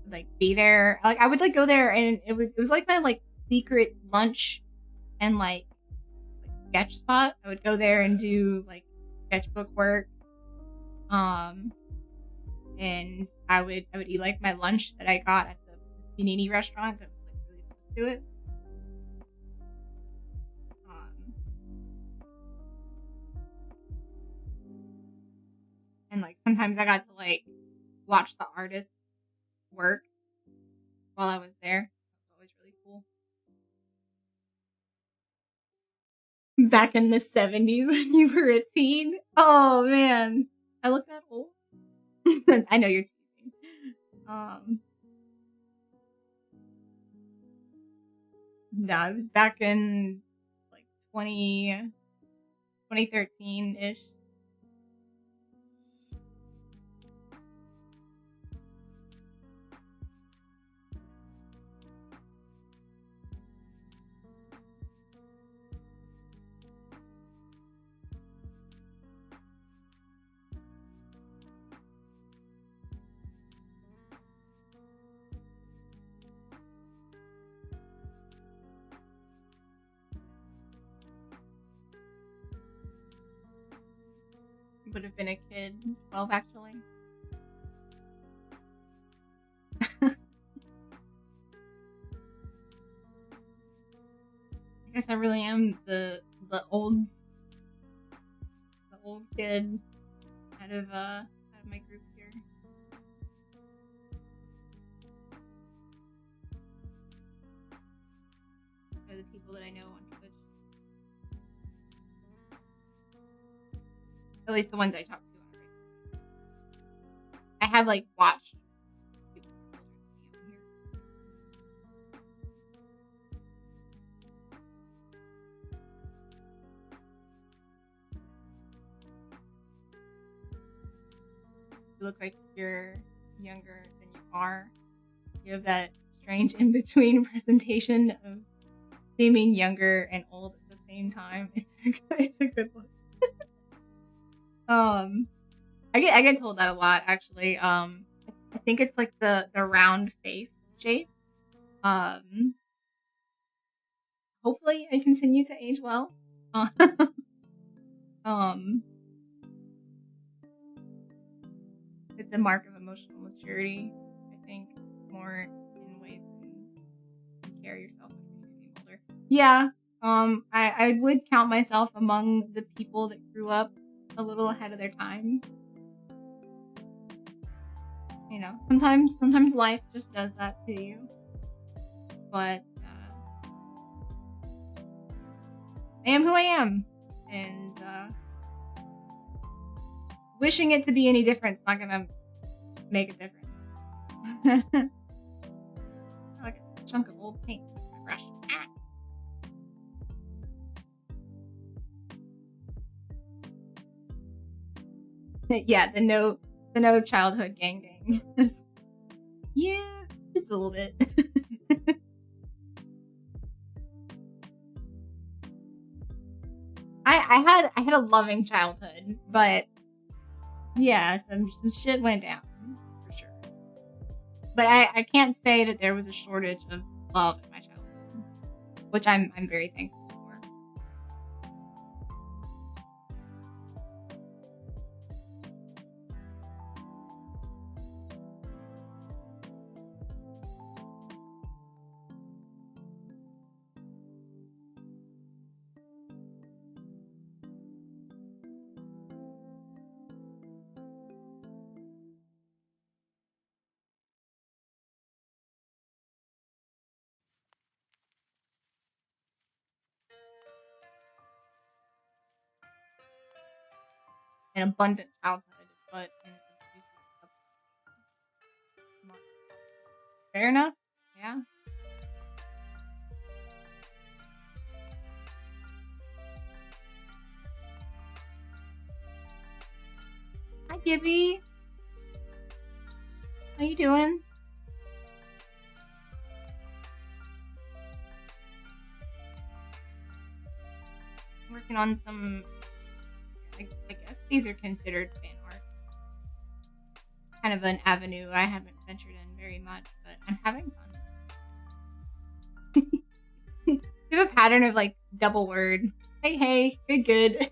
would like be there. Like I would like go there and it was like my like secret lunch and like sketch spot. I would go there and do like sketchbook work. And I would eat like my lunch that I got at the panini restaurant that was like really close to it. And like sometimes I got to like watch the artists work while I was there. It was always really cool. Back in the 70s when you were a teen. Oh man. I look that old. I know you're teasing. No, it was back in like 2013-ish. Would have been a kid, 12 actually. I guess I really am the old kid out of my group here. Out of the people that I know on Twitch. At least the ones I talk to on a regular. I have like watched people older than me on here. You look like you're younger than you are. You have that strange in between presentation of seeming younger and old at the same time. It's a good look. I get told that a lot actually. I think it's like the round face shape. Hopefully I continue to age well. It's a mark of emotional maturity, I think, more in ways than you carry yourself when you seem older. Yeah. I would count myself among the people that grew up a little ahead of their time. You know, sometimes life just does that to you. But I am who I am, and wishing it to be any different is not gonna make a difference. Like a chunk of old paint on my brush. Yeah, the no childhood gang. Yeah, just a little bit. I had a loving childhood, but yeah, some shit went down for sure. But I can't say that there was a shortage of love in my childhood, which I'm very thankful for. an abundant childhood, but an abusive upbringing. Fair enough. Yeah. Hi, Gibby. How you doing? I'm working on some. I guess these are considered fan art. Kind of an avenue I haven't ventured in very much, but I'm having fun. You have a pattern of like double word. Hey, good.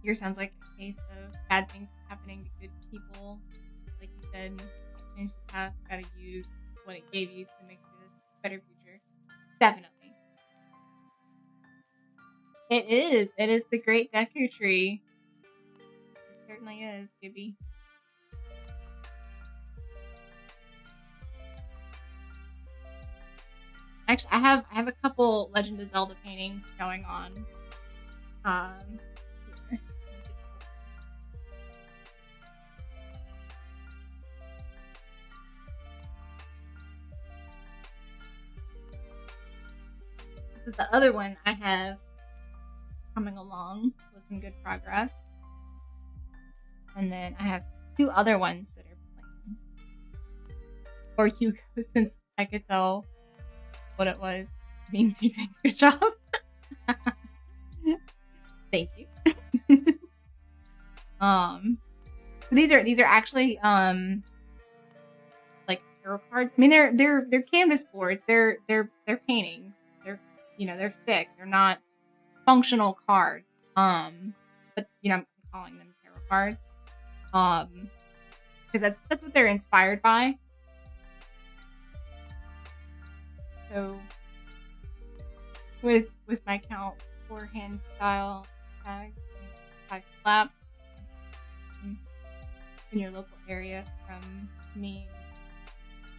Yours sounds like a case of bad things happening to good people. Like you said, can't change the past, gotta use what it gave you to make it a better future. Definitely. It is. It is the great Deku tree. It certainly is, Gibby. Actually, I have a couple Legend of Zelda paintings going on. Here. This is the other one I have coming along with some good progress. And then I have 2 other ones that are planned. Or Hugo, since I could tell what it was, means you did a good job. Thank you. These are actually like tarot cards. I mean they're canvas boards. They're paintings. They're thick. They're not functional cards. But I'm calling them tarot cards. Because that's what they're inspired by. So with my count 4 hand style tags, 5 slaps in your local area from me,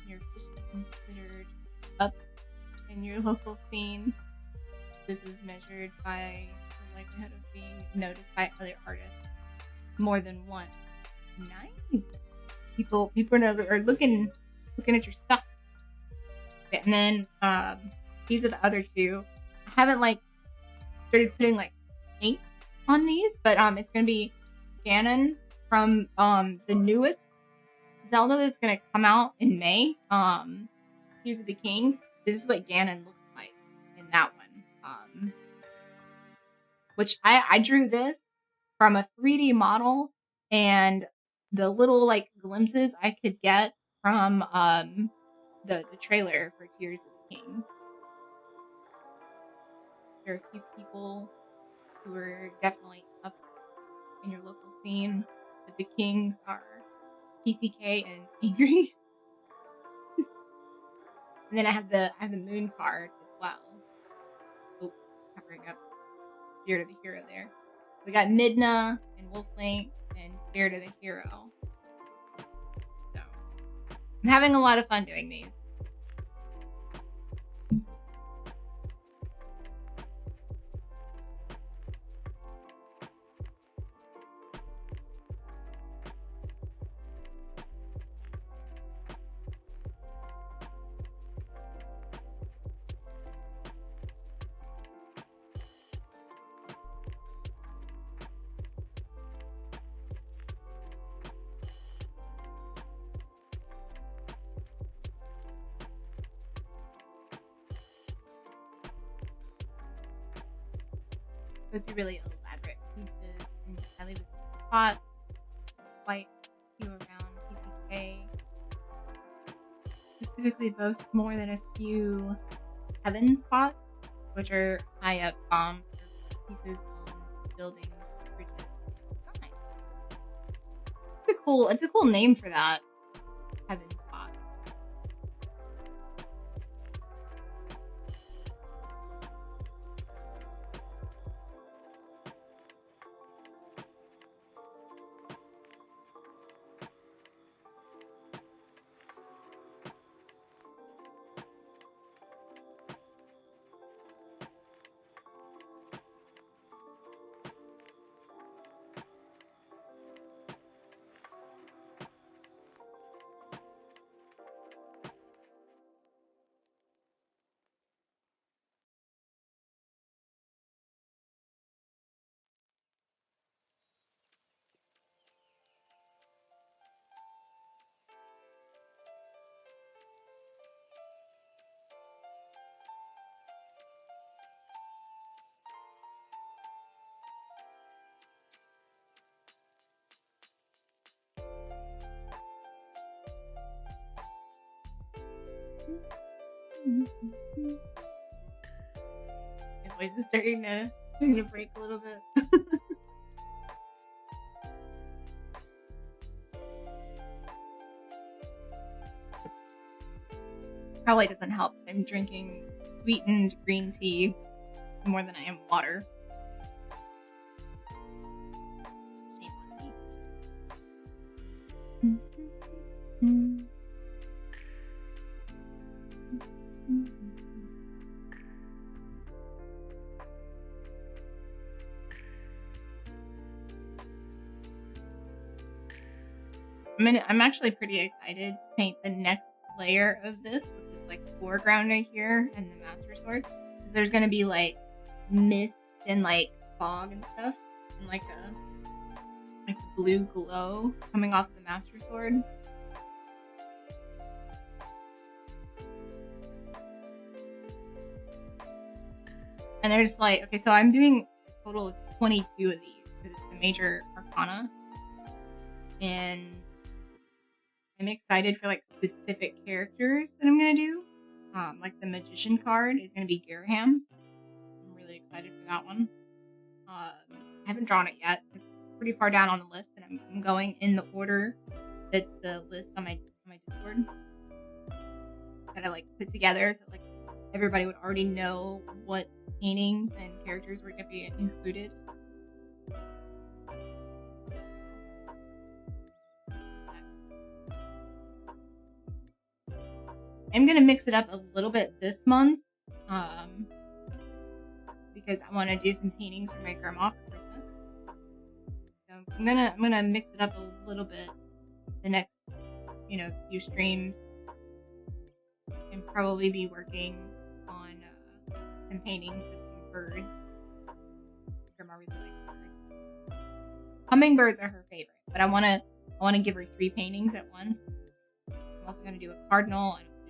you're officially considered up in your local scene. This is measured by the likelihood of being noticed by other artists more than once. Nice. People are looking at your stuff. And then these are the other 2. I haven't started putting paint on these, but it's gonna be Ganon from the newest Zelda that's gonna come out in May. Tears of the King. This is what Ganon looks like in that one. Which I drew this from a 3D model and the little glimpses I could get from the trailer for Tears of the King. There are a few people who are definitely up in your local scene, but the kings are PCK and Angry. And then I have the moon card as well. Oh, covering up Spirit of the Hero there. We got Midna and Wolflink and Spirit of the Hero. So I'm having a lot of fun doing these. Those are really elaborate pieces, and I leave this pot, white hue around PCK. Specifically boasts more than a few heaven spots, which are high up bombs or pieces on buildings, bridges, and signs. It's a cool name for that. Heaven spot. My voice is starting to break a little bit. Probably doesn't help that I'm drinking sweetened green tea more than I am water. Shame on me. I'm actually pretty excited to paint the next layer of this with this like foreground right here and the master sword. 'Cause there's gonna be like mist and like fog and stuff, and like a blue glow coming off the master sword. And there's like, okay, so I'm doing a total of 22 of these because it's the major arcana, and I'm excited for like specific characters that I'm gonna do. Like the magician card is gonna be Garaham. I'm really excited for that one. I haven't drawn it yet. It's pretty far down on the list, and I'm going in the order that's the list on my Discord that I like put together, so like everybody would already know what paintings and characters were gonna be included. I'm gonna mix it up a little bit this month, because I want to do some paintings for my grandma for Christmas. So I'm gonna mix it up a little bit the next, few streams, and probably be working on some paintings of some birds. Grandma really likes birds. Hummingbirds are her favorite, but I wanna give her 3 paintings at once. I'm also gonna do a cardinal and a blue jay.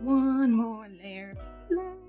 One more layer of light.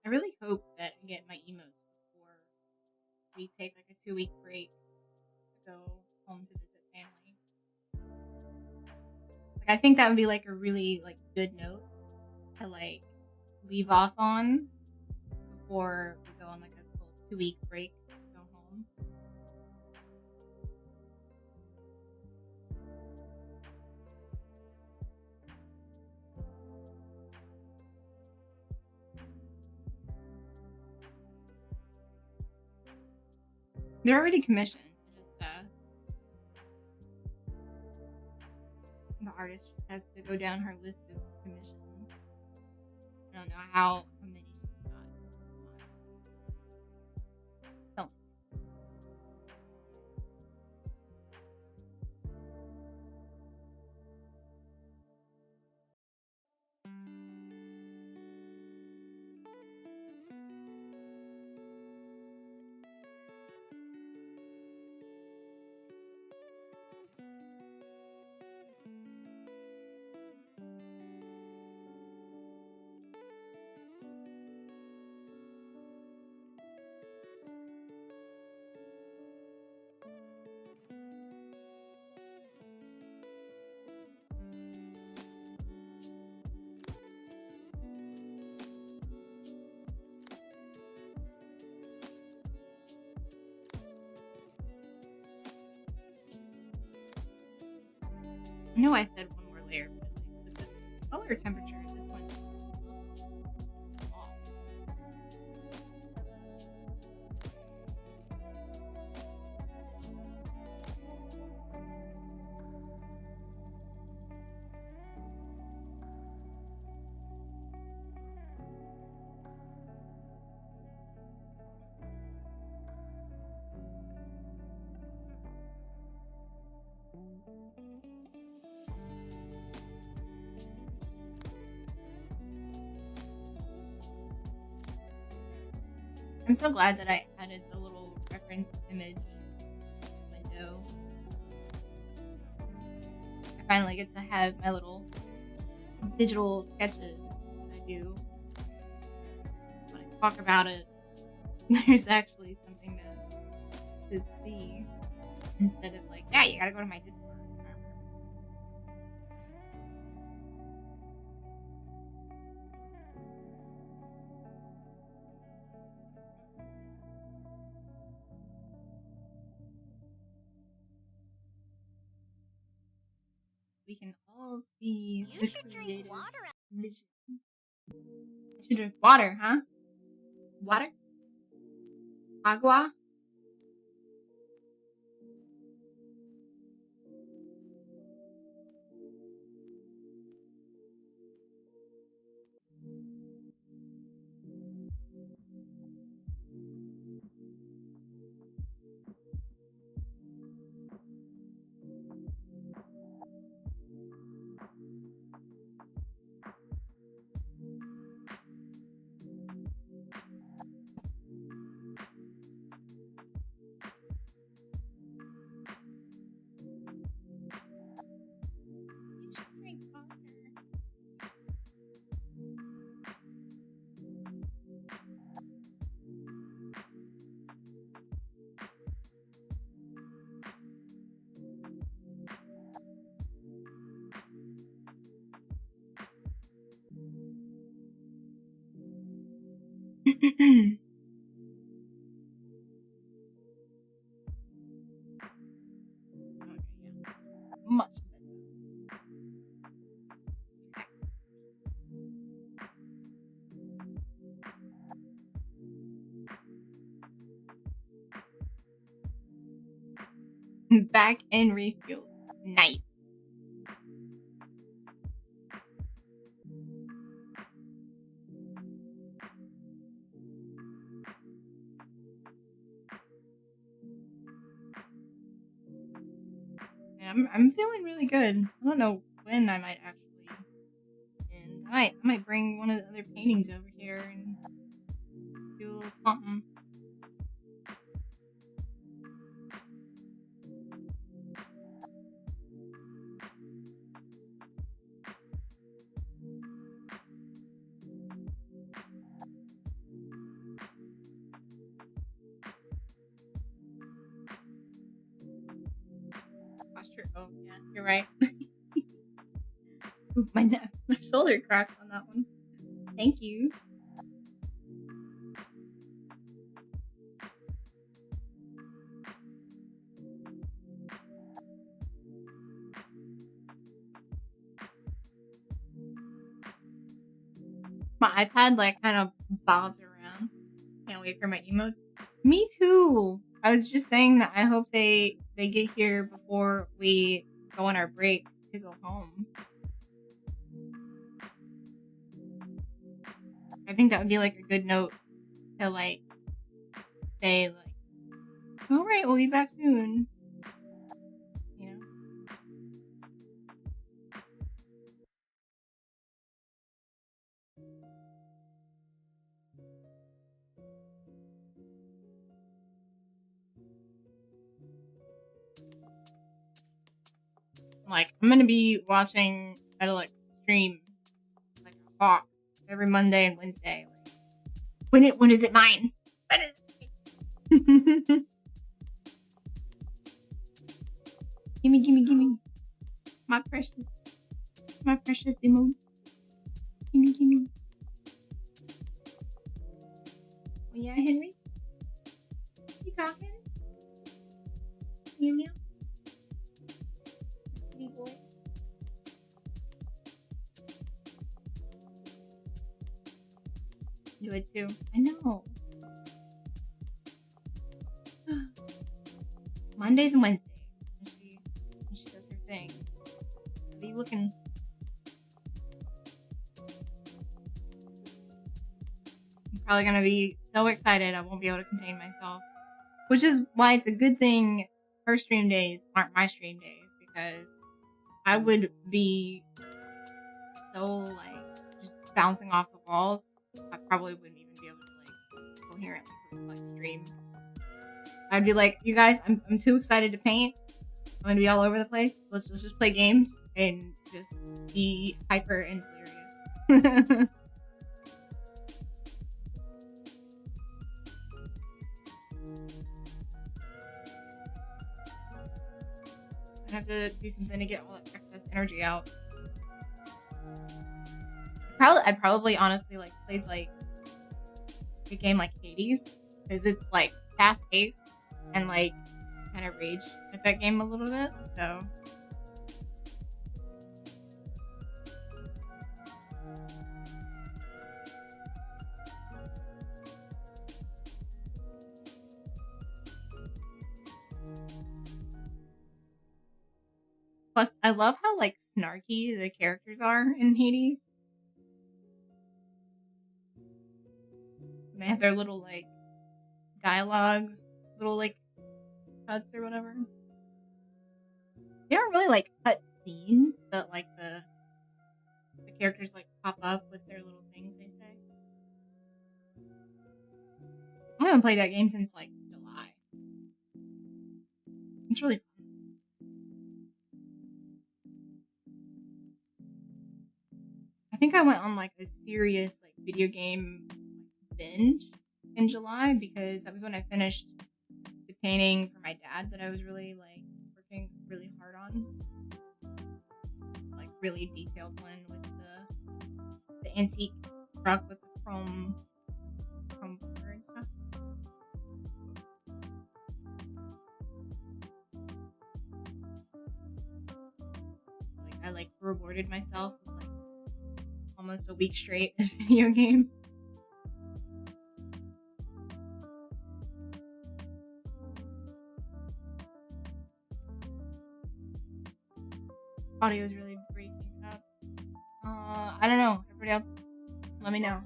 I really hope that I get my emotes before we take like a 2-week break to go home to visit family. Like, I think that would be like a really like good note to like leave off on before we go on like a full 2-week break to go home. They're already commissioned. The artist just has to go down her list of commissions. I don't know how many she's got. So. I know I said one more layer, but like, with the color cooler temperature. This one. I'm so glad that I added the little reference image window. I finally get to have my little digital sketches that I do. When I talk about it, there's actually something to see instead of like, yeah, you gotta go to my Discord. We can all see You the should drink creative water. vision. I should drink water, huh? Water? Agua? You should drink water. Okay, yeah. Much better. Back and refuel. Nice. Yeah, I'm feeling really good. I don't know when I might actually end. I might bring one of the other paintings over here and do a little something. That's true. Oh yeah, you're right. Ooh, my shoulder cracked on that one. Thank you. My iPad like kind of bobs around. Can't wait for my emotes. Me too. I was just saying that I hope they get here before we go on our break to go home. I think that would be like a good note to like say like, all right, we'll be back soon. You know. Like I'm gonna be watching Metalix stream like a hawk every Monday and Wednesday. Like, when is it mine? When is it mine? Gimme. My precious emote. Gimme. Oh yeah, Henry? You talking? Meow. Pretty boy. Do it too. I know. Mondays and Wednesdays. When she does her thing. What are you looking? I'm probably gonna be so excited I won't be able to contain myself. Which is why it's a good thing her stream days aren't my stream days, because I would be so like just bouncing off the walls. I probably wouldn't even be able to like coherently like stream. I'd be like, you guys, I'm too excited to paint. I'm gonna be all over the place. Let's just play games and just be hyper and hilarious. I have to do something to get all that excess energy out. I'd probably honestly like played like a game like Hades, because it's like fast paced and like kind of rage at that game a little bit. So plus I love how like snarky the characters are in Hades. They have their little like dialogue, little like cuts or whatever. They aren't really like cut scenes, but like the characters like pop up with their little things they say. I haven't played that game since like July. It's really fun. I think I went on like a serious like video game binge in July, because that was when I finished the painting for my dad that I was really like working really hard on. Like really detailed one with the antique truck with the chrome bumper and stuff. Like I like rewarded myself with like almost a week straight of video games. Audio is really breaking up. I don't know. Everybody else, let me know.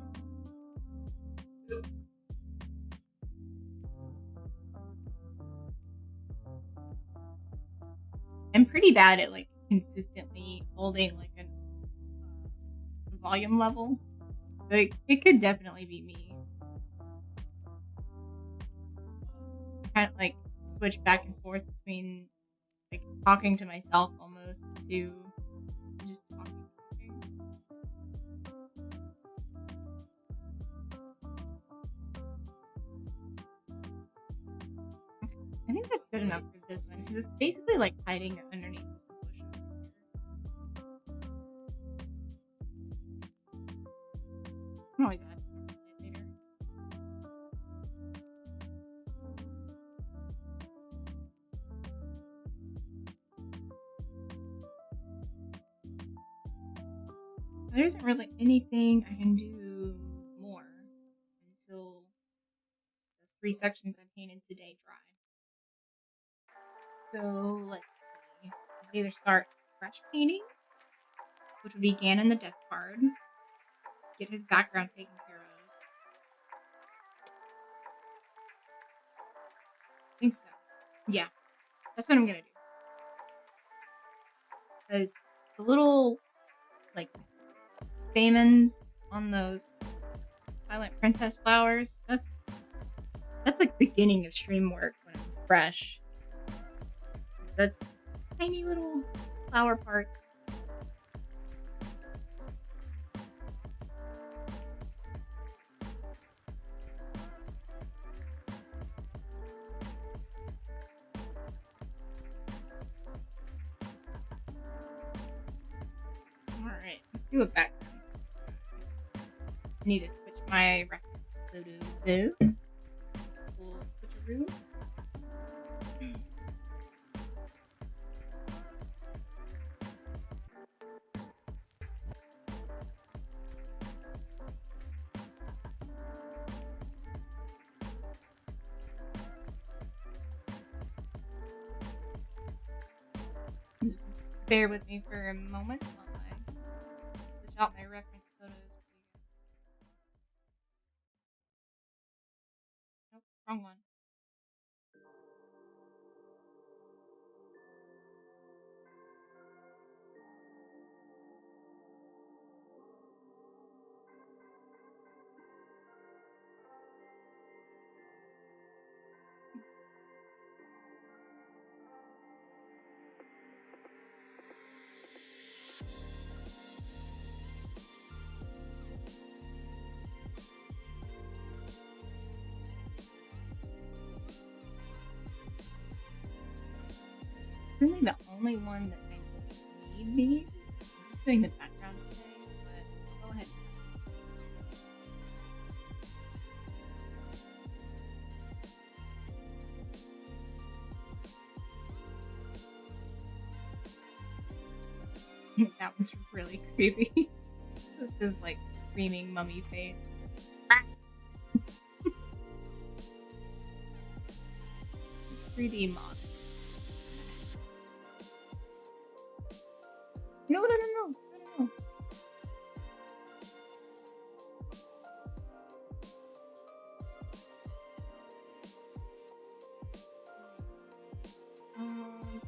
I'm pretty bad at like consistently holding like a volume level. Like it could definitely be me. I kind of like switch back and forth between like talking to myself almost to just talking. I think that's good enough for this one, because it's basically like hiding underneath this bush over here. I'm always add it later. There isn't really anything I can do more until the 3 sections I painted today dry. So let's see. I could either start fresh painting, which would be Ganon the Death Card. Get his background taken care of. I think so. Yeah, that's what I'm gonna do. Because the little like stamens on those Silent Princess flowers, that's like beginning of stream work when I'm fresh. That's tiny little flower parts. Alright, let's do a background. I need to switch my reference photos though. Little switcheroo. Bear with me for a moment while I switch out my reference photos. Nope, wrong one. Really the only one that I need these. I'm just doing the background today, but go ahead. That one's really creepy. This is like screaming mummy face. 3D mod. No.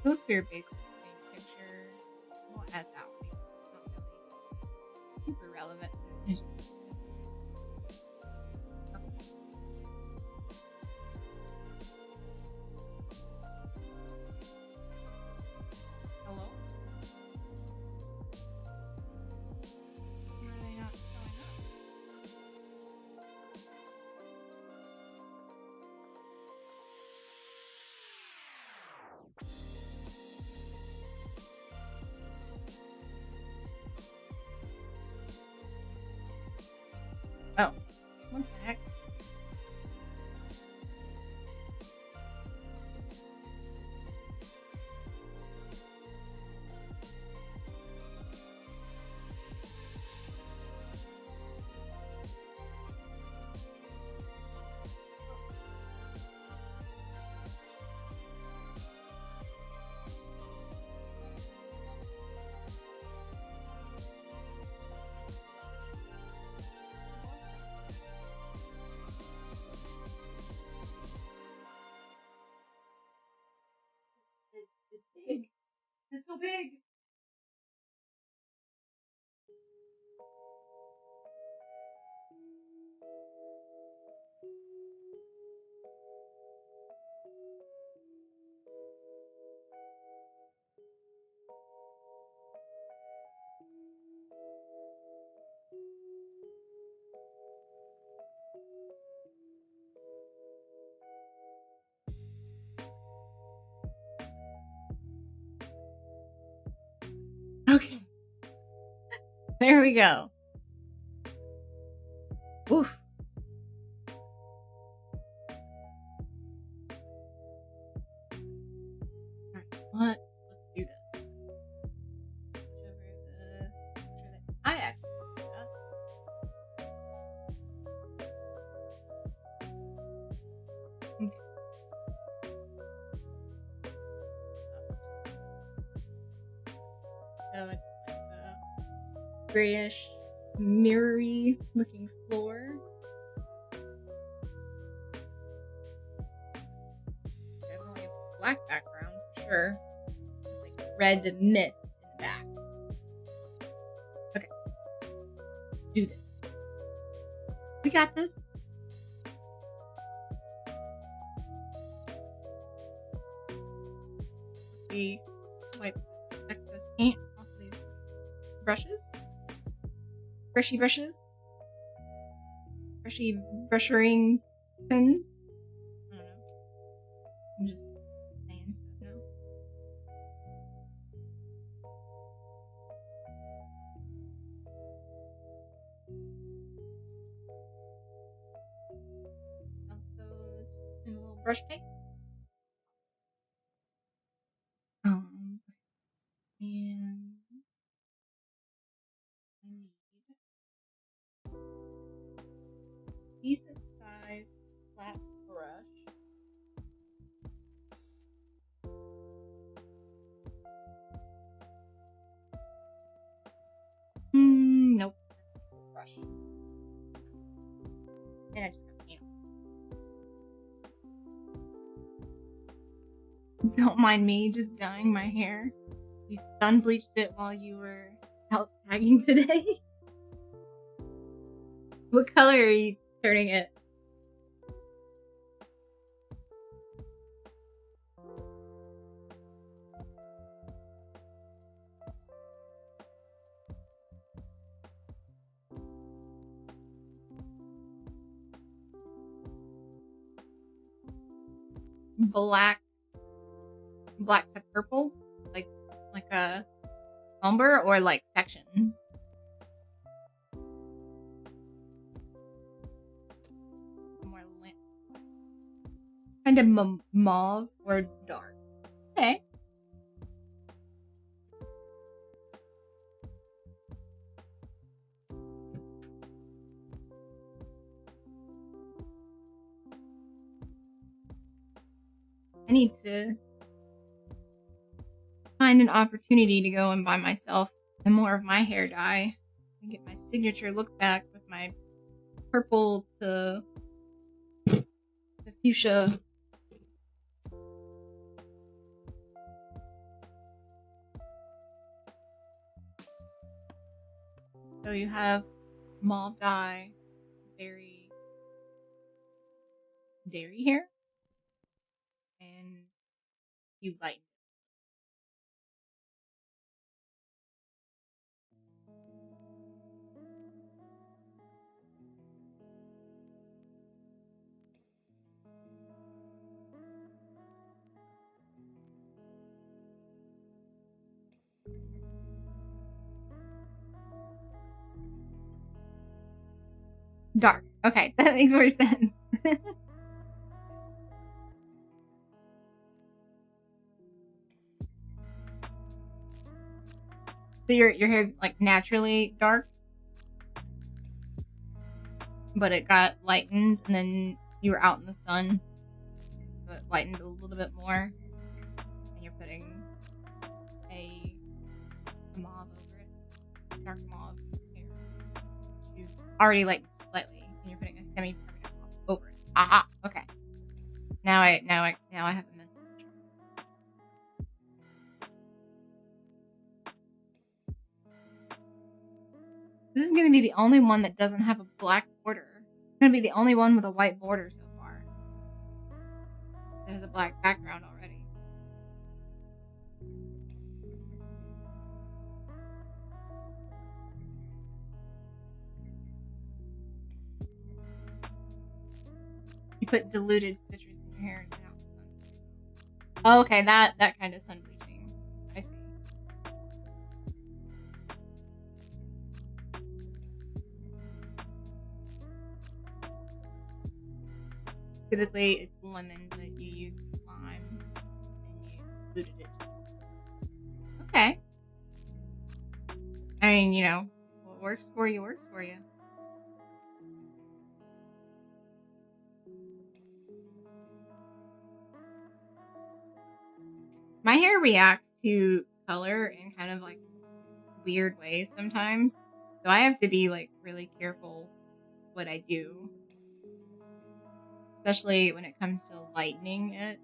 Poster basically picture. We'll add that one. It's not really super relevant. Hello? Why are they not showing up? Oh, what the heck? It's big. It's so big. Okay. There we go. Oof. Alright, let's do this. Switch over the picture that I actually got. Okay. So it's like the grayish, mirrory looking floor. Definitely a black background for sure. Like red mist in the back. Okay. Do this. We got this. We swipe this excess paint off of these brushes. Brushy brushes. Brushy brushing pens. I don't know. I'm just saying stuff now. Dump those in a little brush tank. And I need decent sized flat brush. Then I just got paint. Don't mind me just dyeing my hair. You sun bleached it while you were out tagging today. What color are you turning it? Black to purple, like a umber, or like sections. More kind of mauve or dark. Okay. I need to find an opportunity to go and buy myself some more of my hair dye and get my signature look back with my purple to the fuchsia. So you have mauve dye, very dairy hair, and you lighten. Dark. Okay, that makes more sense. So your hair's like naturally dark, but it got lightened, and then you were out in the sun, so it lightened a little bit more, and you're putting a mauve over it, dark mauve hair. You've already lightened slightly, and you're putting a semi-permanent mauve over it. Aha. Okay. Now I have a mental picture. This is going to be the only one that doesn't have a black border. It's going to be the only one with a white border so far. It has a black background already. You put diluted citrus in your hair and get out the sun. Oh, okay, that kind of sun bleaching. I see. Typically, it's lemon, but you use lime and you diluted it. Okay. I mean, you know, what works for you works for you. My hair reacts to color in kind of like weird ways sometimes. So I have to be like really careful what I do. Especially when it comes to lightening it.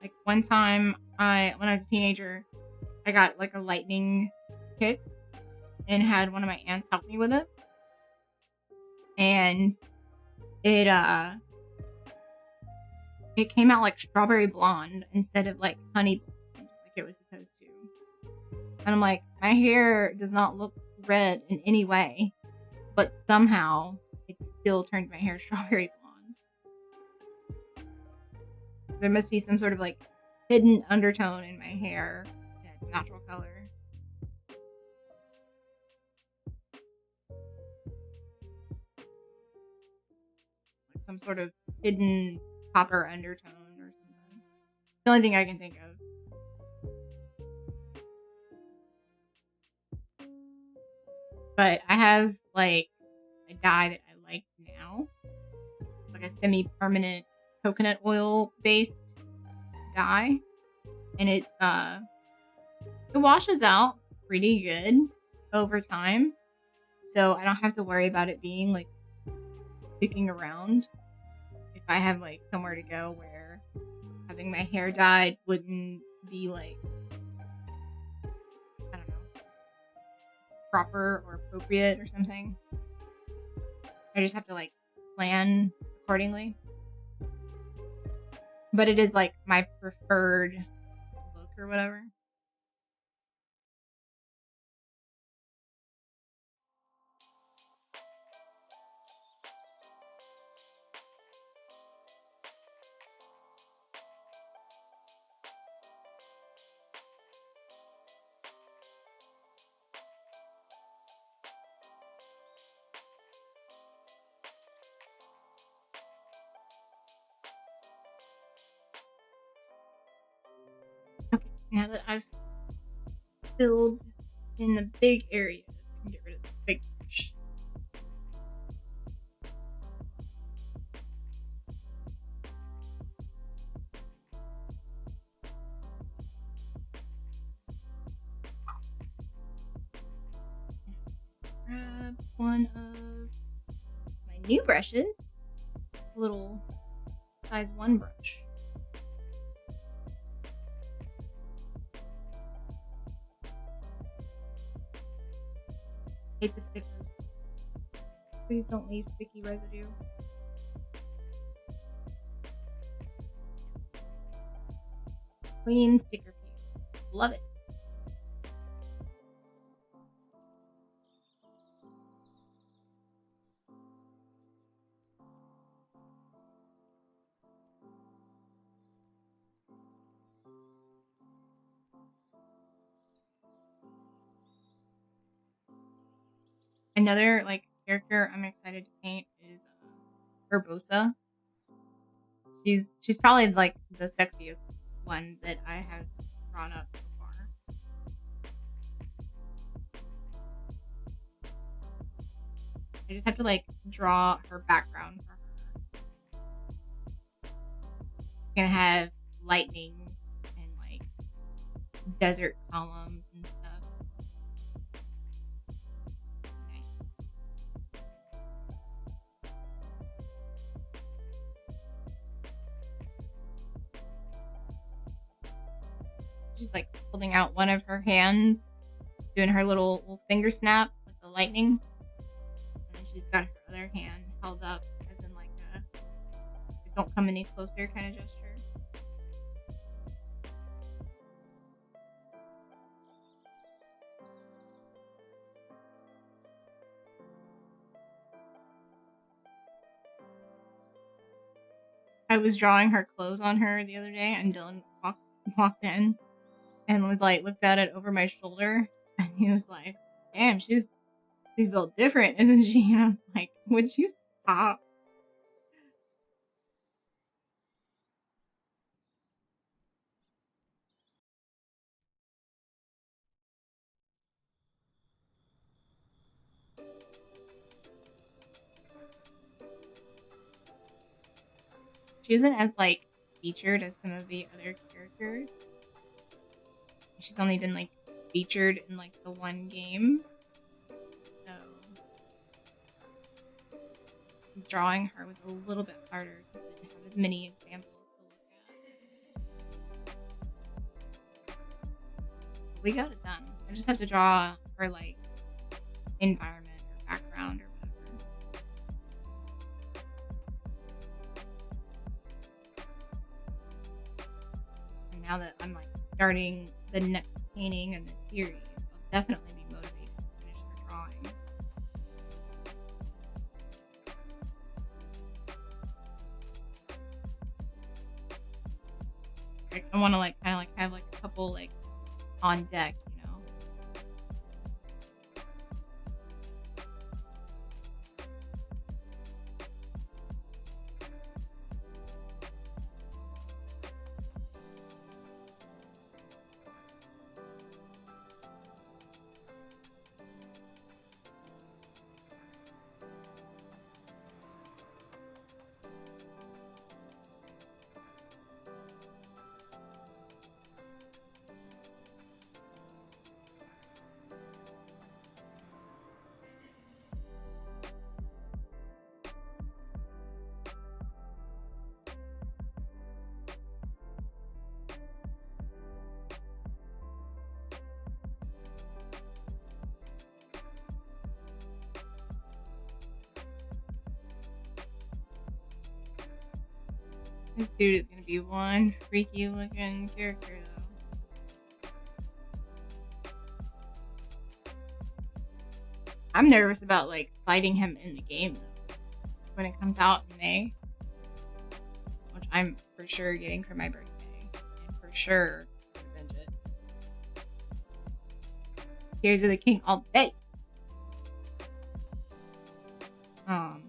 Like one time when I was a teenager, I got like a lightning kit and had one of my aunts help me with it. And it came out like strawberry blonde instead of like honey blonde like it was supposed to. And I'm like, my hair does not look red in any way, but somehow it still turned my hair strawberry blonde. There must be some sort of like hidden undertone in my hair in its natural color. Like some sort of hidden copper undertone or something. The only thing I can think of. But I have like a dye that I like now, like a semi-permanent coconut oil based dye, and it washes out pretty good over time, so I don't have to worry about it being like sticking around if I have like somewhere to go where having my hair dyed wouldn't be like, I don't know, proper or appropriate or something. I just have to like plan accordingly. But it is like my preferred look or whatever. Okay, now that I've filled in the big areas, I can get rid of the big brush. Grab one of my new brushes, a little size 1 brush. I hate the stickers. Please don't leave sticky residue. Clean sticker peel. Love it. Another like character I'm excited to paint is Urbosa. She's probably like the sexiest one that I have drawn up so far. I just have to like draw her background for her. She's gonna have lightning and like desert columns and stuff. Nice. She's like holding out one of her hands, doing her little finger snap with the lightning. And then she's got her other hand held up as in like a don't come any closer kind of gesture. I was drawing her clothes on her the other day, and Dylan walked in and was like looked at it over my shoulder, and he was like, "Damn, she's built different, isn't she?" And I was like, "Would you stop?" She isn't as like featured as some of the other characters. She's only been like featured in like the one game. So drawing her was a little bit harder since I didn't have as many examples to look at. We got it done. I just have to draw her like environment or background or whatever. And now that I'm like starting the next painting in this series, I'll definitely be motivated to finish her drawing. I want to like kind of like have like a couple like on deck, you know. This dude is gonna be one freaky looking character, though. I'm nervous about like fighting him in the game though, when it comes out in May, which I'm for sure getting for my birthday, and for sure gonna binge it. Tears of the King all day. But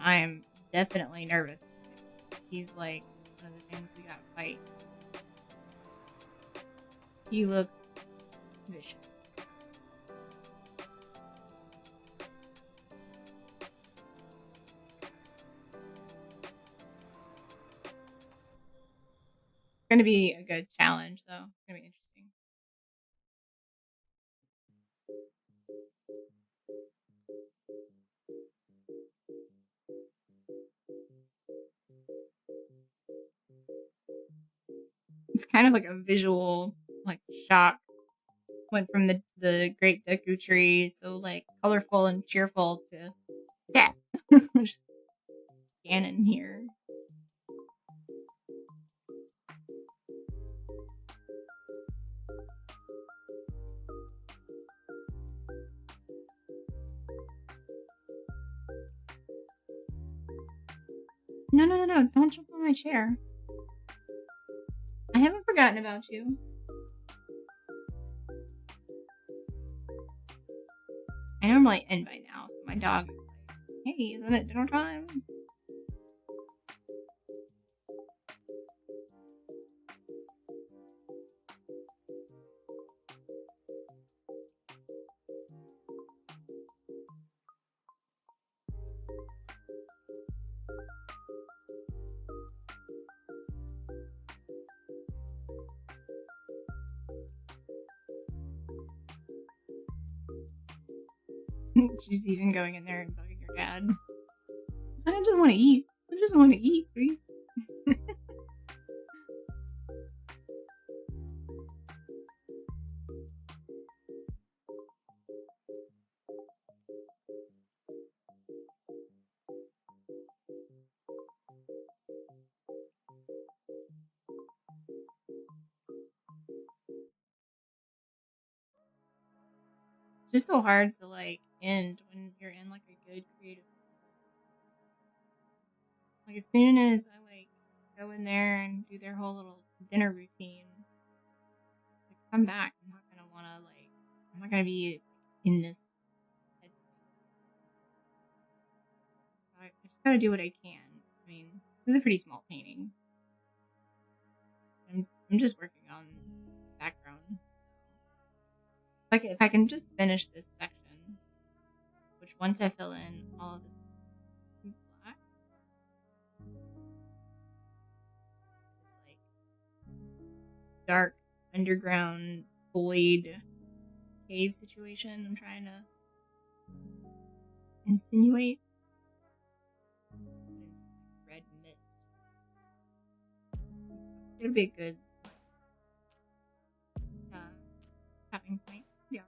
I am definitely nervous. He's like one of the things we gotta fight. He looks vicious. It's gonna be a good challenge, though. It's gonna be interesting. It's kind of like a visual like shock. Went from the Great Deku Tree, so like colorful and cheerful, to death. Just Ganon here. No! Don't jump on my chair. I haven't forgotten about you. I normally end by now, so my dog is like, "Hey, isn't it dinner time?" She's even going in there and bugging your dad. I just want to eat. I just want to eat, please. It's just so hard to like end when you're in like a good creative. Like as soon as I like go in there and do their whole little dinner routine, like come back, I'm not gonna wanna like I'm not gonna be in this headspace. I just gotta do what I can. I mean, this is a pretty small painting. I'm just working on the background. Like if I can just finish this section, which once I fill in all of this black, this like dark underground void cave situation I'm trying to insinuate. Red mist. It'll be a good stopping point. Yeah.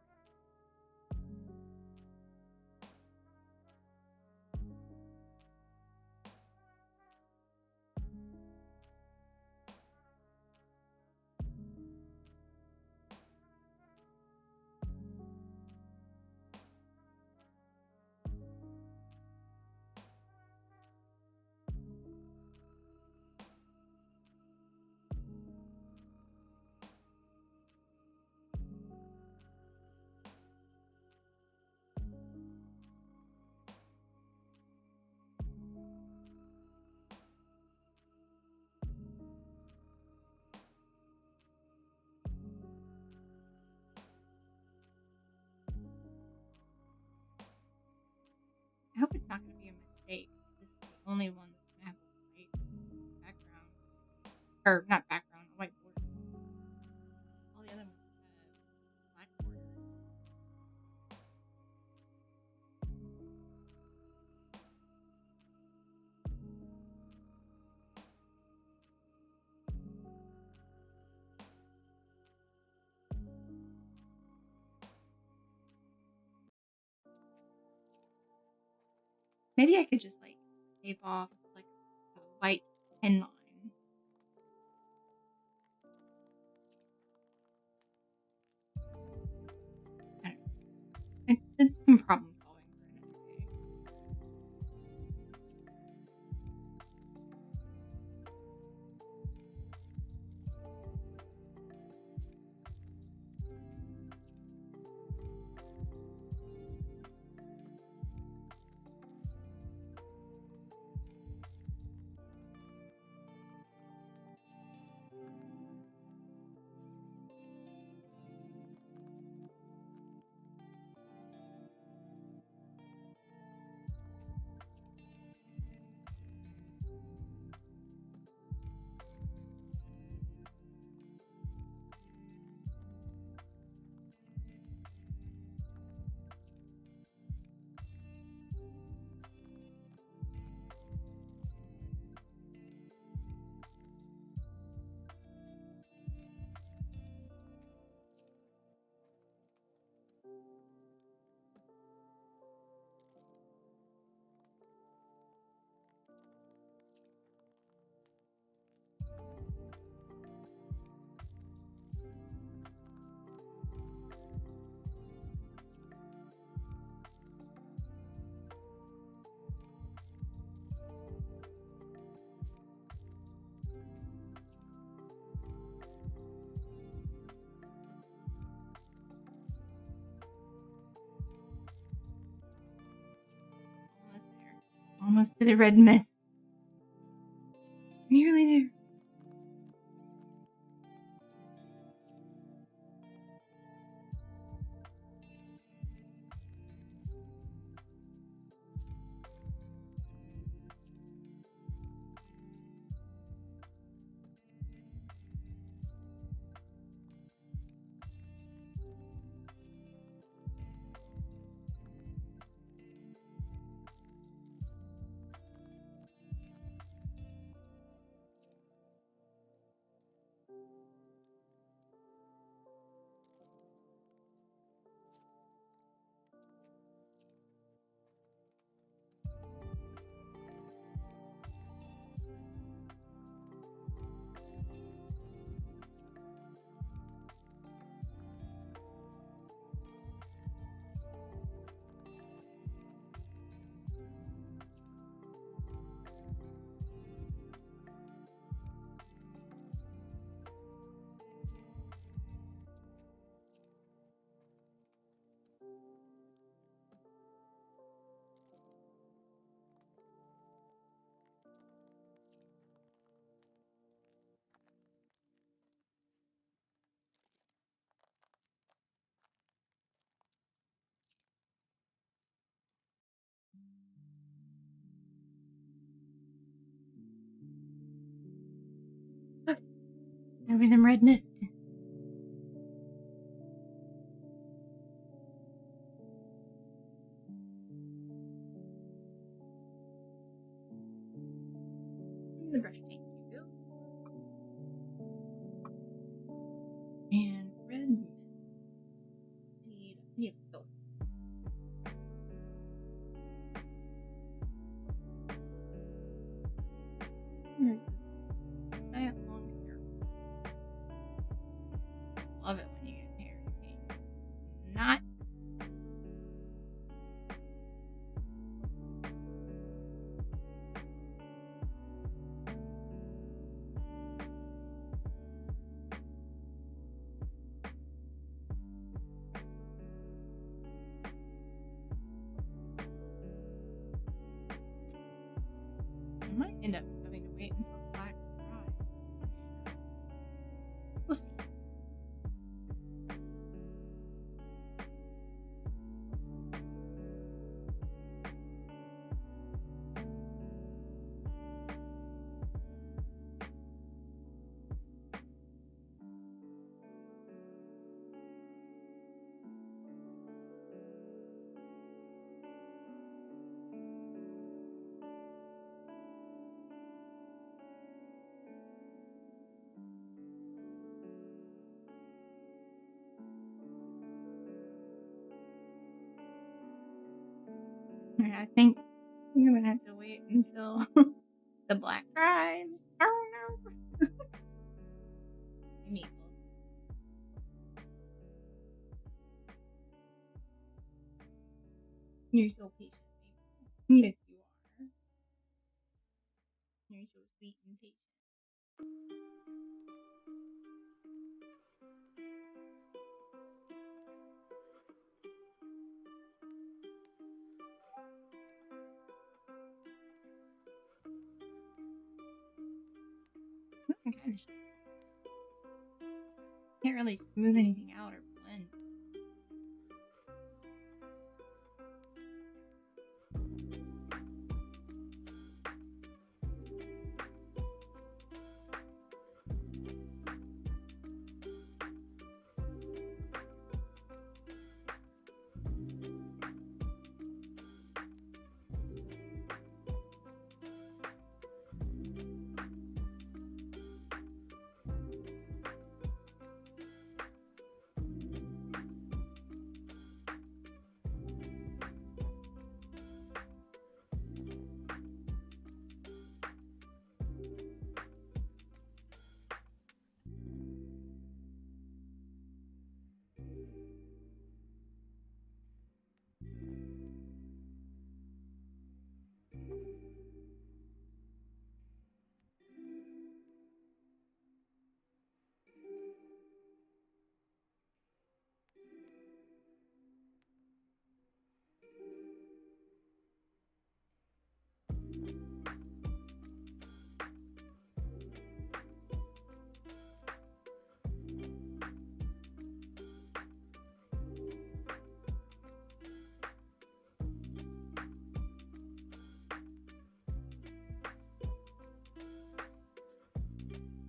I hope it's not going to be a mistake. This is the only one that's going to have a white background. Or, not background, a white border. All the other ones have black borders. Maybe I could just, like, tape off, like, white pen line. I don't know. It's some problem solving for another day. Almost there. Almost to the red mist. Nearly there. Look, there was some red mist. The brush, thank you. And red mist. I need a filter. There's a giant long hair. Love it when you get hair to paint. Not. I might end up having to wait until the black dries. We'll see. I think I'm gonna have to wait until The black fries. Oh no. Meatballs. You're so patient, Maple. Yes, you are. You're so sweet and patient. I'm kind of can't really smooth anything out or blend.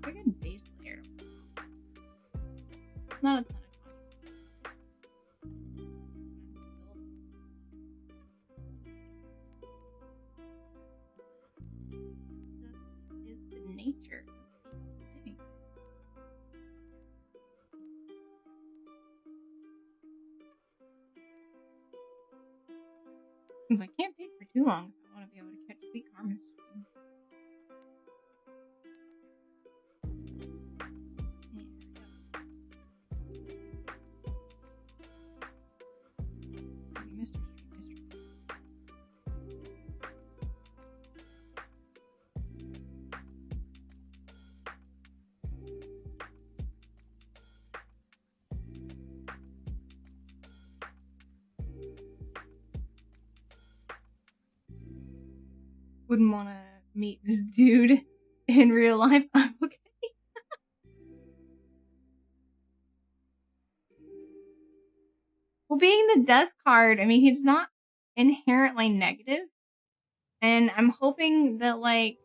A good base layer. Not a ton of this is the nature of this thing. If I can't paint for too long, I want to be able to catch sweet Karma's stream. Mr. Stream, Mr. Stream. Wouldn't want to meet this dude in real life. I'm okay. Well, being the death card, I mean, he's not inherently negative. And I'm hoping that, like,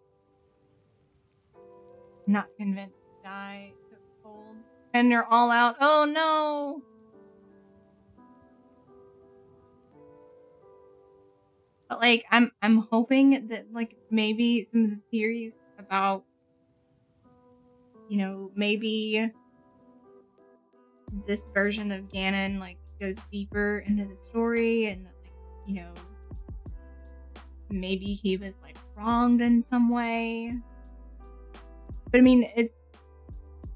not convinced to die took hold. And they're all out. Oh no! But like, I'm hoping that, like, maybe some of the theories about, you know, maybe this version of Ganon, like, goes deeper into the story and that, like, you know, maybe he was, like, wronged in some way. But I mean, it's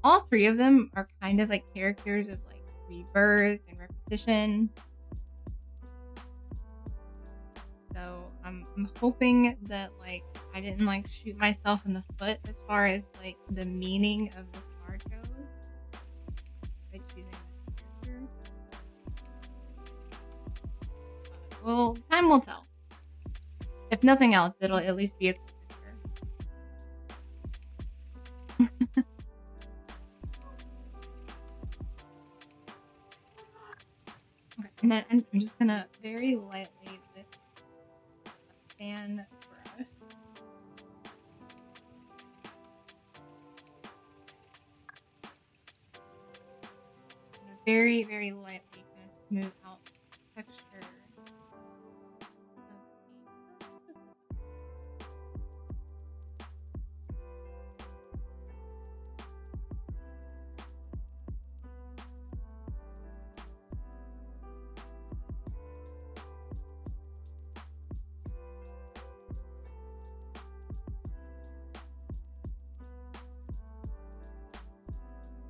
all three of them are kind of like characters of, like, rebirth and repetition. So I'm hoping that, like, I didn't, like, shoot myself in the foot as far as, like, the meaning of this card goes by choosing this character. Well, time will tell. If nothing else, it'll at least be a cool picture. Okay, and then I'm just gonna very lightly with a fan brush. Very, very lightly kind of smooth out the texture.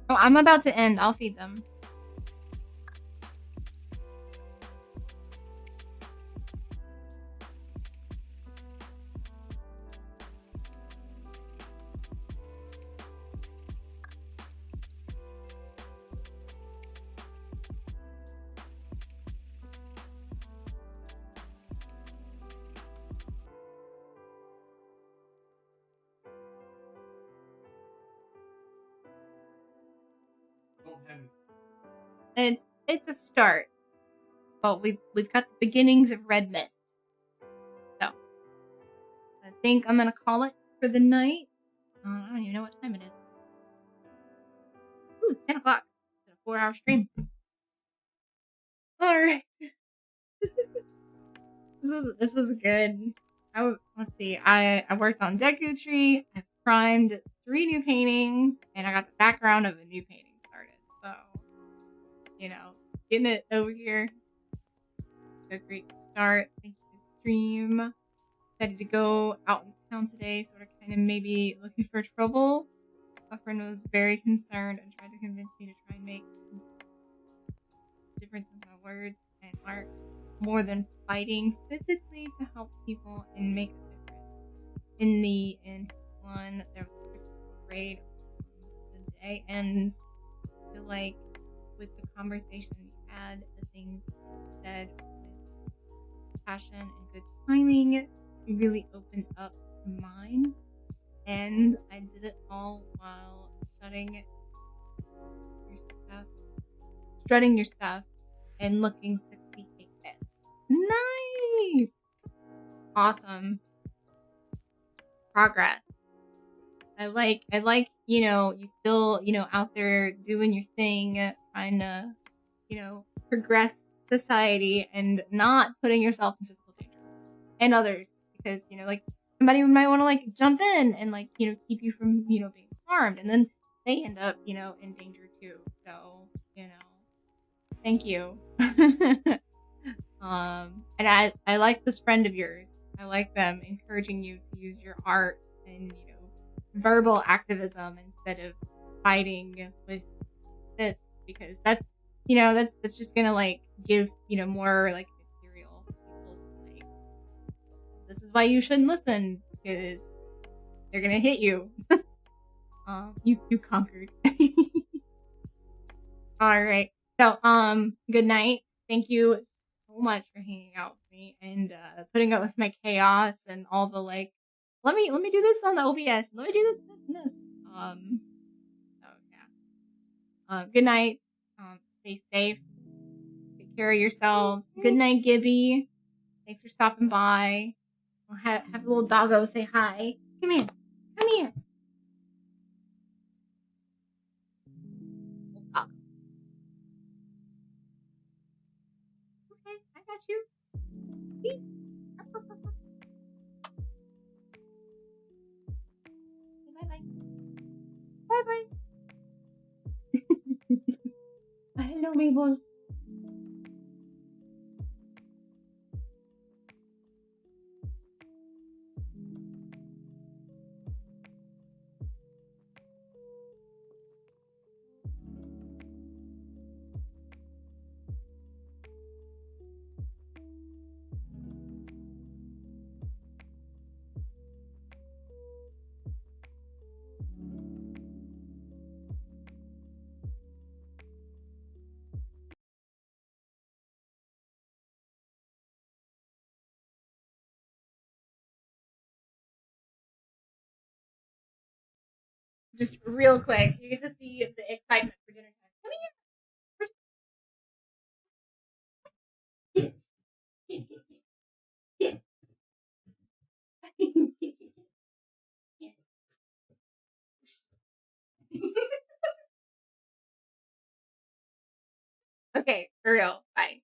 Oh, I'm about to end. I'll feed them. It's a start, but we've got the beginnings of red mist. So I think I'm gonna call it for the night. I don't even know what time it is. Ooh, 10 o'clock. It's a 4-hour stream. All right. This was good. Let's see. I worked on Deku Tree. I primed 3 new paintings, and I got the background of a new painting started. So, getting it over here. A great start. Thank you for the stream. Decided to go out in town today, sort of kind of maybe looking for trouble. A friend was very concerned and tried to convince me to try and make a difference with my words and art more than fighting physically to help people and make a difference. In the end, there was a Christmas parade on the day, and I feel like with the conversation we had, the things that you said with passion and good timing, it really opened up minds. And I did it all while strutting your stuff and looking 68-bit. Nice! Awesome. Progress. I like, you still, out there doing your thing, trying to, progress society and not putting yourself in physical danger and others, because, somebody might want to jump in and keep you from, being harmed, and then they end up, in danger too. So, thank you. And I like this friend of yours. I like them encouraging you to use your art and, verbal activism instead of fighting with this, because that's just gonna give, more material people to this is why you shouldn't listen, because they're gonna hit you. You conquered. All right. So, good night. Thank you so much for hanging out with me and putting up with my chaos and all the let me do this on the OBS. Let me do this, and this. So yeah. Good night. Stay safe. Take care of yourselves. Good night, Gibby. Thanks for stopping by. We'll have a little doggo say hi. Come here. Come here. Little dog. Okay, I got you. See? Bye-bye. Bye-bye. Hello, Mabels. Just real quick, you get to see the excitement for dinner time. Come here. Okay, for real. Bye.